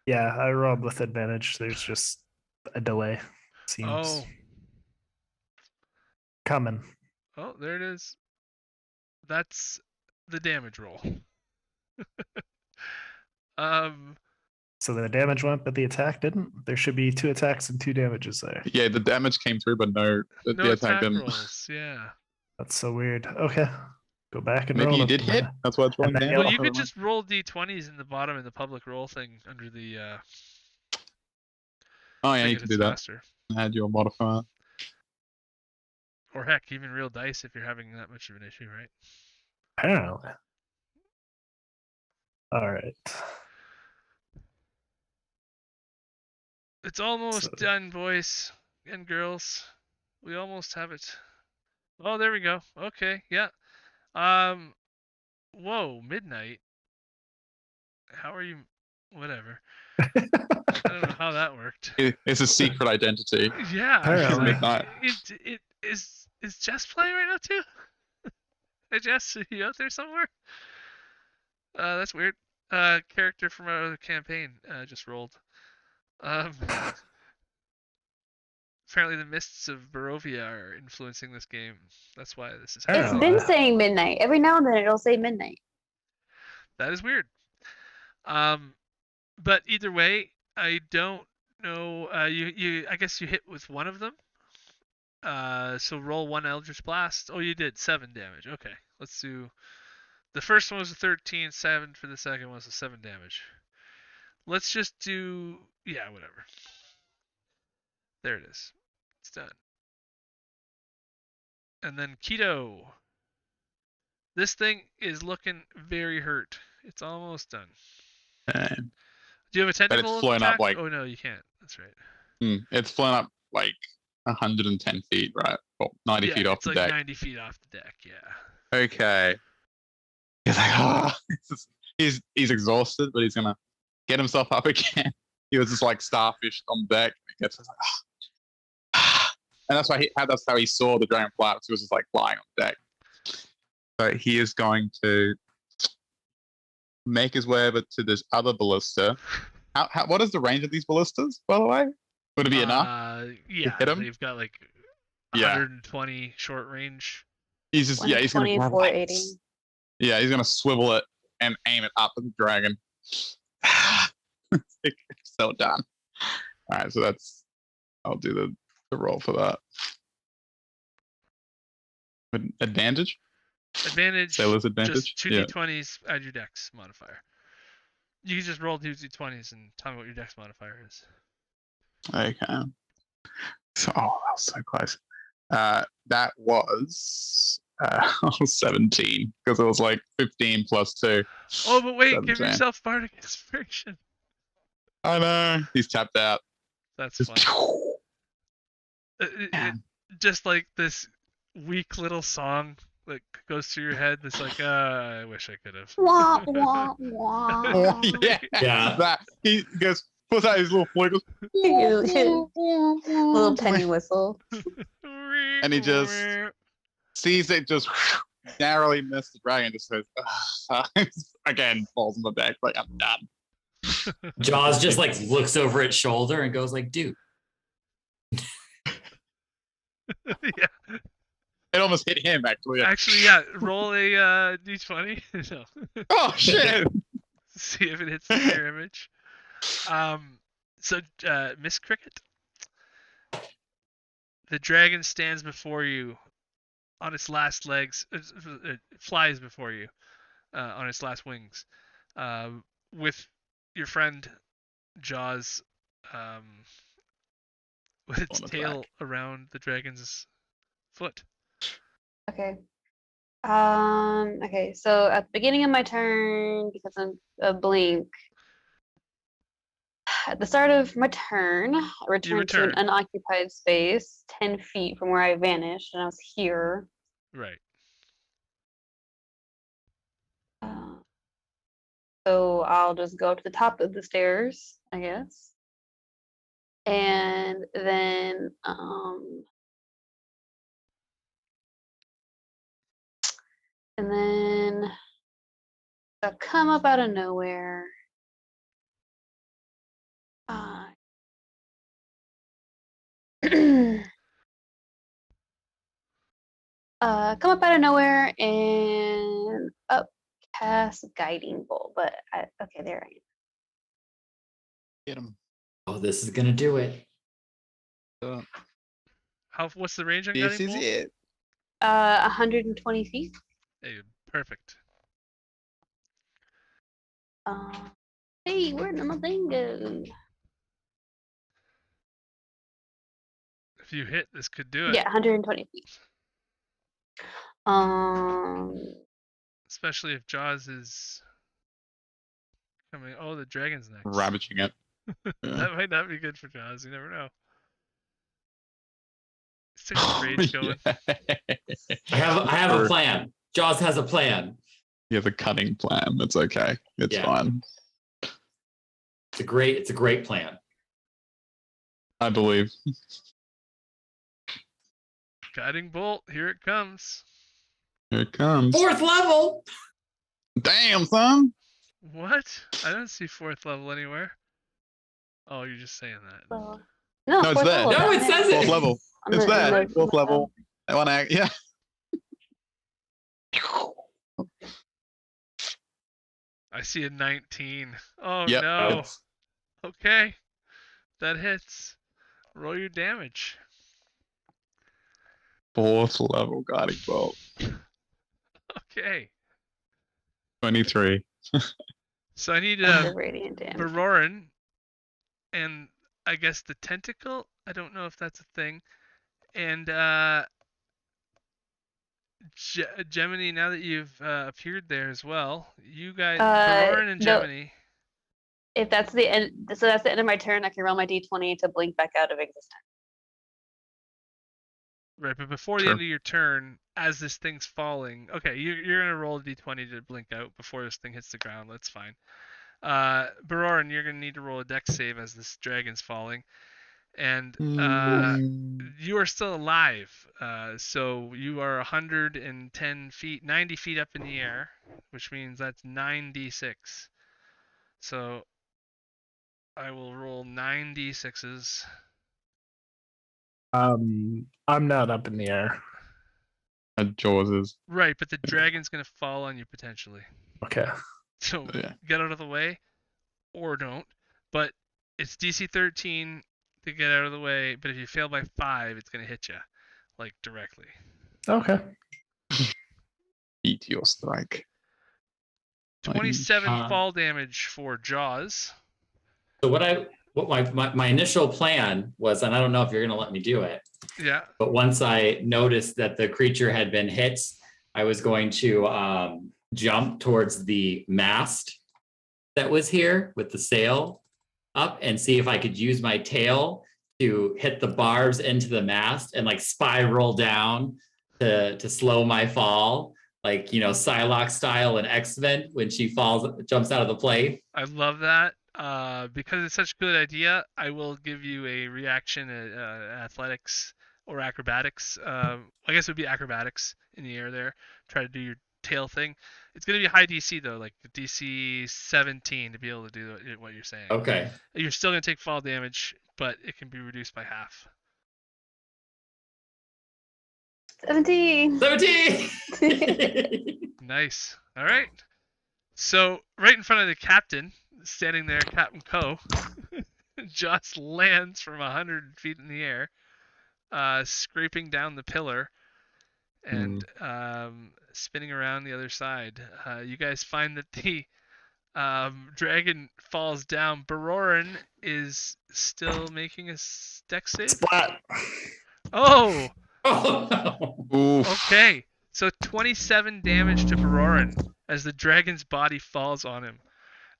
Yeah, I rolled with advantage. There's just a delay. Seems coming. Oh, there it is. That's the damage roll. So the damage went, but the attack didn't. There should be 2 attacks and 2 damages there. Yeah, the damage came through, but no the attack didn't. Rolls. Yeah. That's so weird. Okay, go back and Maybe roll you it. did hit. That's why it's rolling And then down. Well, Yeah, you could hold on. just roll d20s in the bottom in the public roll thing under the. Oh yeah, thing you if can it's do that. faster. Add your modifier. Or heck, even real dice if you're having that much of an issue, right? Apparently. All right. It's almost So- done, boys and girls. We almost have it. Oh, there we go. Okay, yeah. Whoa, midnight. How are you? Whatever. I don't know how that worked. It's a secret identity. Yeah, Apparently. Midnight. it is Jess playing right now too? Hey Jess, are you out there somewhere? That's weird. Character from a campaign just rolled. Apparently the mists of Barovia are influencing this game. That's why this is It's happening. been saying midnight. Every now and then it'll say midnight. That is weird. But either way, I don't know. You I guess you hit with one of them. So roll 1 Eldritch Blast. Oh, you did 7 damage. Okay, let's do. The first one was a 13, 7 for the second one was a 7 damage. Let's just do. Yeah, whatever. There it is. It's done. And then Keto. This thing is looking very hurt. It's almost done. And Do you have a technical flown up attack? like- Oh no, you can't. That's right. it's flown up like 110 feet, right? Well, 90 Yeah, feet off it's the like deck. 90 feet off the deck. Yeah. Okay. He's like, ah. He's exhausted, but he's gonna get himself up again. He was just like starfish on deck. He gets like, and that's how he saw the dragon fly. He was just like flying on deck. So he is going to make his way over to this other ballista. What is the range of these ballistas, by the way? Would it be enough? Yeah, hit him? they've got like Yeah. 120 short range. He's just he's gonna 120, 480. Yeah, he's gonna swivel it and aim it up at the dragon. So done. All right, so I'll do the roll for that. Advantage? Advantage. Sailor's advantage? Just 2d20s, add your dex modifier. You can just roll 2d20s and tell me what your dex modifier is. Okay. So, that was so close. That was 17 because it was like 15 plus 2. Oh, but wait, give 17. yourself bardic inspiration. I know. He's tapped out. That's Just, fun. Man. Just like this weak little song that goes through your head. That's like, I wish I could have. Wah, wah, wah. Yeah. That he goes, puts out his little flute, Little penny whistle. and he just sees it just narrowly miss the dragon. Just says, again, falls on the deck. Like, I'm done. Jaws just like looks over its shoulder and goes like, dude. Yeah. It almost hit him, actually. Actually, yeah. Roll a d20. No. Oh, shit. See if it hits the mirror image. So, Miss Cricket, the dragon stands before you on its last legs. It flies before you on its last wings, with your friend Jaws, with its On the tail back. around the dragon's foot. Okay. Okay, so at the beginning of my turn, because I'm a blink, at the start of my turn, I returned to an return. unoccupied space 10 feet from where I vanished, and I was here. Right. So I'll just go up to the top of the stairs, I guess. And then I'll come up out of nowhere. Come up out of nowhere and cast guiding bolt. But okay, there I am. Get him. Oh, this is gonna do it. What's the range on This guiding is bolt? it. 120 feet. Hey, perfect. Hey, where did my thing go? If you hit, this could do it. Yeah, 120 feet. Especially if Jaws is coming. Oh, the dragon's next. Ravaging it. That might not be good for Jaws. You never know. Still got the rage going. I have a plan. Jaws has a plan. You have a cutting plan. That's okay. It's Yeah. fine. It's a great plan. I believe. Guiding bolt, here it comes. Here it comes. 4th level. Damn, son. What? I don't see 4th level anywhere. Oh, you're just saying that. No, No, it's fourth there. level, No, down it there. says it. Fourth level. On It's the- there. on the- Fourth level. I want to. Yeah. I see a 19. Oh Yep. no. Okay. That hits. Roll your damage. Fourth level guiding bolt. Okay. 23. So I need Under radiant damage. Barorin and I guess the tentacle. I don't know if that's a thing. And Gemini, now that you've appeared there as well, you guys, Barorin and no. Gemini. If that's the end, so that's the end of my turn. I can roll my d20 to blink back out of existence. Right, but before the True. end of your turn, as this thing's falling, okay, you're gonna roll a d20 to blink out before this thing hits the ground. That's fine. Barorin, you're gonna need to roll a dex save as this dragon's falling, and you are still alive. So you are 110 feet, 90 feet up in the air, which means that's 9d6. So I will roll 9d6s. I'm not up in the air. Jaws is. Right, but the dragon's gonna fall on you potentially. Okay. So Yeah. get out of the way, or don't. But it's DC 13 to get out of the way. But if you fail by 5, it's gonna hit you, like directly. Okay. Eat your strike. 27 fall damage for Jaws. So what my initial plan was, and I don't know if you're gonna let me do it, Yeah. but once I noticed that the creature had been hit, I was going to jump towards the mast that was here with the sail up and see if I could use my tail to hit the barbs into the mast and like spiral down to slow my fall, like, you know, Psylocke style in X-Men when she jumps out of the plane. I love that. Because it's such a good idea, I will give you a reaction at athletics or acrobatics. I guess it would be acrobatics in the air there. Try to do your tail thing. It's going to be a high DC though, like DC 17 to be able to do what you're saying. Okay. You're still going to take fall damage, but it can be reduced by half. 17. 17! Nice. All right. So right in front of the captain, standing there, Cap'n Ko, just lands from 100 feet in the air, scraping down the pillar and spinning around the other side. You guys find that the dragon falls down. Barorin is still making a dex save. Splat. Oh, Oh no. Oof. okay. So 27 damage to Barorin as the dragon's body falls on him,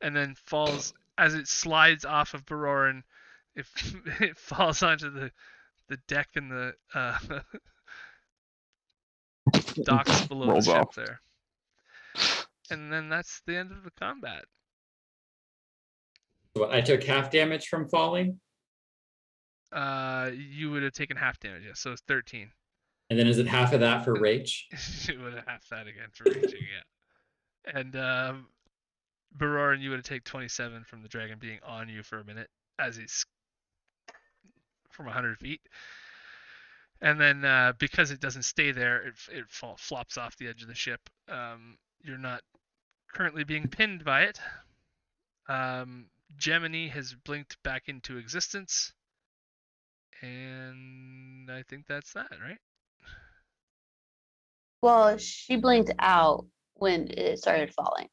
and then falls as it slides off of Barorin. It falls onto the deck and the docks below Rolls the ship off. there. And then that's the end of the combat. So I took half damage from falling. You would have taken half damage, yeah, so it's 13. And then is it half of that for rage? You would have half that again for raging, yeah. And Baroran, you would have taken 27 from the dragon being on you for a minute as he's from 100 feet. And then because it doesn't stay there, it flops off the edge of the ship. You're not currently being pinned by it. Gemini has blinked back into existence. And I think that's that, right? Well, she blinked out when it started falling.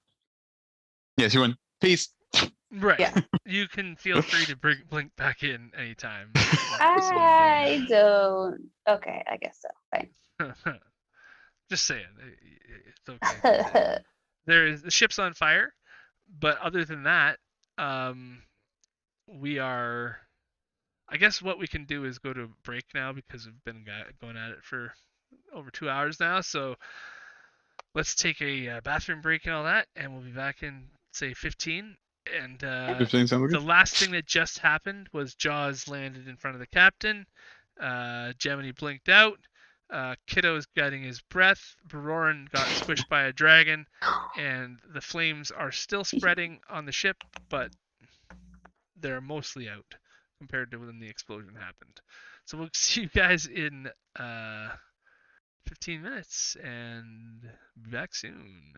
Yeah, she went, peace. Right. Yeah. You can feel free to blink back in anytime. I don't. Okay, I guess so. Fine. Just saying, it's okay. The ship's on fire, but other than that, we are. I guess what we can do is go to break now because we've been going at it for over 2 hours now. So let's take a bathroom break and all that, and we'll be back in say 15. And 15 sounds the good. last thing that just happened was Jaws landed in front of the captain. Gemini blinked out. Kiddo's getting his breath. Baroran got squished by a dragon, and the flames are still spreading on the ship, but they're mostly out compared to when the explosion happened. So we'll see you guys in 15 minutes and be back soon.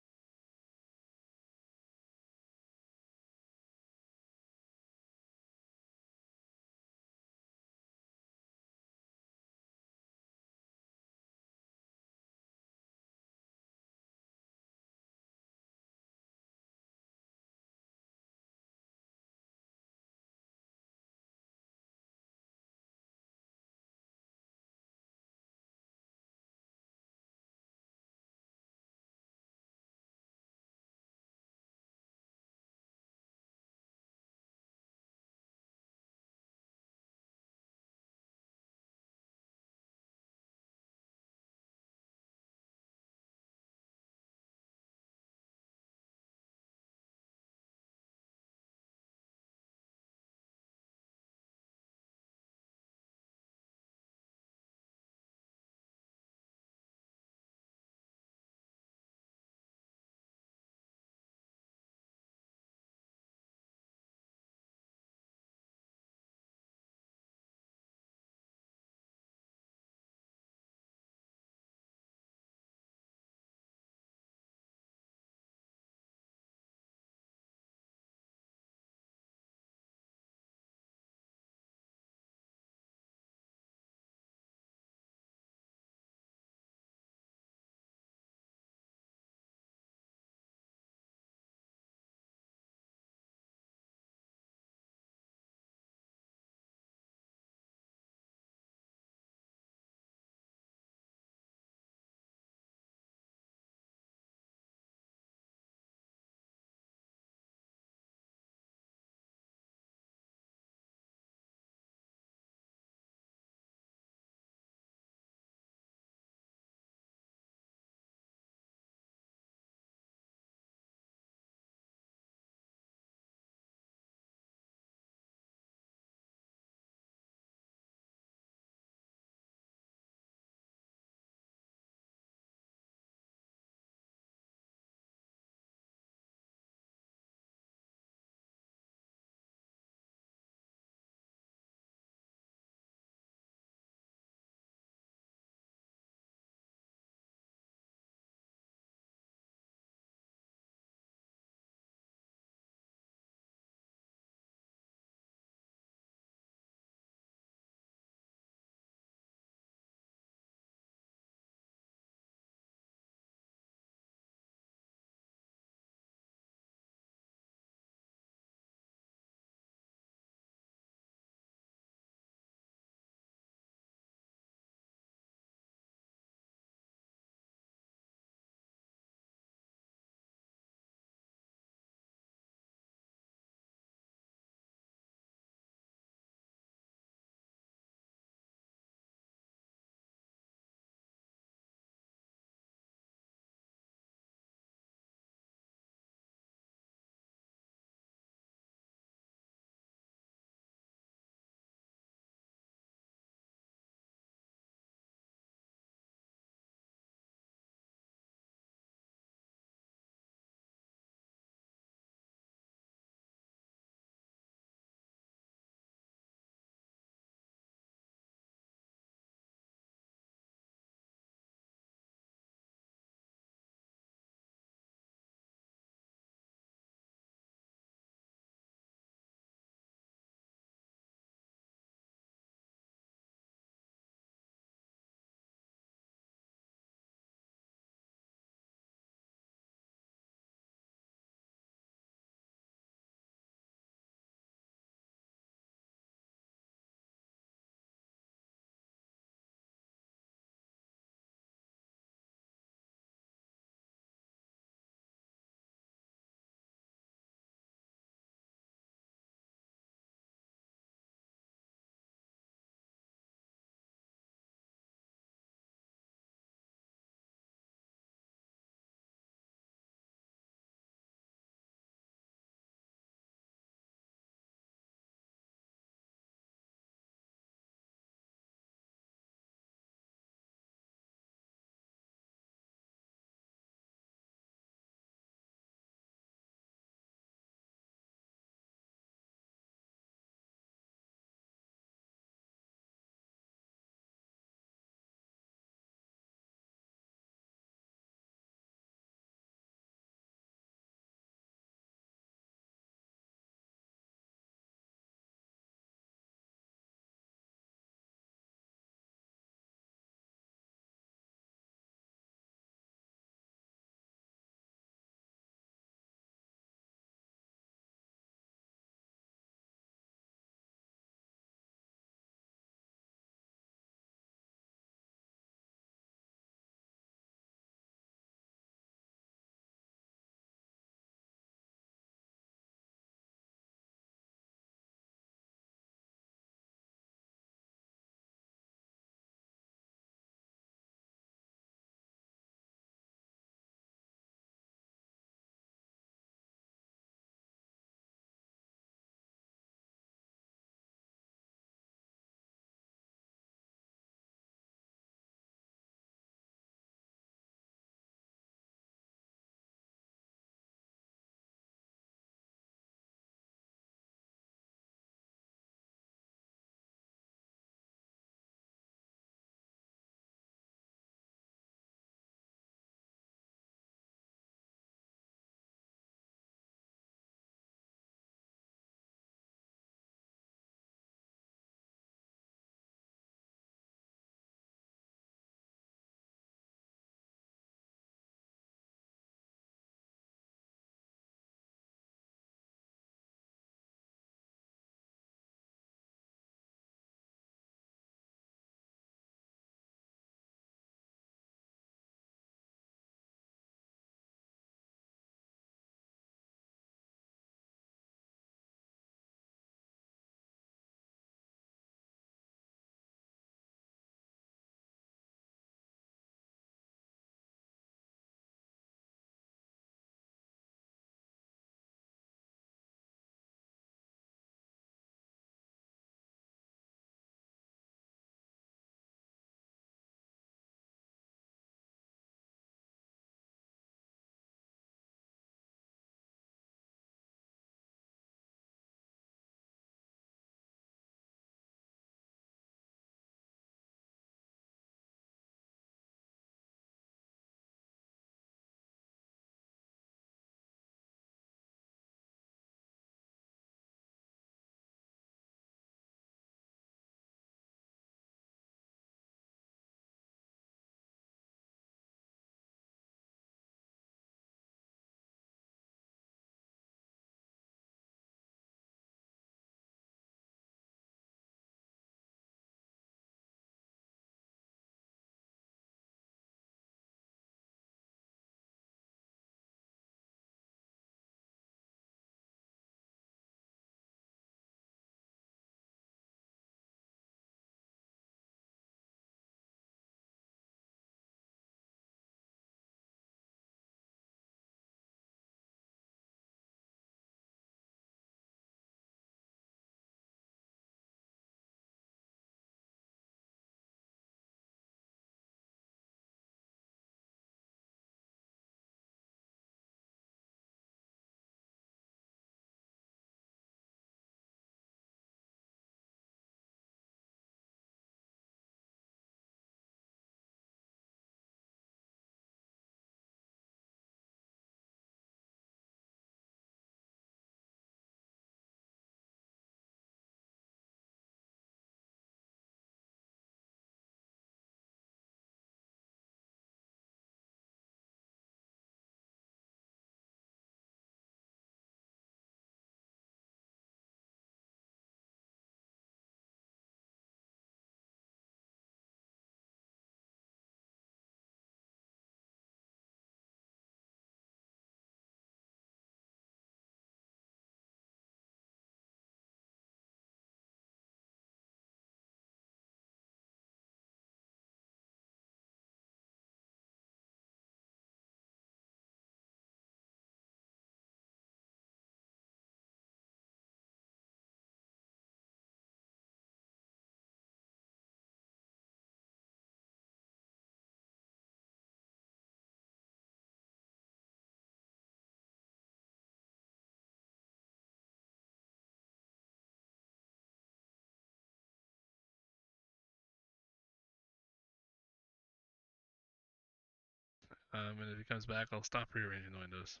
And if he comes back, I'll stop rearranging the windows.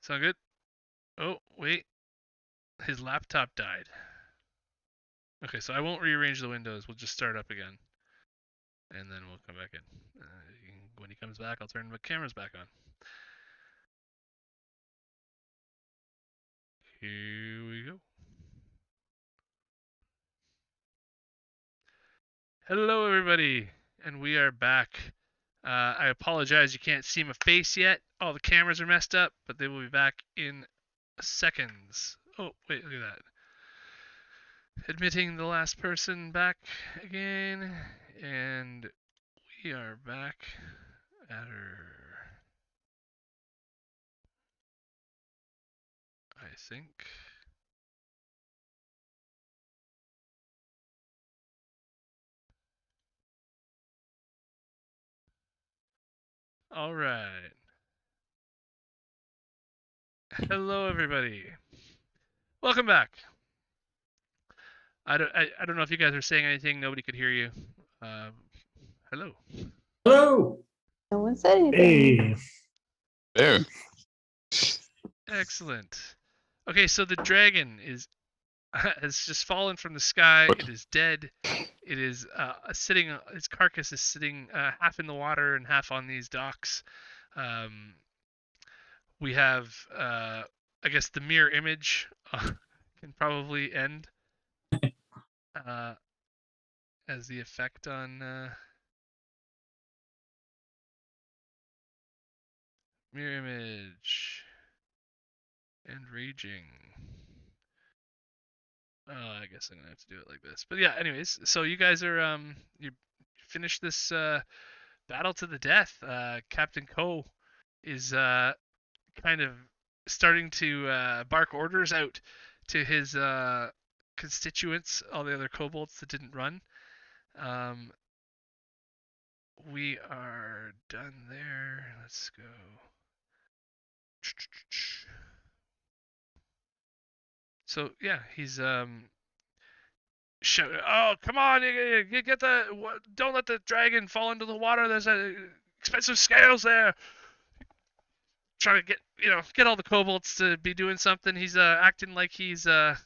Sound good? Oh, wait. His laptop died. Okay, so I won't rearrange the windows. We'll just start up again. And then we'll come back in. When he comes back, I'll turn the cameras back on. Here we go. Hello, everybody, and we are back. I apologize, you can't see my face yet. All the cameras are messed up, but they will be back in seconds. Oh, wait, look at that. Admitting the last person back again, and we are back at her. I think. All right. Hello, everybody. Welcome back. I don't know if you guys are saying anything. Nobody could hear you. Hello. Hello. No one said anything. Hey. There. Excellent. Okay, so the dragon has just fallen from the sky. It is dead. It is sitting. Its carcass is sitting half in the water and half on these docks. We have, I guess, the mirror image can probably end as the effect on mirror image and raging. Oh, I guess I'm gonna have to do it like this. But yeah, anyways, so you guys are you finished this battle to the death. Cap'n Ko is kind of starting to bark orders out to his constituents, all the other kobolds that didn't run. We are done there. Let's go. So yeah, he's shout, oh, come on, you get don't let the dragon fall into the water. There's expensive scales there. Trying to get all the kobolds to be doing something. He's acting like he's the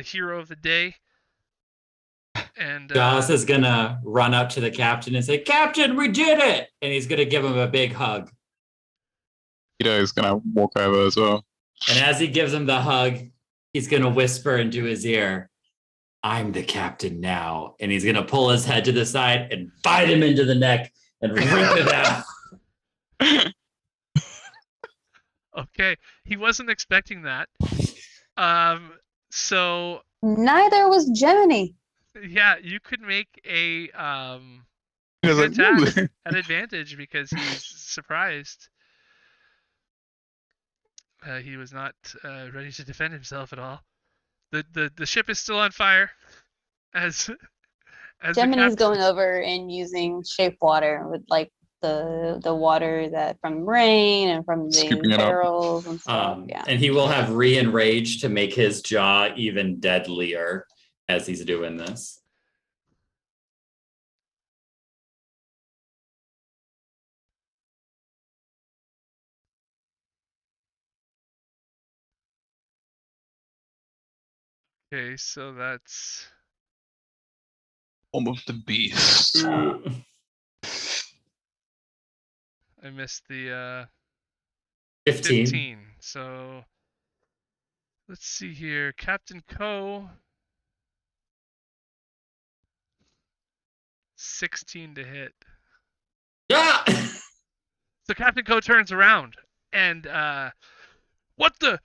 hero of the day. And Joss is gonna run up to the captain and say, "Captain, we did it!" And he's gonna give him a big hug. Ito is gonna walk over as well. And as he gives him the hug, he's gonna whisper into his ear, "I'm the captain now." And he's gonna pull his head to the side and bite him into the neck and rip it out. Okay, he wasn't expecting that. So Neither was Gemini. yeah, you could make a He was like, attack "Ooh." at advantage because he's surprised. He was not ready to defend himself at all. The ship is still on fire. As Gemini's going over and using shape water with like the water that from rain and from the Scooping it up. barrels and stuff. Yeah. And he will have re-enraged to make his jaw even deadlier as he's doing this. Okay, so that's Form of the beast. I missed the 15. 15. So let's see here. Cap'n Ko 16 to hit. Ah! So Cap'n Ko turns around and what the?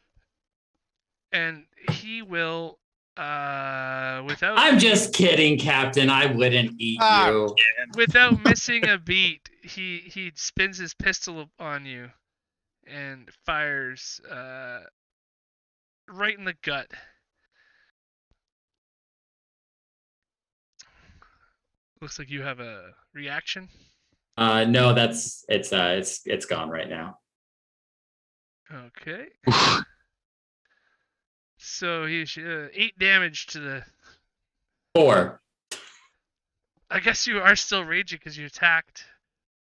And he will without I'm just kidding, Captain. I wouldn't eat you. without missing a beat, he spins his pistol on you and fires right in the gut. Looks like you have a reaction. No, it's gone right now. Okay. So he 8 damage to the 4. I guess you are still raging because you attacked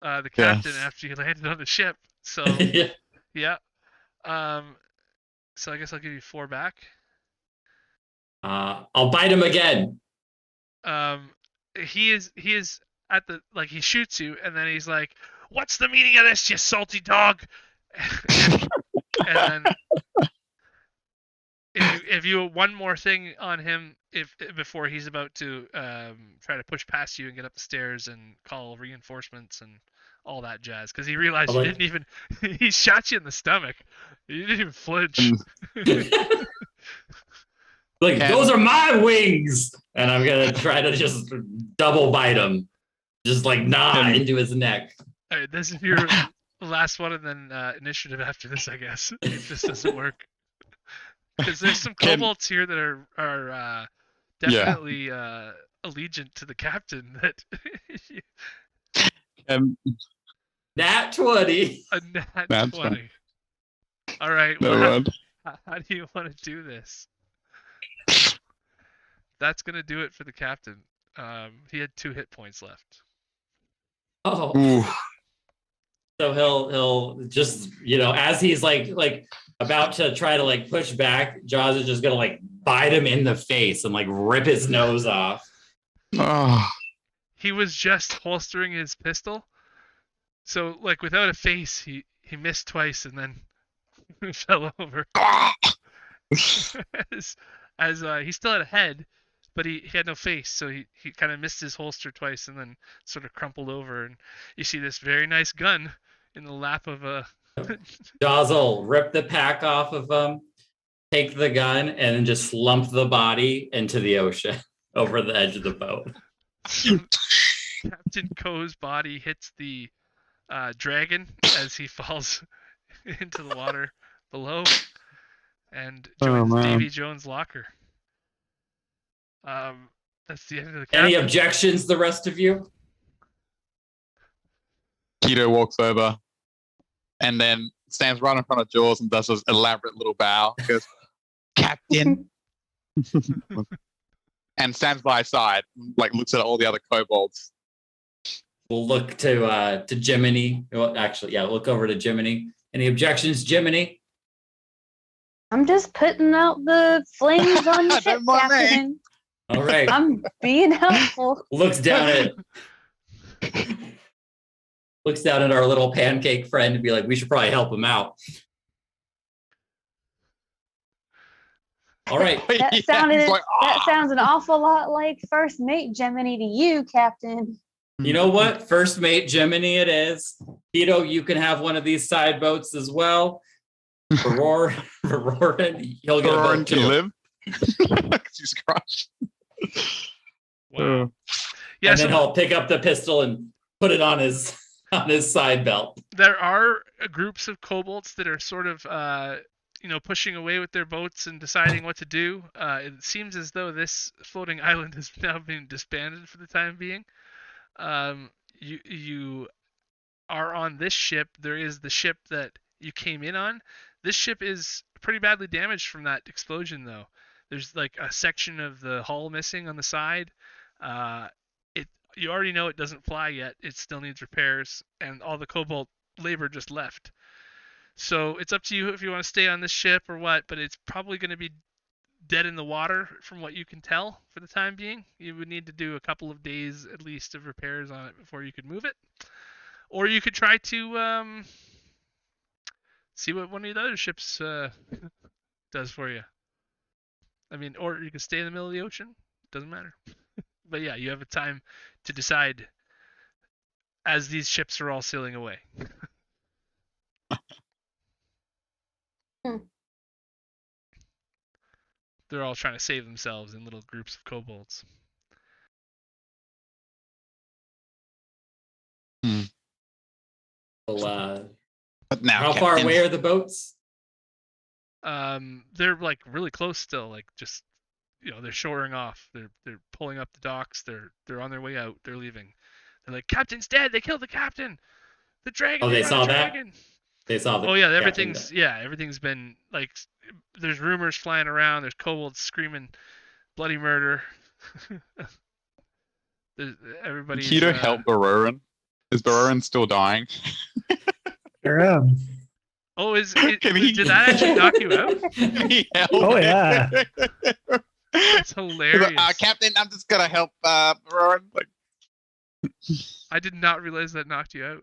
the captain after you landed on the ship. So Yeah. yeah. So I guess I'll give you 4 back. I'll bite him again. He is at the he shoots you and then he's like, "What's the meaning of this, you salty dog?" and then if you one more thing on him before he's about to try to push past you and get up the stairs and call reinforcements and all that jazz, because he realized you didn't even he shot you in the stomach. You didn't even flinch. Like, those are my wings, and I'm gonna try to just double bite him, just like into his neck. All right, this is your last one, and then initiative after this, I guess, if this doesn't work. Because there's some kobolds here that are definitely allegiant to the captain. That Nat 20. A nat That's 20. All right. Never Well, mind. how do you want to do this? That's gonna do it for the captain. He had 2 hit points left. Oh. Ooh. So he'll just, as he's like about to try to push back, Jaws is just gonna bite him in the face and rip his nose off. Oh. He was just holstering his pistol, so without a face, he missed twice and then fell over. as he still had a head, but he had no face, so he kind of missed his holster twice and then sort of crumpled over, and you see this very nice gun in the lap of a Jaws will rip the pack off of him, take the gun, and then just slump the body into the ocean over the edge of the boat. Captain Ko's body hits the dragon as he falls into the water below and joins Davy Jones' locker. That's the end of the captain. Any objections, the rest of you? Keto walks over and then stands right in front of Jaws and does this elaborate little bow. He goes, "Captain." And stands by his side, looks at all the other kobolds. We'll look to Jiminy. Well, actually, yeah, look over to Jiminy. Any objections, Jiminy? I'm just putting out the flames on the ship, Captain. All right. I'm being helpful. Looks down at our little pancake friend and be like, we should probably help him out. All right. That sounds an awful lot like first mate Gemini to you, Captain. You know what? First mate Gemini it is. Tito, you can have one of these side boats as well. For Roarin, he'll get a boat too. Live. He's crushed. Wow. Yeah, and then he'll pick up the pistol and put it on his side belt. There are groups of kobolds that are sort of pushing away with their boats and deciding what to do. It seems as though this floating island has now been disbanded for the time being. You are on this ship. There is the ship that you came in on. This ship is pretty badly damaged from that explosion, though. There's a section of the hull missing on the side. You already know it doesn't fly yet. It still needs repairs, and all the kobold labor just left. So it's up to you if you want to stay on this ship or what, but it's probably going to be dead in the water from what you can tell for the time being. You would need to do a couple of days at least of repairs on it before you could move it. Or you could try to see what one of the other ships does for you. I mean, or you can stay in the middle of the ocean. Doesn't matter. But yeah, you have a time to decide as these ships are all sailing away. They're all trying to save themselves in little groups of kobolds. Well, but now, how far away are the boats? They're really close still. Just they're shoring off. They're pulling up the docks. They're on their way out. They're leaving. They're like, "Captain's dead. They killed the captain. The dragon." Oh, they saw that. They saw the. Oh yeah, everything's been there's rumors flying around. There's kobolds screaming bloody murder. Everybody's. Keto help Baroran. Is Baroran still dying? Here I am. Oh, Can he- did that actually knock you out? Can he help? Oh, yeah. That's He's like, hilarious. Captain, I'm just gonna help Baroran. Like, I did not realize that knocked you out.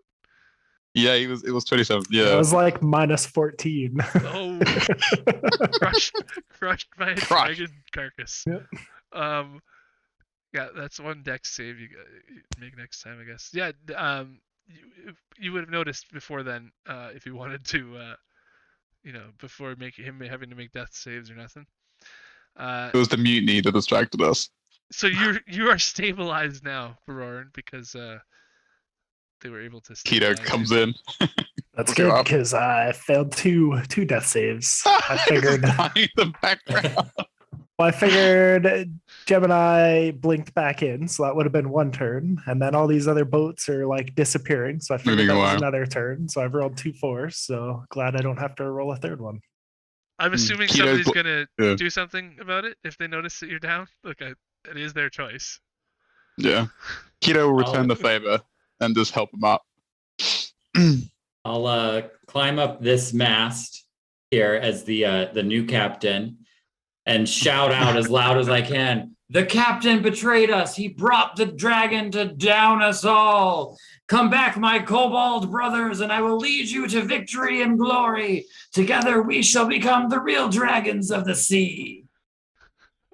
yeah, it was 27. It Yeah. was like minus 14. Oh, crushed by a Crushed. dragon carcass. Yep. Yeah, that's one dex save you make next time, I guess. Yeah, you would have noticed before then, if you wanted to, before him having to make death saves or nothing. It was the mutiny that distracted us. So you are stabilized now, Baroran, because they were able to. Keto comes in. That's Okay, good Rob. because I failed two death saves. I figured. Behind the background. Well, I figured Gemini blinked back in, so that would have been one turn, and then all these other boats are like disappearing. So I figured Moving that was away. another turn. So I've rolled 2 4s. So glad I don't have to roll a third one. I'm assuming Keto's somebody's bl- gonna yeah. do something about it if they notice that you're down. Look, it is their choice. Yeah. Keto will return the favor and just help him up. I'll climb up this mast here as the new captain and shout out as loud as I can. The captain betrayed us. He brought the dragon to down us all. Come back, my kobold brothers, and I will lead you to victory and glory. Together we shall become the real dragons of the sea.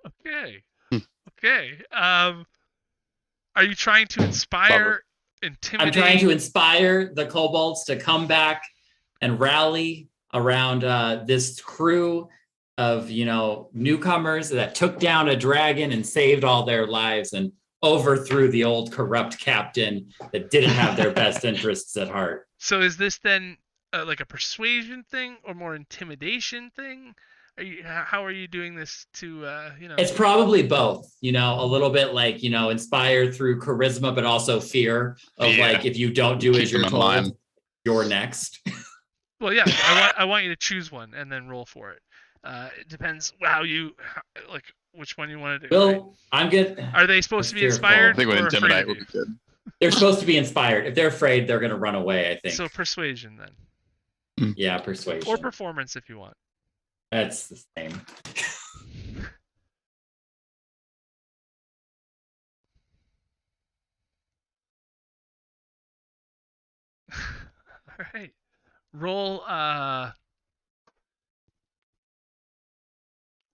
Okay. Okay. Are you trying to inspire, intimidate? I'm trying to inspire the kobolds to come back and rally around this crew of newcomers that took down a dragon and saved all their lives and overthrew the old corrupt captain that didn't have their best interests at heart. So is this then like a persuasion thing or more intimidation thing? How are you doing this to It's probably both, a little bit like, inspire through charisma, but also fear of Yeah. like, if you don't do Keep as you're them in line. told, you're next. Well, yeah, I want you to choose one and then roll for it. It depends which one you want to do. Right? Well, I'm good. Are they supposed to be Fearful. I inspired think or with afraid intimidate of would you? be good. They're supposed to be inspired. If they're afraid, they're going to run away, I think. So persuasion then, Yeah, persuasion. or performance if you want. That's the same. All right, roll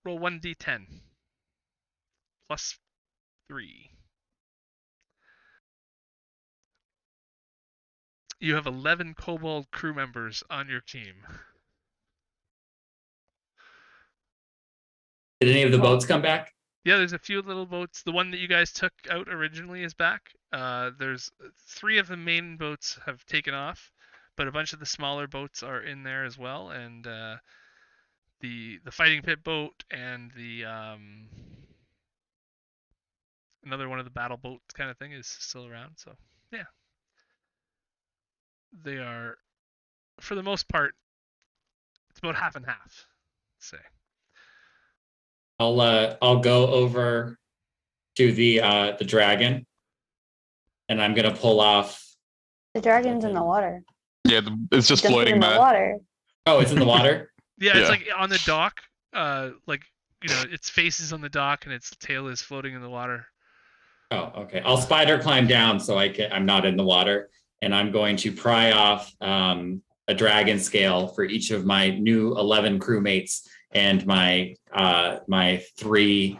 1d10 plus 3. You have 11 kobold crew members on your team. Did any of the boats come back? Yeah, there's a few little boats. The one that you guys took out originally is back. There's 3 of the main boats have taken off, but a bunch of the smaller boats are in there as well, and the fighting pit boat and the another one of the battle boats kind of thing is still around. So yeah, they are, for the most part, it's about half and half. Say. I'll go over to the dragon, and I'm gonna pull off. The dragon's in the water. Yeah, it's just Dump it floating in the there. water. Oh, it's in the water. Yeah, it's Yeah. like on the dock. Its face is on the dock and its tail is floating in the water. Oh, okay. I'll spider climb down so I'm not in the water, and I'm going to pry off a dragon scale for each of my new 11 crewmates and my 3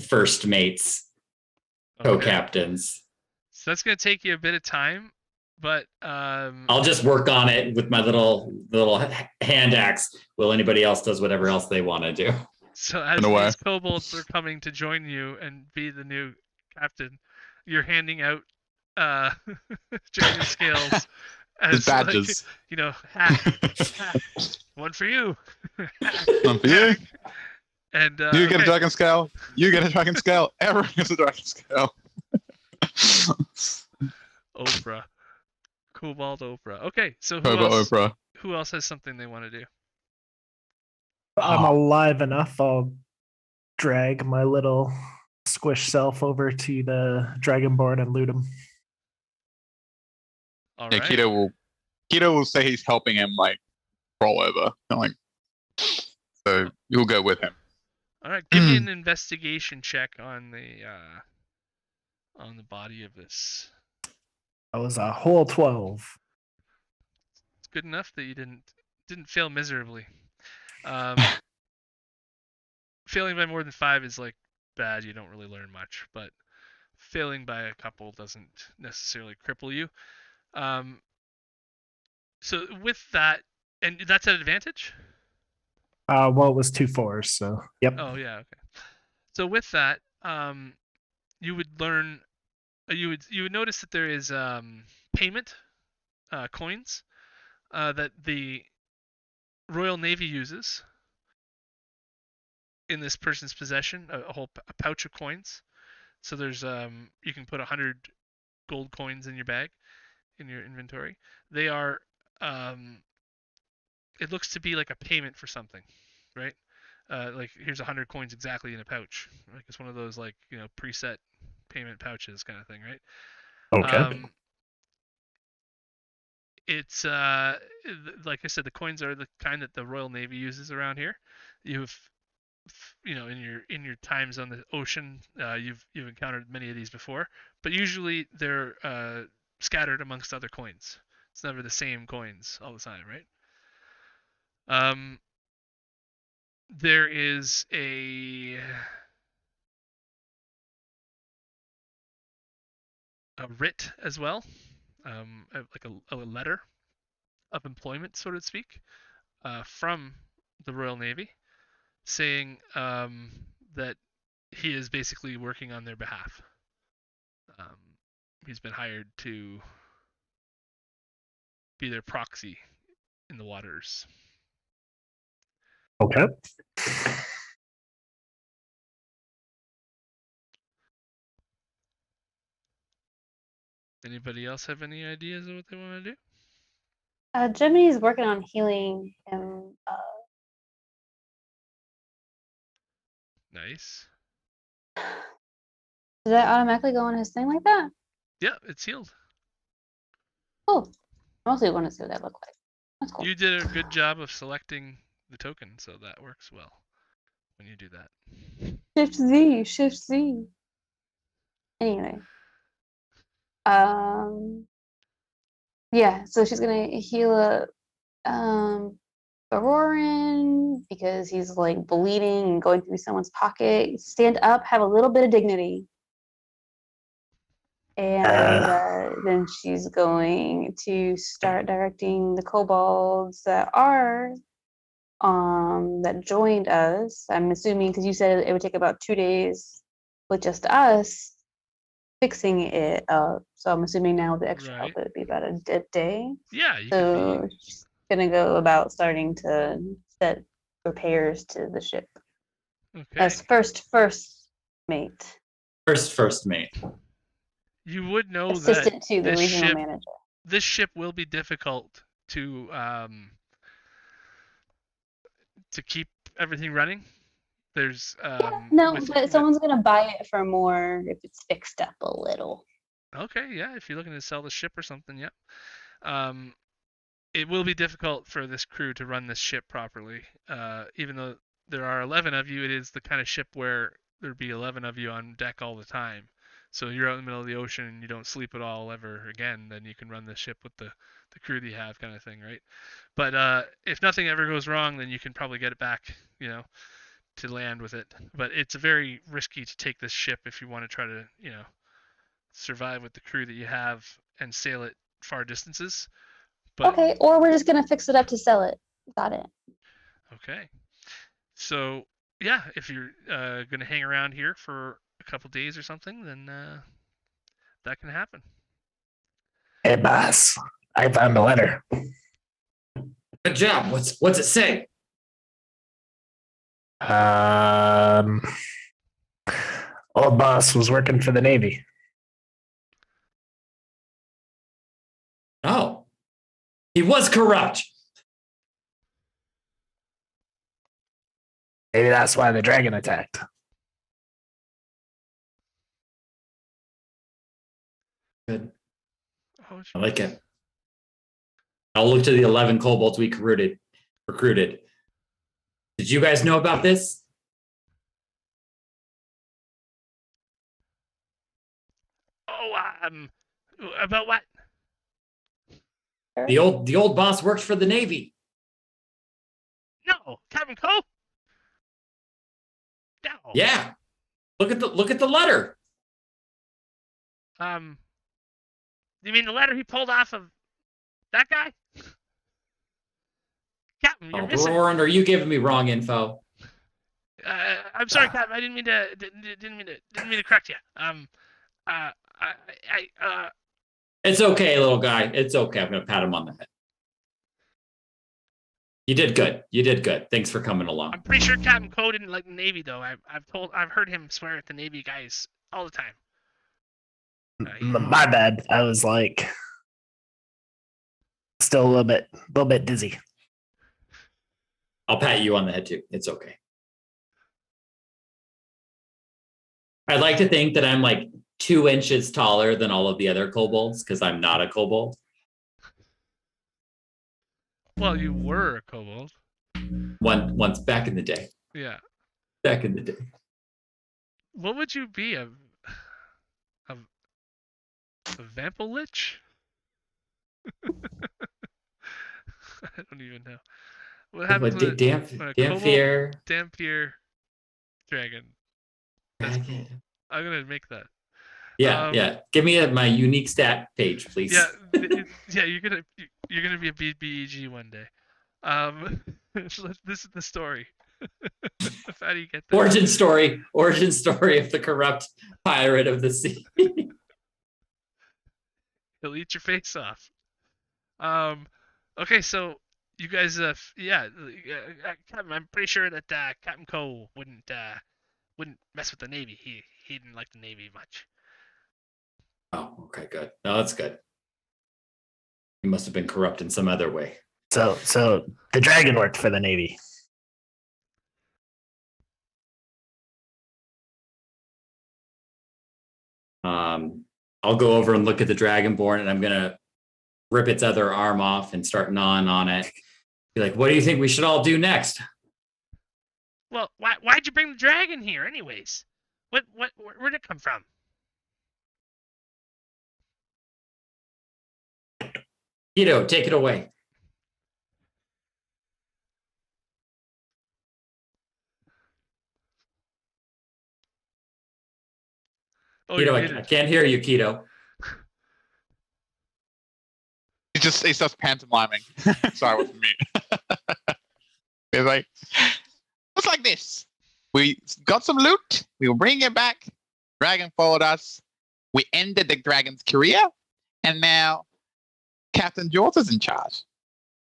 first mates, Okay. co-captains. So that's gonna take you a bit of time, but I'll just work on it with my little hand axe while anybody else does whatever else they want to do. so as In a way. these kobolds are coming to join you and be the new captain, you're handing out dragon scales His as badges. hat, one for you. One for you. And You get a okay. dragon scale. You get a dragon scale. Everyone gets a dragon scale. Oprah. Kobold Oprah. Okay, so Kobold Oprah. who else has something they want to do? I'm alive enough. I'll drag my little squish self over to the Dragonborn and loot him. All Yeah, right. Keto will say he's helping him like crawl over. Like, so you'll go with him. All right. Give me an investigation check on the body of this. That was a whole 12. It's good enough that you didn't fail miserably. Failing by more than 5 is like bad. You don't really learn much, but failing by a couple doesn't necessarily cripple you. So with that, and that's an advantage? Well, it was 2 4s, so yep. Oh yeah, okay. So with that, you would learn, you would notice that there is payment coins that the Royal Navy uses in this person's possession, a pouch of coins. So there's you can put 100 gold coins in your bag, in your inventory. They are it looks to be like a payment for something, right? Like here's 100 coins exactly in a pouch. Like it's one of those like preset payment pouches kind of thing, right? Okay. It's like I said, the coins are the kind that the Royal Navy uses around here. You've in your times on the ocean, you've encountered many of these before, but usually they're scattered amongst other coins. It's never the same coins all the time, right? There is a writ as well, like a letter of employment, so to speak, from the Royal Navy, saying that he is basically working on their behalf. He's been hired to be their proxy in the waters. Okay. Anybody else have any ideas of what they want to do? Jiminy's working on healing him. Nice. Does that automatically go on his thing like that? Yeah, it's healed. Oh, I mostly want to see what that look like. That's cool. You did a good job of selecting the token, so that works well when you do that. Shift Z. Anyway. Yeah, so she's gonna heal up Auroran because he's like bleeding and going through someone's pocket. Stand up, have a little bit of dignity. And then she's going to start directing the kobolds that are that joined us. I'm assuming because you said it would take about 2 days with just us fixing it up. So I'm assuming now with the extra help Right. it would be about a day. Yeah, you So could be. she's gonna go about starting to set repairs to the ship Okay. as first mate, First mate. You would know assistant that to the this regional ship manager. this ship will be difficult to keep everything running. There's No, but someone's gonna buy it for more if it's fixed up a little. Okay, yeah, if you're looking to sell the ship or something, yeah. It will be difficult for this crew to run this ship properly. Even though there are 11 of you, it is the kind of ship where there'd be 11 of you on deck all the time. So you're out in the middle of the ocean and you don't sleep at all ever again, then you can run this ship with the crew that you have, kind of thing, right? But if nothing ever goes wrong, then you can probably get it back, to land with it. But it's very risky to take this ship if you want to try to, survive with the crew that you have and sail it far distances. But Okay, or we're just gonna fix it up to sell it. Got it. okay. So yeah, if you're gonna hang around here for a couple days or something, then that can happen. Hey, boss. I found a letter. Good job. What's it say? Old boss was working for the Navy. Oh, he was corrupt. Maybe that's why the dragon attacked. Good. Oh, I like it. I'll look to the 11 kobolds we recruited. Did you guys know about this? Oh, about what? The old boss works for the Navy. No, Cap'n Ko. No. Yeah. Look at the letter. You mean the letter he pulled off of that guy? Captain, you're missing. Doran, are you giving me wrong info? I'm sorry, Captain. I didn't mean to correct you. It's okay, little guy. It's okay. I'm gonna pat him on the head. You did good. You did good. Thanks for coming along. I'm pretty sure Cap'n Ko didn't like the Navy, though. I've heard him swear at the Navy guys all the time. My bad. I was like still a little bit dizzy. I'll pat you on the head too. It's okay. I'd like to think that I'm like 2 inches taller than all of the other kobolds because I'm not a kobold. Well, you were a kobold. Once back in the day. Yeah. Back in the day. What would you be? A Vampolich? I don't even know. What happens when Dampier dragon? That's cool. I'm gonna make that. Yeah. Give me my unique stat page, please. Yeah, you're gonna be a BBEG one day. This is the story. How do you get there? Origin story of the corrupt pirate of the sea. He'll eat your face off. Okay, so you guys, Captain, I'm pretty sure that Cap'n Ko wouldn't mess with the Navy. He didn't like the Navy much. Oh, okay, good. No, that's good. He must have been corrupt in some other way. So the dragon worked for the Navy. I'll go over and look at the dragonborn, and I'm gonna rip its other arm off and start gnawing on it. Be like, what do you think we should all do next? Well, why'd you bring the dragon here, anyways? Where'd it come from? Take it away. Oh, I can't hear you, Keto. He starts pantomiming. Sorry, it wasn't me. He's like, looks like this. We got some loot. We will bring it back. Dragon followed us. We ended the dragon's career, and now Captain George is in charge.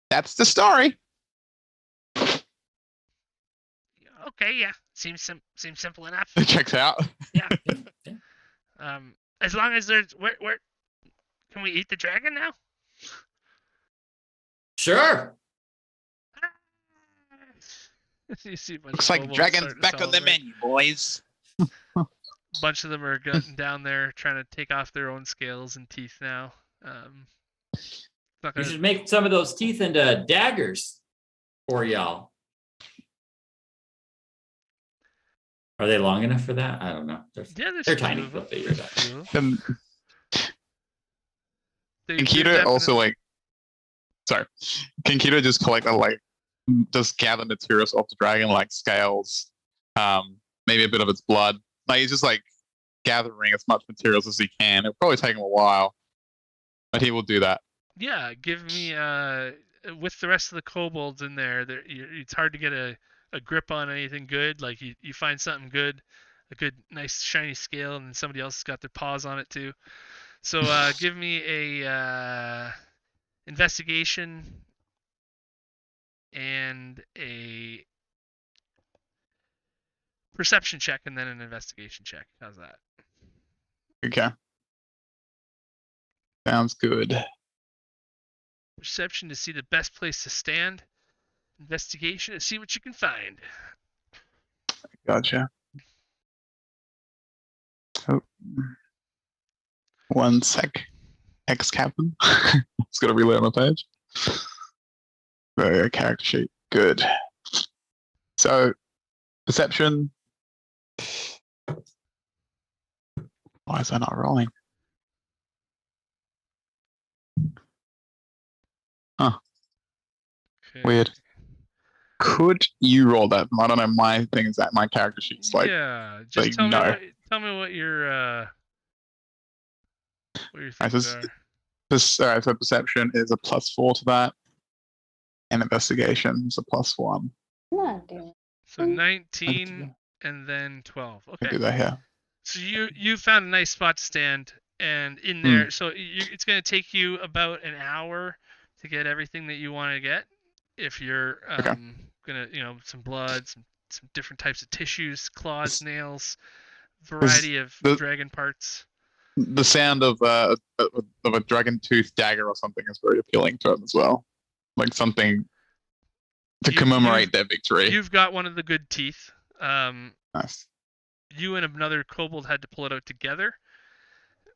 That's the story. Okay, yeah, seems simple enough. It checks out. Yeah. As long as there's where can we eat the dragon now? Sure. You see a bunch Looks of like kobolds dragon's starting to back on the celebrate. menu, boys. A bunch of them are getting down there trying to take off their own scales and teeth now. You should make some of those teeth into daggers for y'all. Are they long enough for that? I don't know. They're tiny. They'll figure it out. And Kinkita also Kinkita just collect just gather materials off the dragon, like scales, maybe a bit of its blood. Like he's just like gathering as much materials as he can. It'll probably take him a while, but he will do that. Yeah, give me with the rest of the kobolds in there. It's hard to get a grip on anything good. Like you find something good, a good nice shiny scale, and then somebody else has got their paws on it too. So give me a investigation and a perception check, and then an investigation check. How's that? Okay. Sounds good. Perception to see the best place to stand. Investigation to see what you can find. Gotcha. Oh. 1 sec. ex-captain. It's got to reload my page. Character sheet. Good. So, perception. Why is that not rolling? Okay. Weird. Could you roll that? I don't know. My thing is that my character sheet's like, yeah, just like tell no. me what your Alright, things so, are. so perception is a +4 to that, and investigation is a +1. Not doing So 19 and then 12. I Okay. do that here. So you found a nice spot to stand, and in there, so it's going to take you about an hour to get everything that you want to get. If you're gonna, some blood, some different types of tissues, claws, nails, variety of dragon parts. The sound of a dragon tooth dagger or something is very appealing to him as well, like something to commemorate their victory. You've got one of the good teeth. Nice. You and another kobold had to pull it out together,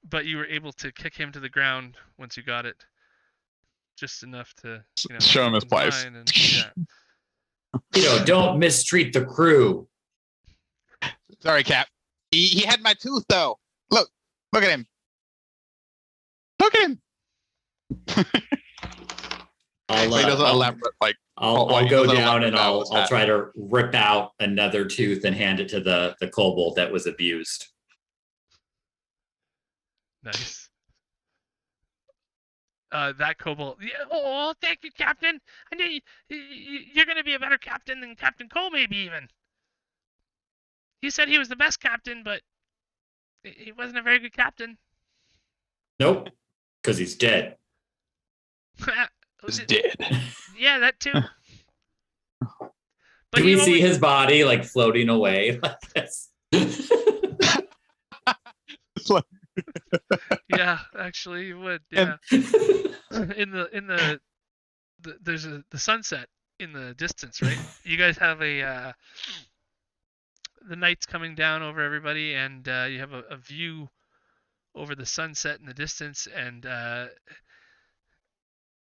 but you were able to kick him to the ground once you got it. Just enough to show him his place. Don't mistreat the crew. Sorry, Cap. He had my tooth though. Look at him. Look at him. I'll go down and I'll try to rip out another tooth and hand it to the kobold that was abused. Nice. That kobold. Yeah, oh, thank you, Captain. I knew you're going to be a better captain than Captain Ko, maybe even. He said he was the best captain, but he wasn't a very good captain. Nope, because he's dead. He's dead. Yeah, that too. But do we see his body like floating away like this? Yeah, actually, you would. Yeah. There's the sunset in the distance, right? You guys have the night's coming down over everybody, and you have a view over the sunset in the distance, and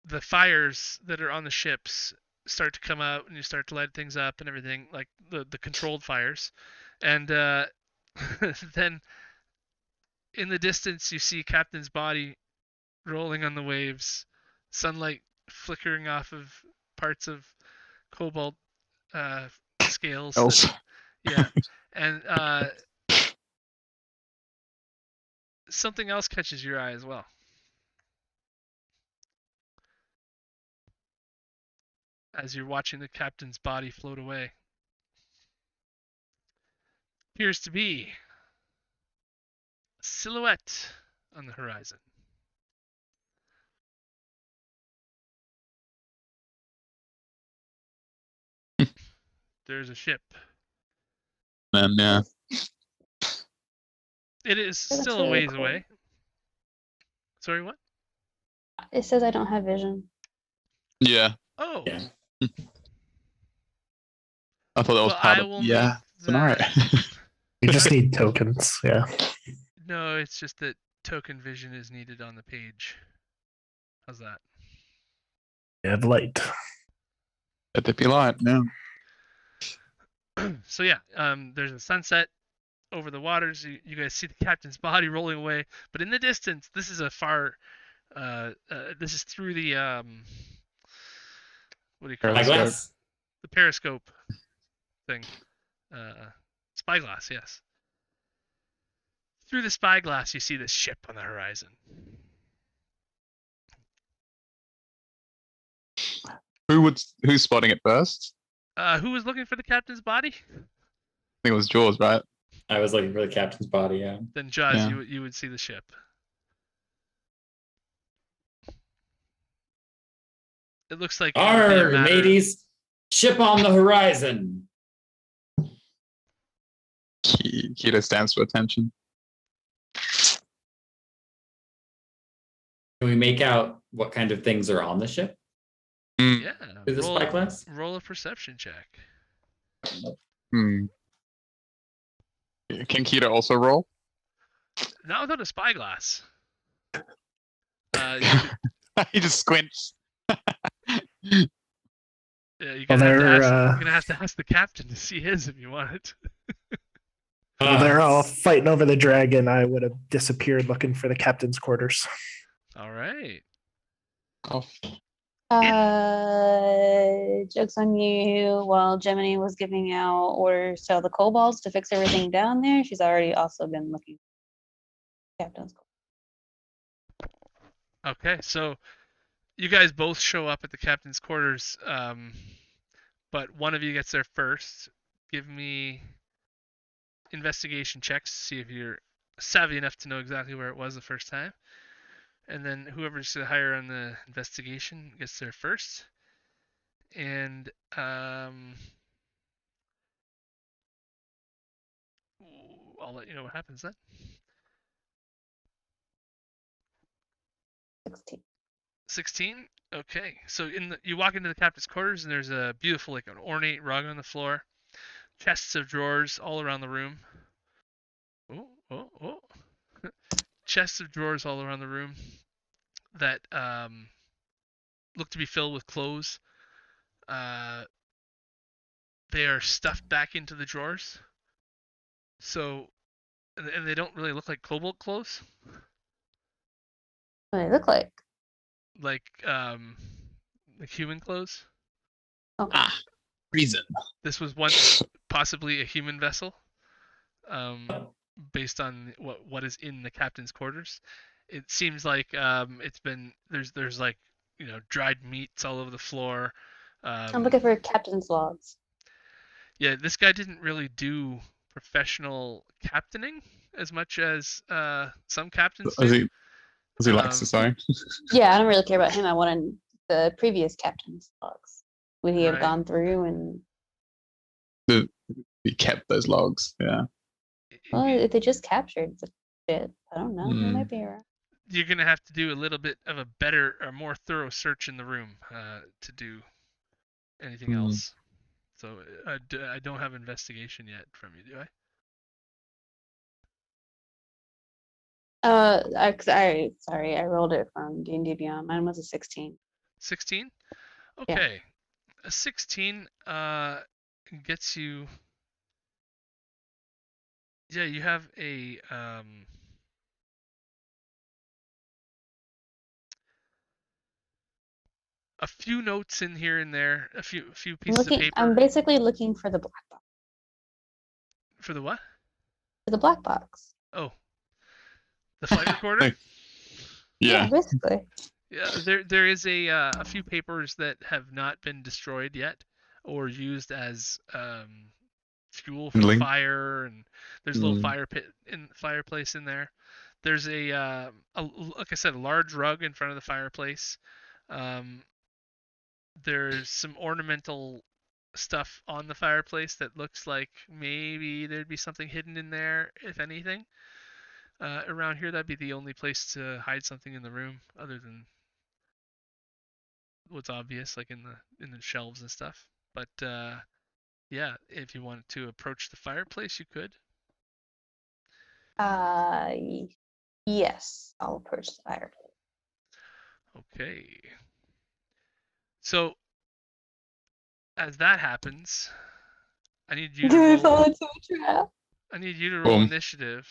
the fires that are on the ships start to come out, and you start to light things up and everything, like the controlled fires, and then in the distance you see Captain's body rolling on the waves, sunlight flickering off of parts of kobold scales. Yeah, and something else catches your eye as well. As you're watching the captain's body float away, appears to be a silhouette on the horizon. There's a ship. And yeah. It is still a ways away. Sorry, what? It says I don't have vision. Yeah. Oh. Yeah. I thought that was part of scenario. We just need tokens, yeah. No, it's just that token vision is needed on the page. How's that? You have light. Let there be light, yeah. So yeah, there's a sunset over the waters. You guys see the captain's body rolling away, but in the distance, this is a far. This is through the what do you call it? Spyglass? The periscope thing. Spyglass, yes. Through the spyglass, you see this ship on the horizon. Who's spotting it first? Who was looking for the captain's body? I think it was Jaws, right? I was looking for the captain's body, yeah. Then Jaws, Yeah. you would see the ship. It looks like Arr, mateys! Ship on the horizon! Keto stands for attention. Can we make out what kind of things are on the ship? Yeah. Through the spyglass? Roll a perception check. Can Keto also roll? Not without a spyglass. He just squints. Yeah, you're Well, gonna have to they're ask. You're gonna have to ask the captain to see his if you want it. while they're all fighting over the dragon. I would have disappeared looking for the captain's quarters. All right. Oh, Joke's on you. While Gemini was giving out orders to all the kobolds to fix everything down there, she's already also been looking for Captain's Okay, so you guys both show up at the captain's quarters, but one of you gets there first. Give me investigation checks to see if you're savvy enough to know exactly where it was the first time. And then whoever's higher on the investigation gets there first. And I'll let you know what happens then. 16. 16. Okay, so you walk into the captain's quarters and there's a beautiful, like, an ornate rug on the floor, chests of drawers all around the room. Oh. Chests of drawers all around the room that look to be filled with clothes. They are stuffed back into the drawers. So, and they don't really look like kobold clothes. What do they look like? Like human clothes. Okay. reason. This was once possibly a human vessel, based on what is in the captain's quarters. It seems like it's been there's like, dried meats all over the floor. I'm looking for captain's logs. Yeah, this guy didn't really do professional captaining as much as some captains As do. he likes to say. Yeah, I don't really care about him. I wanted the previous captain's logs. Would he have Right. gone through and He kept those logs. Yeah. well, if they just captured the shit, I don't know. He Mm. might be around. You're gonna have to do a little bit of a better or more thorough search in the room to do anything else. So I don't have investigation yet from you, do I? Sorry, I rolled it from D&D Beyond. Mine was a 16. 16. Yeah. Okay, a 16 gets you. Yeah, you have a few notes in here and there, a few pieces of paper. I'm basically looking for the black box. For the what? For the black box. Oh, the flight recorder. Yeah. Basically. Yeah, there is a few papers that have not been destroyed yet, or used as fuel for the Kindling. fire, and there's a little fireplace in there. There's like I said, a large rug in front of the fireplace. There's some ornamental stuff on the fireplace that looks like maybe there'd be something hidden in there, if anything. Around here, that'd be the only place to hide something in the room, other than what's obvious, like in the shelves and stuff. But yeah, if you wanted to approach the fireplace, you could. Yes, I'll approach the fireplace. Okay. So as that happens, I need you to Do we roll. fall into a trap? I need you to roll Boom. initiative.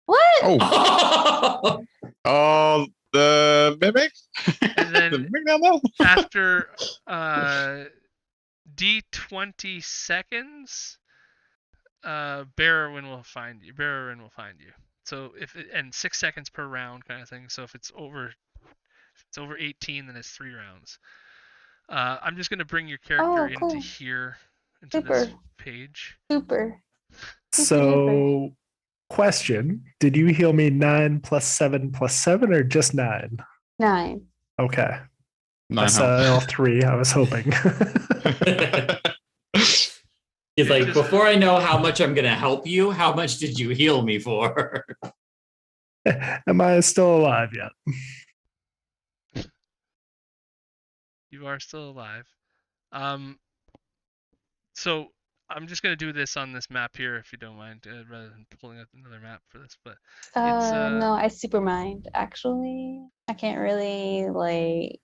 What? Oh. Oh, the mimic. And the then mimic down there. after D20 seconds, Barrowin will find you. So and 6 seconds per round kind of thing. So if it's over 18, then it's 3 rounds. I'm just gonna bring your character into cool. here, into this page. Super. So, question: did you heal me 9 plus 7 plus 7, or just 9? 9. Okay, 9 I saw all 3. I was hoping. He's like, before I know how much I'm going to help you, how much did you heal me for? Am I still alive yet? You are still alive. So I'm just gonna do this on this map here, if you don't mind, rather than pulling up another map for this. But No, I super mind actually. I can't really like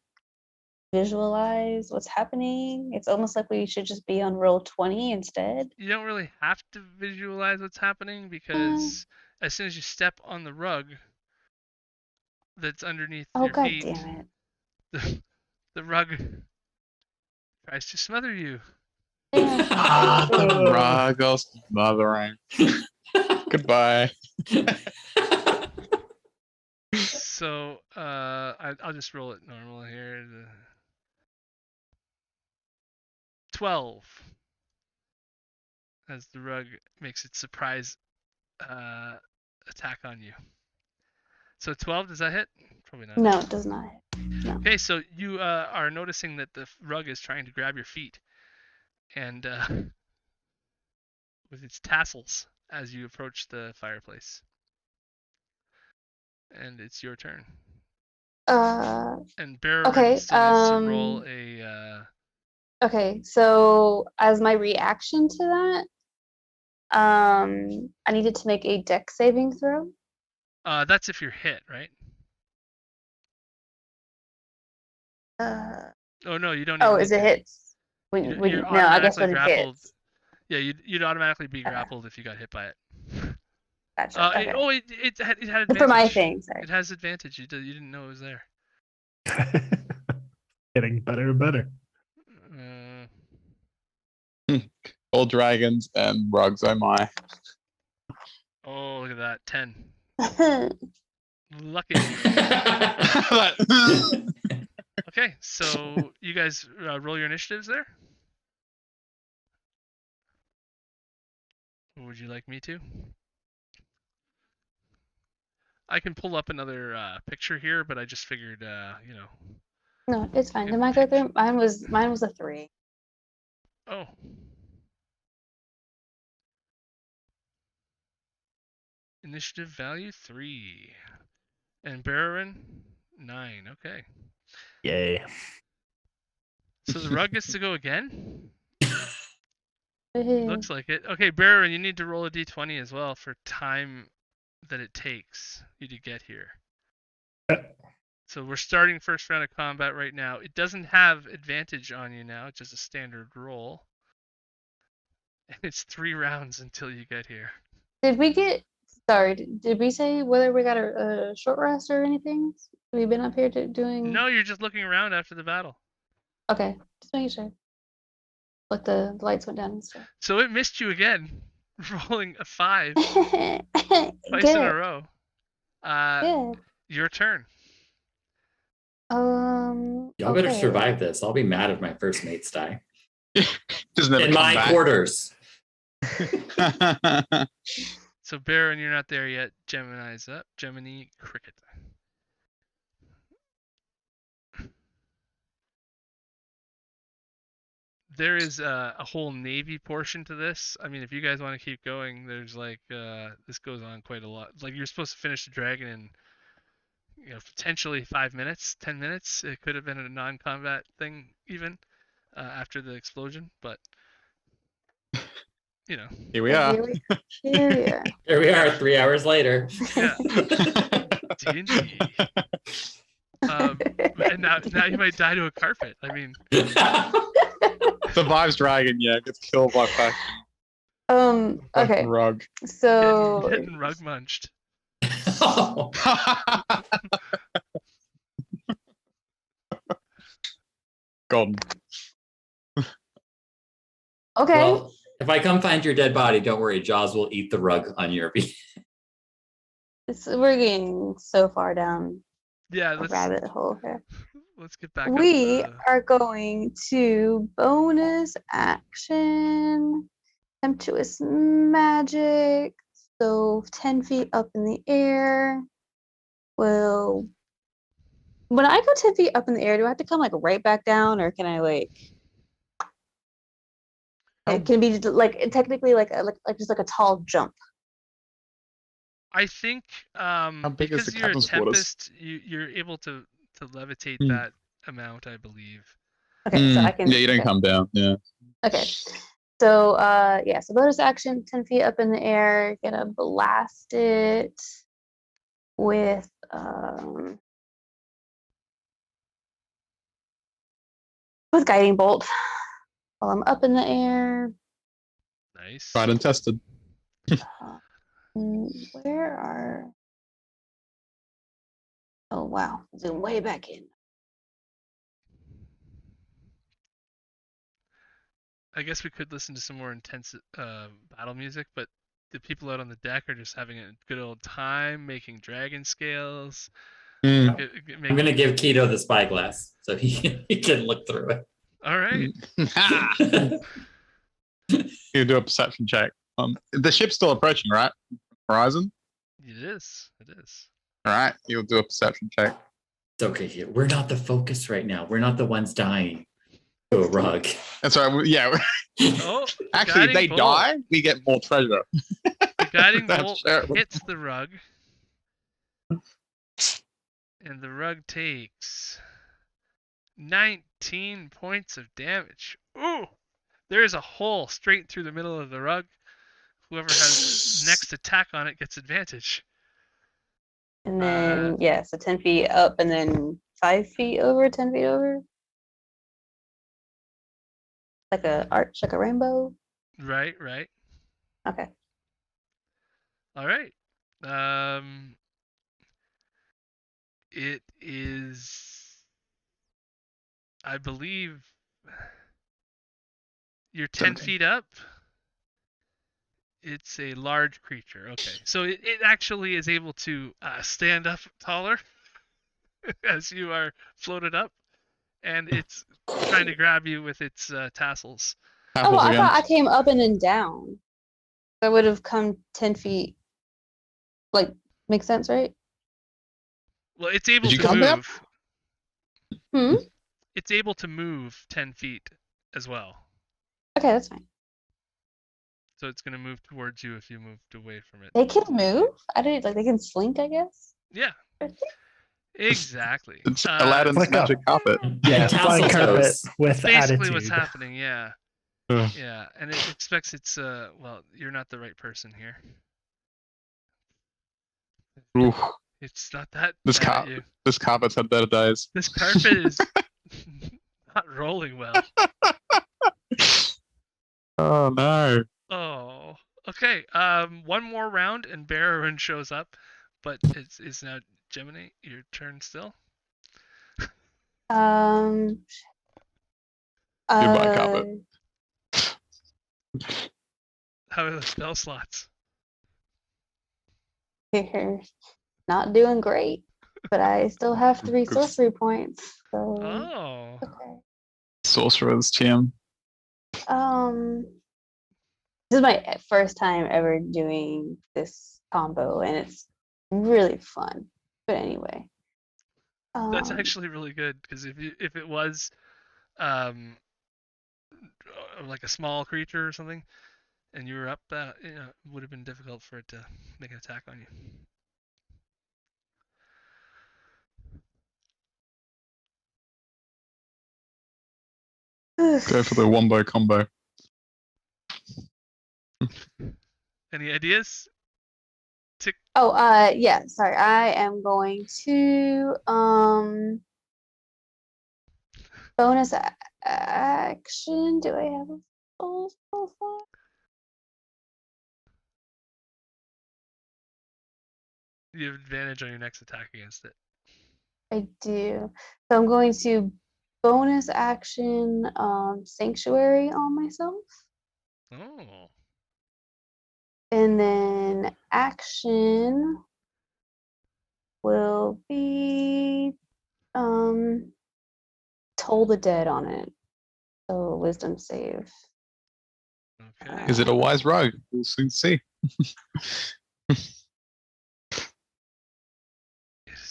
visualize what's happening. It's almost like we should just be on roll 20 instead. you don't really have to visualize what's happening because as soon as you step on the rug that's underneath Oh your god feet, damn it. the rug tries to smother you. Yeah. Rug or smothering. Goodbye. So I'll just roll it normal here. 12 as the rug makes its surprise attack on you. So 12, does that hit? Probably not. No, it does not. No. Okay, so you are noticing that the rug is trying to grab your feet, and with its tassels as you approach the fireplace. And it's your turn. And Barrow Okay, still needs to roll a. Okay, so as my reaction to that, I needed to make a dex saving throw. That's if you're hit, right? Oh no, you don't even. Oh, need is it to. hits? You're No, I guess automatically when it grappled. hits. Yeah, you'd automatically be Okay. grappled if you got hit by it. Gotcha. Okay. It had advantage. For my thing, sorry. It has advantage. You didn't know it was there. Getting better and better. All dragons and rugs, oh my. Oh, look at that. 10. Okay. Lucky. Okay, so you guys roll your initiatives there? Or would you like me to? I can pull up another picture here, but I just figured, you know. No, it's fine. Okay, Did mine go picture. through? Mine was a 3. Oh. Initiative value 3. And Barron 9. Okay. Yay. So the rug gets to go again? Woohoo. Looks like it. Okay, Barron, you need to roll a d20 as well for time that it takes you to get here. So we're starting first round of combat right now. It doesn't have advantage on you now. It's just a standard roll. And it's 3 rounds until you get here. Did we get? Sorry, did we say whether we got a short rest or anything? Have we been up here doing? No, you're just looking around after the battle. Okay, just making sure. Like the lights went down and stuff. So it missed you again, rolling a 5 twice in a row. Good. Your turn. Y'all better Okay. survive this. I'll be mad if my first mates die. Just never In come my back. quarters. So Baron, you're not there yet. Gemini's up. Gemini Cricket. There is a whole Navy portion to this. I mean, if you guys want to keep going, there's like this goes on quite a lot. Like you're supposed to finish the dragon in, you know, potentially 5 minutes, 10 minutes. It could have been a non-combat thing even after the explosion, but you know. Here we are. Here we are. Here we are 3 hours later. Yeah. D&D. And now you might die to a carpet. I mean. Survives dragon, yeah, gets killed by fucking Okay. rug. So Getting rug munched. Golden. okay. Well, if I come find your dead body, don't worry. Jaws will eat the rug on your feet. We're getting so far down Yeah, a rabbit hole here. Let's get back We up. are going to bonus action, tempestuous magic. So 10 feet up in the air. Well, when I go 10 feet up in the air, do I have to come like right back down, or can I like? It can be like technically like just like a tall jump. I think big is because the you're a captain's quarters? tempest, you're able to levitate Hmm. that amount, I believe. Okay, so I can. Yeah, you don't okay. come down. Yeah. Okay. So yeah, so bonus action, 10 feet up in the air, gonna blast it with guiding bolt while I'm up in the air. Nice. Tried and tested. Where are? Oh wow, zoom way back in. I guess we could listen to some more intense battle music, but the people out on the deck are just having a good old time making dragon scales. Mm. I'm gonna give Keto the spyglass so he can look through it. All right. You do a perception check. The ship's still approaching, right? Horizon. It is. It is. All right, you'll do a perception check. It's okay here. We're not the focus right now. We're not the ones dying. To a rug. That's right. Yeah. Oh, Actually, if they bolt. die, we get more treasure. The guiding That's bolt sure. hits the rug, and the rug takes 19 points of damage. Ooh! There is a hole straight through the middle of the rug. Whoever has next attack on it gets advantage. And then yeah, so 10 feet up, and then 5 feet over, 10 feet over, like a arch, like a rainbow. Right, right. Okay. All right. It is, I believe, you're 10 feet up. It's a large creature. Okay, so it actually is able to stand up taller as you are floated up, and it's trying to grab you with its tassels. Oh, I again. thought I came up and then down. I would have come 10 feet. Like, makes sense, right? Well, it's able Did you to come down? Hmm. It's able to move 10 feet as well. Okay, that's fine. So it's going to move towards you if you moved away from it. They can move. I didn't like they can slink, I guess. Yeah, exactly. It's Aladdin's Like a- magic carpet. Yeah, And flying tassel carpet toes. with Basically attitude. what's happening, yeah. Ugh. Yeah, and it expects its, well, you're not the right person here. Oof. It's not that This mad at you. This carpet's had better days. This carpet is not rolling well. Oh no. Oh, okay. One more round and Barrowin shows up, but it's now Gemini. Your turn still. Um. Goodbye, carpet. How are the spell slots? You're not doing great, but I still have 3 Good. sorcery points. So Oh, okay. Sorcerer's Tim. This is my first time ever doing this combo, and it's really fun. But anyway, that's actually really good because if it was um like a small creature or something, and you were up, it would have been difficult for it to make an attack on you. Go for the wombo combo. Any ideas? Oh, yeah. Sorry, I am going to bonus action. Do I have a full slot? You have advantage on your next attack against it. I do. So I'm going to bonus action sanctuary on myself. Oh. And then action will be toll the dead on it. So wisdom save. Okay. Is it a wise rogue? We'll soon see. It is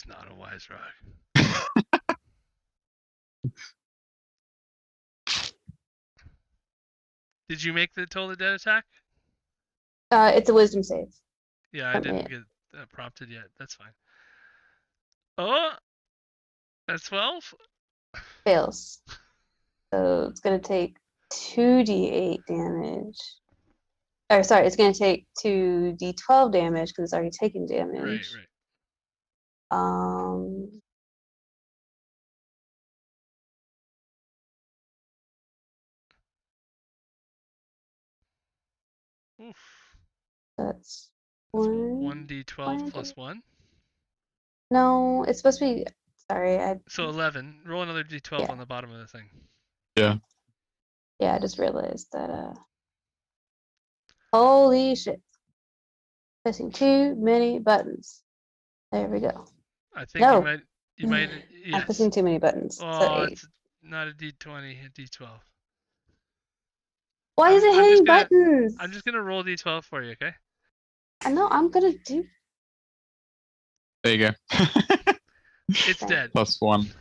not a wise rogue. Did you make the toll the dead attack? It's a wisdom save. Yeah, I didn't get prompted yet. That's fine. Oh, that's 12. Fails. So it's gonna take 2d8 damage. Or sorry, it's going to take 2d12 damage because it's already taken damage. Right. Um, Oof. that's That's one. 1d12 plus 1. No, it's supposed to be. Sorry, So 11. Roll another d12 Yeah. on the bottom of the thing. Yeah. I just realized that. Holy shit! Pressing too many buttons. There we go. I think No. you might, I'm yes. pressing too many buttons. So Oh, 8. it's not a d20, a d12. Why is it I'm hitting just gonna- buttons? I'm just gonna roll d12 for you, okay? I know I'm gonna do. There you go. It's Okay. dead. +1.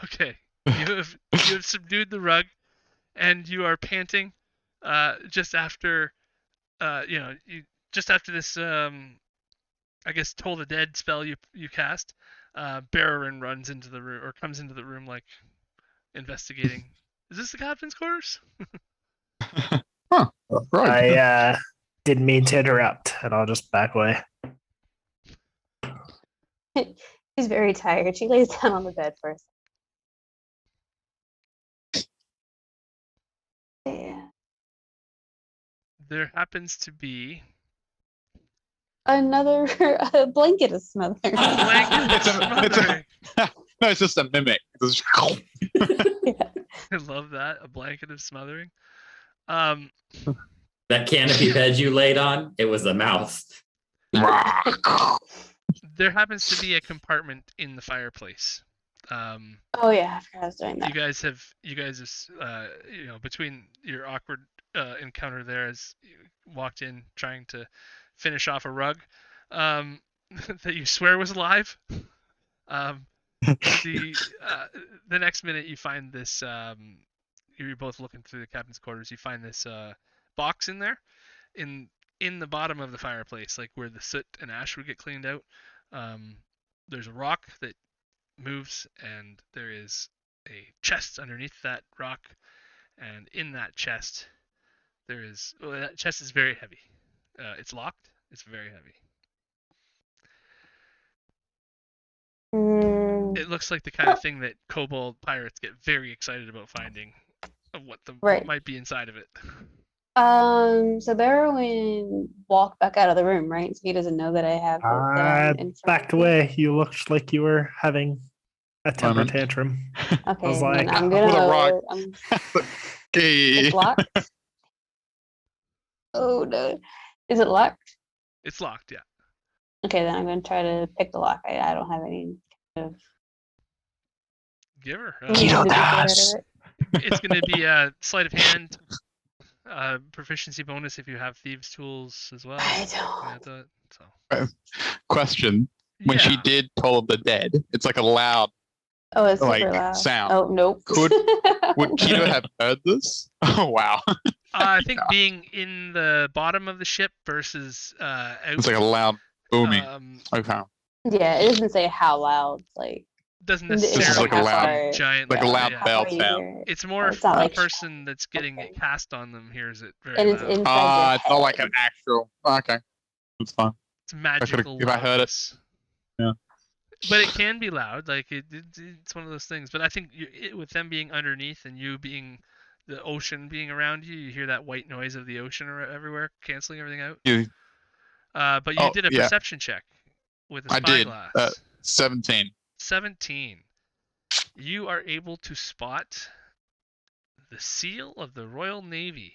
Okay. You have subdued the rug, and you are panting. Just after, just after this, I guess, Toll the Dead spell you cast. Barron runs into the room or comes into the room like investigating. Is this the captain's quarters? Huh. Right. I didn't mean to interrupt, and I'll just back away. She's very tired. She lays down on the bed first. Yeah. There happens to be Another blanket is smothered. a blanket It's a- smothering. No, it's just a mimic. It's just- I love that. A blanket of smothering. Um, That canopy bed you laid on, it was a mouse. there happens to be a compartment in the fireplace. Oh yeah, I forgot I was doing that. You guys have, between your awkward encounter there as you walked in trying to finish off a rug that you swear was alive. The next minute you find this. You're both looking through the captain's quarters. You find this box in there, in the bottom of the fireplace, like where the soot and ash would get cleaned out. There's a rock that moves, and there is a chest underneath that rock, and in that chest there is that chest is very heavy. It's locked. It's very heavy. It looks like the kind of thing that Kobold Pirates get very excited about finding, of what Right. might be inside of it. So Barrowin walked back out of the room, right? So he doesn't know that I have I in front backed of me. away. You looked like you were having a temper Moment. tantrum. Okay, was then like, I'm with a gonna. rock. It's Okay. locked. Oh no, is it locked? It's locked, yeah. Okay, then I'm gonna try to pick the lock. I don't have any kind of Give her. reason to be scared of it. It's going to be a sleight of hand, proficiency bonus if you have thieves' tools as well. I Yeah, don't. so. Question. When she Yeah. did Toll of the Dead, it's like a loud Oh, it's like super loud. sound. Oh nope. Would Keto have heard this? Oh wow. I think being in the bottom of the ship versus out. It's like a loud booming. Okay. Yeah, it doesn't say how loud. Like Doesn't it's necessarily like a have loud- to be giant. like a loud how bell far you sound. hear it. It's more It's not the like person that's getting it okay. cast on them hears it very And it's loud. inside your It's not like head. an actual. Okay. That's fine. It's magical. if I heard it. loudness. Yeah. But it can be loud. Like it's one of those things. But I think with them being underneath and you being the ocean being around you, you hear that white noise of the ocean everywhere, canceling everything out. You, But you did a yeah. perception check with a I did. spyglass. 17. 17. You are able to spot the seal of the Royal Navy.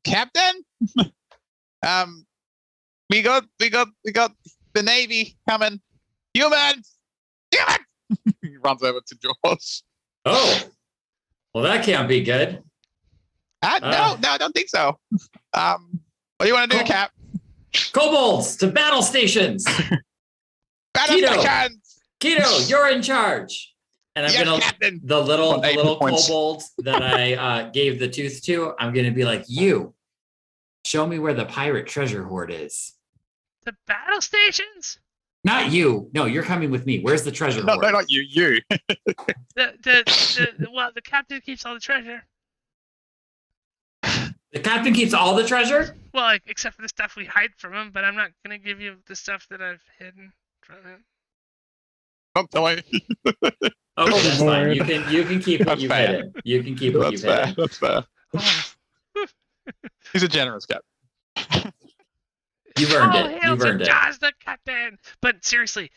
Captain. We got the Navy coming. Humans. He runs over to Jaws. Oh, well, that can't be good. No, I don't think so. What do you want to do, Cool. Cap? Kobolds to battle stations. Battle Keto. stations. Keto, you're in charge. And I'm Yes, gonna Captain. the little On 8 points. kobolds that I gave the tooth to. I'm gonna be like, you show me where the pirate treasure hoard is. The battle stations. Not you. No, you're coming with me. Where's the treasure No, hoard? no, not you. You. The captain keeps all the treasure. The captain keeps all the treasure? Well, like, except for the stuff we hide from him, but I'm not gonna give you the stuff that I've hidden from him. Don't tell me. Okay, Oh, that's fine. Lord. You can keep what That's you've fair. hidden. You can keep what That's you've fair. hidden. That's fair. Oh, He's a generous cat. You've earned all it. hail You've to earned it. Jaws the captain. But seriously,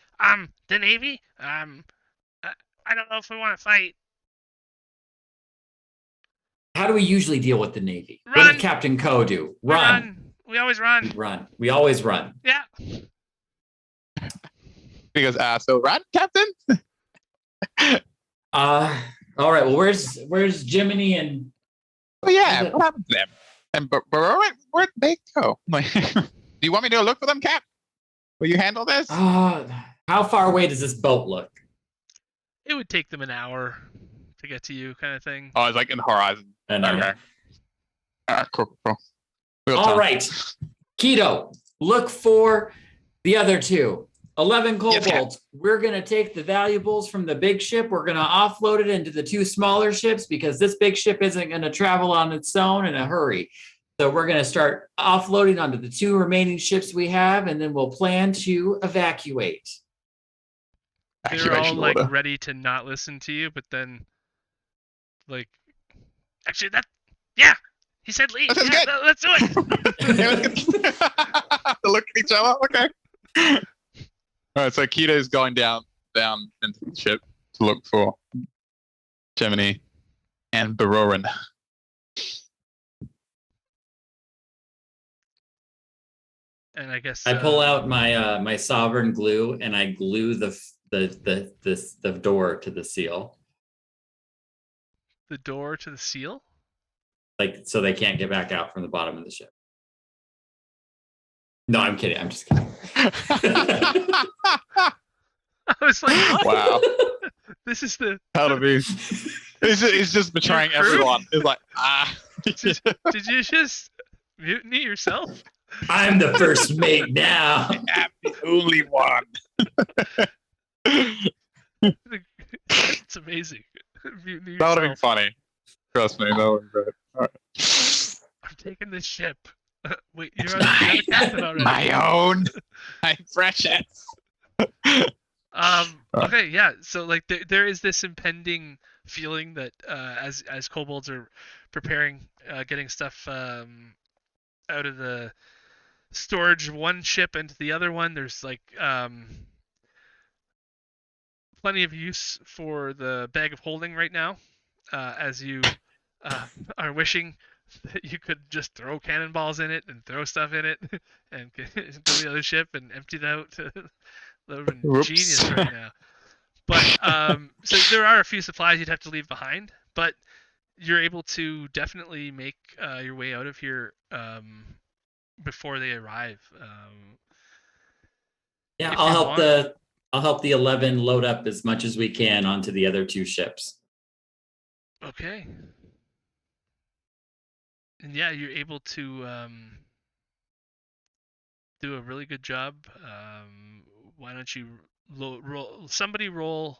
the Navy, I don't know if we want to fight. How do we usually deal with the Navy? What Run. does Captain Ko do? We Run. We always We run. run. We always run. Yeah. He goes, so run, Captain. All right. Well, where's Jiminy and Oh yeah, what happened to them? And where'd they go? Like, do you want me to look for them, Cap? Will you handle this? how far away does this boat look? It would take them an hour to get to you, kind of thing. Oh, it's like in the horizon. And Okay. Cool. Real all time. right, Keto, look for the other two. 11 Yes, Cap. kobolds. We're going to take the valuables from the big ship. We're going to offload it into the two smaller ships because this big ship isn't going to travel on its own in a hurry. So we're going to start offloading onto the two remaining ships we have, and then we'll plan to evacuate. They're all Activation like order. ready to not listen to you, but then, like, actually, yeah, he said leave. That sounds Yeah, good. let's do it. Yeah, let's get- to look at each other. Okay. All right. So Keto's going down into the ship to look for Gemini and Barorin. And I guess I pull out my my sovereign glue and I glue the door to the seal, the door to the seal. like so they can't get back out from the bottom of the ship. No, I'm kidding. I'm just kidding. I was like, what? Wow. This is the. How to be? He's just betraying Your crew? everyone. It's like Did you just mutiny yourself? I'm the first mate now. I'm the only one. It's amazing. Mutiny That would have been yourself. funny. Trust me, that would have been great. All right. I'm taking this ship. Wait, you're the captain already. My own. My precious. Okay, yeah. So like there is this impending feeling that as kobolds are preparing, getting stuff out of the storage of one ship into the other one, there's like plenty of use for the bag of holding right now, as you are wishing that you could just throw cannonballs in it and throw stuff in it and go to the other ship and empty it out. That would have been Whoops. genius right now. But so there are a few supplies you'd have to leave behind, but you're able to definitely make your way out of here before they arrive. Yeah, If I'll you help want. I'll help the 11 load up as much as we can onto the other two ships. Okay. And yeah, you're able to do a really good job. Why don't you roll? Somebody roll.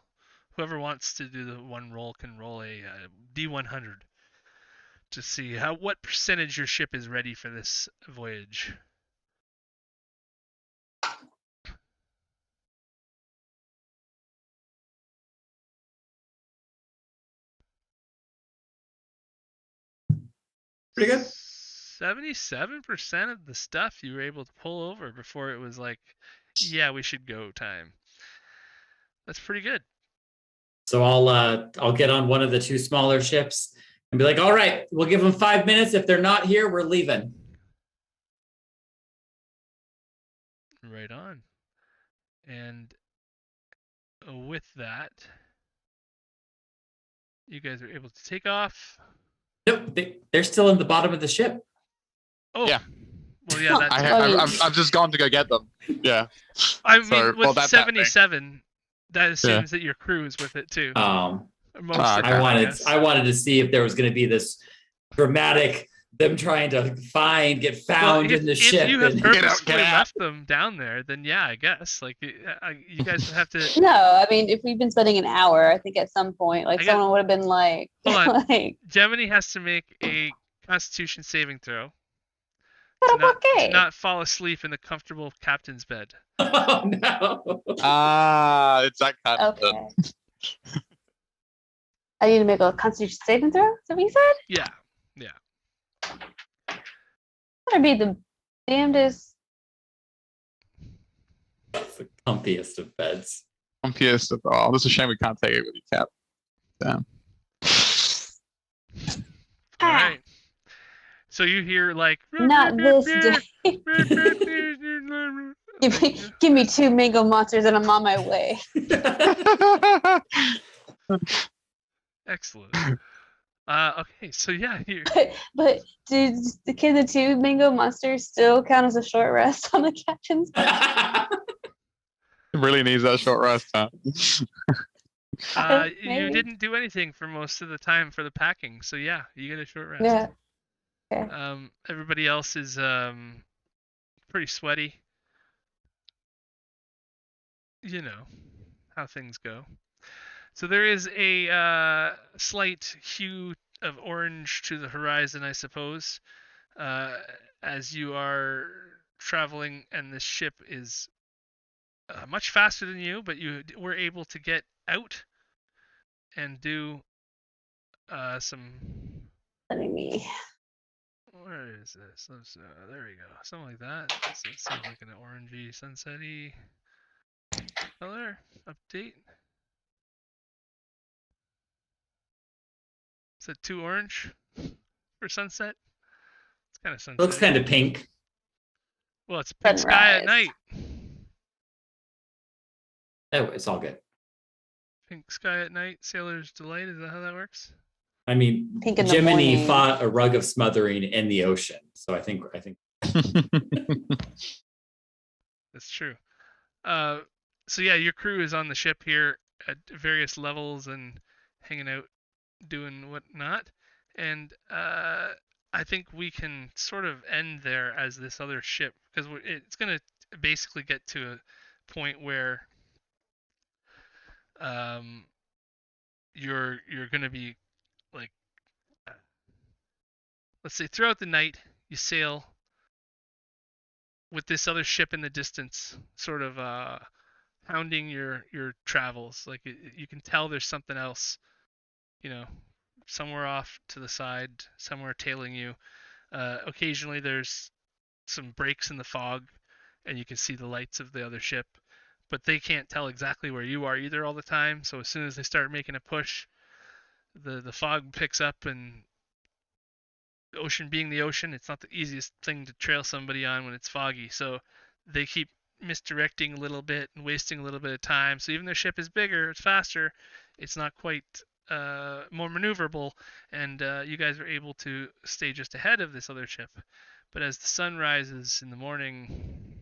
Whoever wants to do the one roll can roll a D100 to see what percentage your ship is ready for this voyage. Pretty good. 77% of the stuff you were able to pull over before it was like, yeah, we should go time. That's pretty good. So I'll get on one of the two smaller ships and be like, all right, we'll give them 5 minutes. If they're not here, we're leaving. Right on. And with that, you guys are able to take off. Nope, they're still in the bottom of the ship. Oh, Yeah. Well, yeah, that's. I've just gone to go get them. Yeah. I mean, So, with that's happening. 77, that assumes that your crew is with it too. Um, Most of okay. them, I guess. wanted to see if there was going to be this dramatic them trying to get found in the if ship. you have and purposefully out. left them down there, then yeah, I guess like you guys would have to. No, I mean, if we've been spending an hour, I think at some point, like I guess- someone would have been like, Hold on. like, Gemini has to make a Constitution saving throw to okay. not fall asleep in the comfortable captain's bed. oh no. It's that kind of Okay. I need to make a Constitution saving throw. Is that what you said? Yeah. Better be the damnedest. That's the comfiest of beds. comfiest of all. It's a shame we can't take it with you, Cap. Damn. All right. So you hear like Not this day. Give me 2 mango monsters and I'm on my way. Excellent. Okay, so yeah, you But can the 2 mango monsters still count as a short rest on the captain's bed? It really needs that short rest, huh? you Maybe. didn't do anything for most of the time for the packing, so yeah, you get a short rest. Yeah. Everybody else is pretty sweaty. You know how things go. So there is a slight hue of orange to the horizon, I suppose, as you are traveling, and this ship is much faster than you, but you were able to get out and do some. Letting me. Where is this? There we go. Something like that. This seems like an orangey, sunsetty color. Update. Is it too orange for sunset? It's kind of sunset. Looks kind of pink. Well, it's pink sky at Sunrise. night. Oh, it's all good. Pink sky at night, sailor's delight. Is that how that works? I mean, Pink in the Jiminy morning. fought a rug of smothering in the ocean, so I think That's true. So yeah, your crew is on the ship here at various levels and hanging out, doing whatnot. And I think we can sort of end there as this other ship, because it's gonna basically get to a point where you're gonna be like, let's say throughout the night you sail with this other ship in the distance, sort of hounding your travels. Like you can tell there's something else, you know, somewhere off to the side, somewhere tailing you. Occasionally there's some breaks in the fog, and you can see the lights of the other ship, but they can't tell exactly where you are either all the time. So as soon as they start making a push, the fog picks up, and the ocean being the ocean, it's not the easiest thing to trail somebody on when it's foggy. So they keep misdirecting a little bit and wasting a little bit of time. So even their ship is bigger, it's faster, it's not quite more maneuverable, and you guys are able to stay just ahead of this other ship. But as the sun rises in the morning,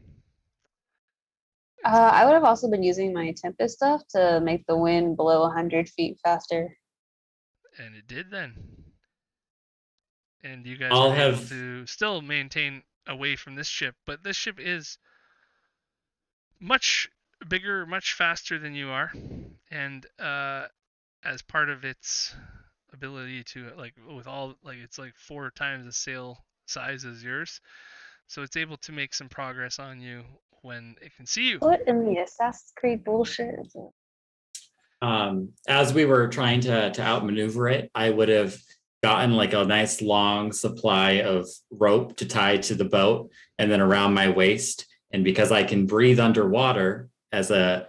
I would have also been using my Tempest stuff to make the wind blow 100 feet faster. and it did then. And you guys I'll were able have- to still maintain away from this ship, but this ship is much bigger, much faster than you are, and as part of its ability to, like, with all, like, it's like 4 times the sail size as yours, so it's able to make some progress on you when it can see you. What in the Assassin's Creed bullshit is it? As we were trying to outmaneuver it, I would have gotten like a nice long supply of rope to tie to the boat and then around my waist. And because I can breathe underwater as a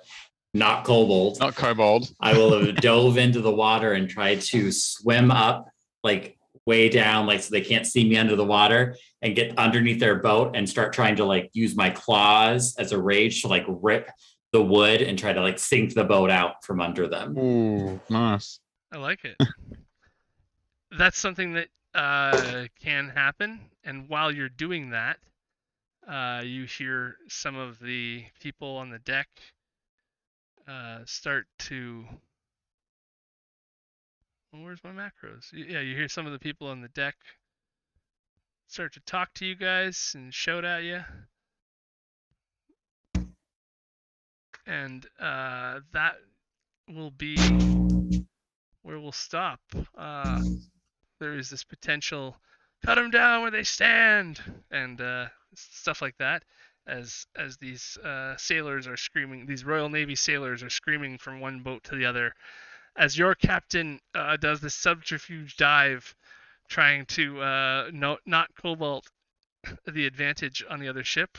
not kobold, Not kobold. I will have dove into the water and tried to swim up like way down, like so they can't see me under the water, and get underneath their boat and start trying to like use my claws as a rage to like rip the wood and try to like sink the boat out from under them. Ooh, nice. I like it. That's something that can happen, and while you're doing that, you hear some of the people on the deck start to. Well, where's my macros? Yeah, you hear some of the people on the deck start to talk to you guys and shout at you. And that will be where we'll stop. There is this potential cut them down where they stand and stuff like that as these sailors are screaming, these Royal Navy sailors are screaming from one boat to the other as your captain does this subterfuge dive trying to not cobalt the advantage on the other ship.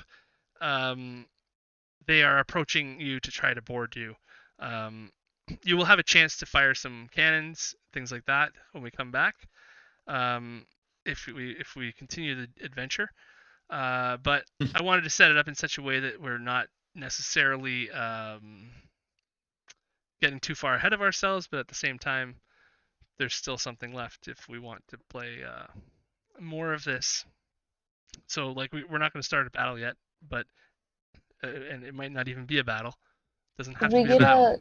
They are approaching you to try to board you. You will have a chance to fire some cannons, things like that, when we come back. If we continue the adventure, but I wanted to set it up in such a way that we're not necessarily getting too far ahead of ourselves, but at the same time, there's still something left if we want to play more of this. So like we're not going to start a battle yet, but and it might not even be a battle. Doesn't have Did to we be a get battle.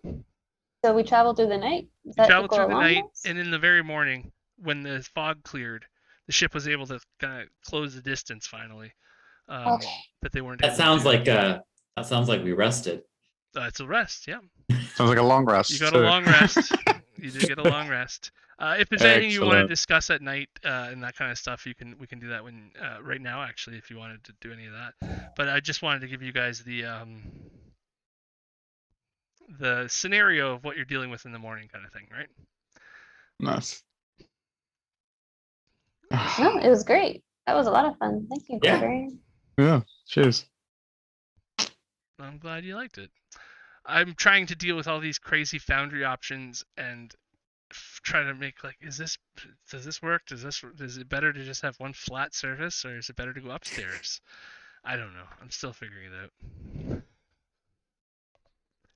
So we traveled through the night? Is We that traveled go through the along night, this? and in the very morning, when the fog cleared, the ship was able to kind of close the distance finally. Okay. That they weren't That able sounds to. like we rested. It's a rest, yeah. Sounds like a long rest. You got a long rest. You did get a long rest. If there's anything you want to Excellent. discuss at night and that kind of stuff, we can do that when right now actually if you wanted to do any of that. But I just wanted to give you guys the scenario of what you're dealing with in the morning kind of thing, right? Nice. No, it was great. That was a lot of fun. Thank you, Yeah. Gordon. Yeah. Cheers. I'm glad you liked it. I'm trying to deal with all these crazy foundry options and try to make like, does this work? Is it better to just have one flat surface or is it better to go upstairs? I don't know. I'm still figuring it out.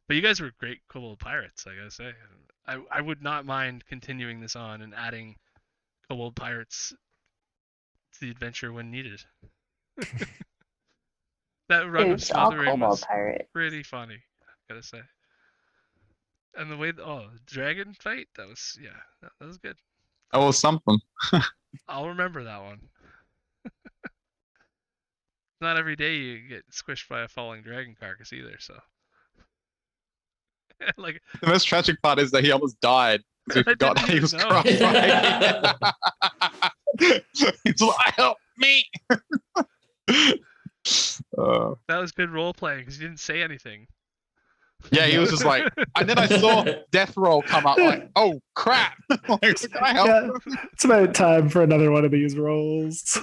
But you guys were great Kobold Pirates, I gotta say. I would not mind continuing this on and adding Kobold Pirates to the adventure when needed. That run of Oops, all smothering Kobold was Pirate. pretty funny, gotta say. And the way, the dragon fight, that was was good. That was something. I'll remember that one. Not every day you get squished by a falling dragon carcass either, so. Like The most tragic part is that he almost died because he I forgot didn't that he even was know. crushed by it. He's like, help me! That was good role playing because you didn't say anything. Yeah, he was just like, and then I saw Death Roll come up, like, oh crap! Like, can I help? Yeah, it's about time for another one of these rolls.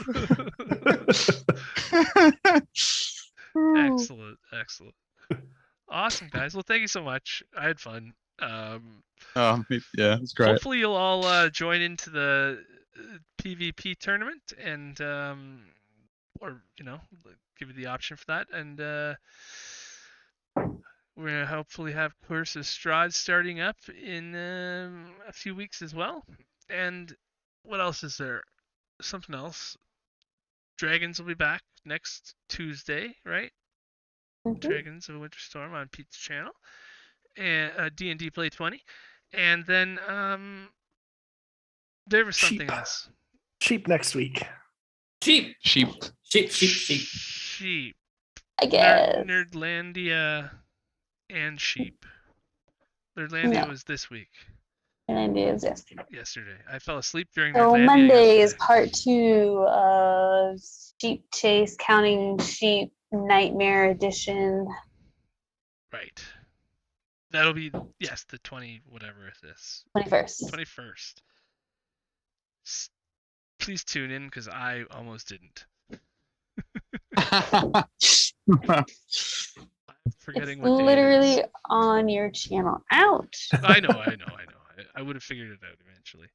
Excellent. Awesome, guys. Well, thank you so much. I had fun. Yeah, it's great. Hopefully you'll all join into the PvP tournament and or give you the option for that, and we're gonna hopefully have Course of Strahd starting up in a few weeks as well. And what else is there? Something else. Dragons will be back next Tuesday, right? Mhm. Dragons of Winter Storm on Pete's channel, and D&D Play 20, and then there was something else. Sheep next week. Sheep. Sheep. Sheep. I guess. Nerdlandia and sheep. Nerdlandia No. was this week. And it is Yesterday. I fell asleep during So Nerdlandia Monday is yesterday. part 2 of Sheep Chase, Counting Sheep, Nightmare Edition. Right. That'll be, yes, the 20 whatever it is. 21st. 21st. Please tune in because I almost didn't. Forgetting It's what day it literally is. on your channel. Ouch. I know. I would have figured it out eventually.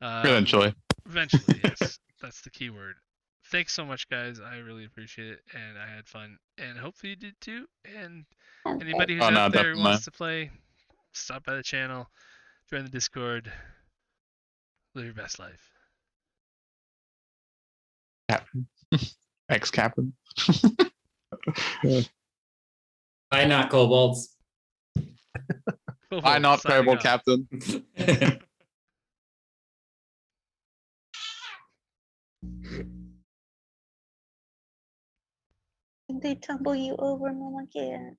Eventually, yes. That's the key word. Thanks so much, guys. I really appreciate it, and I had fun, and hopefully you did too. And anybody who's out there who wants to play, stop by the channel, join the Discord, live your best life. Captain. Ex-captain. Why not kobolds? Why not Signing Kobold off. Captain? They tumble you over, Mama Cat.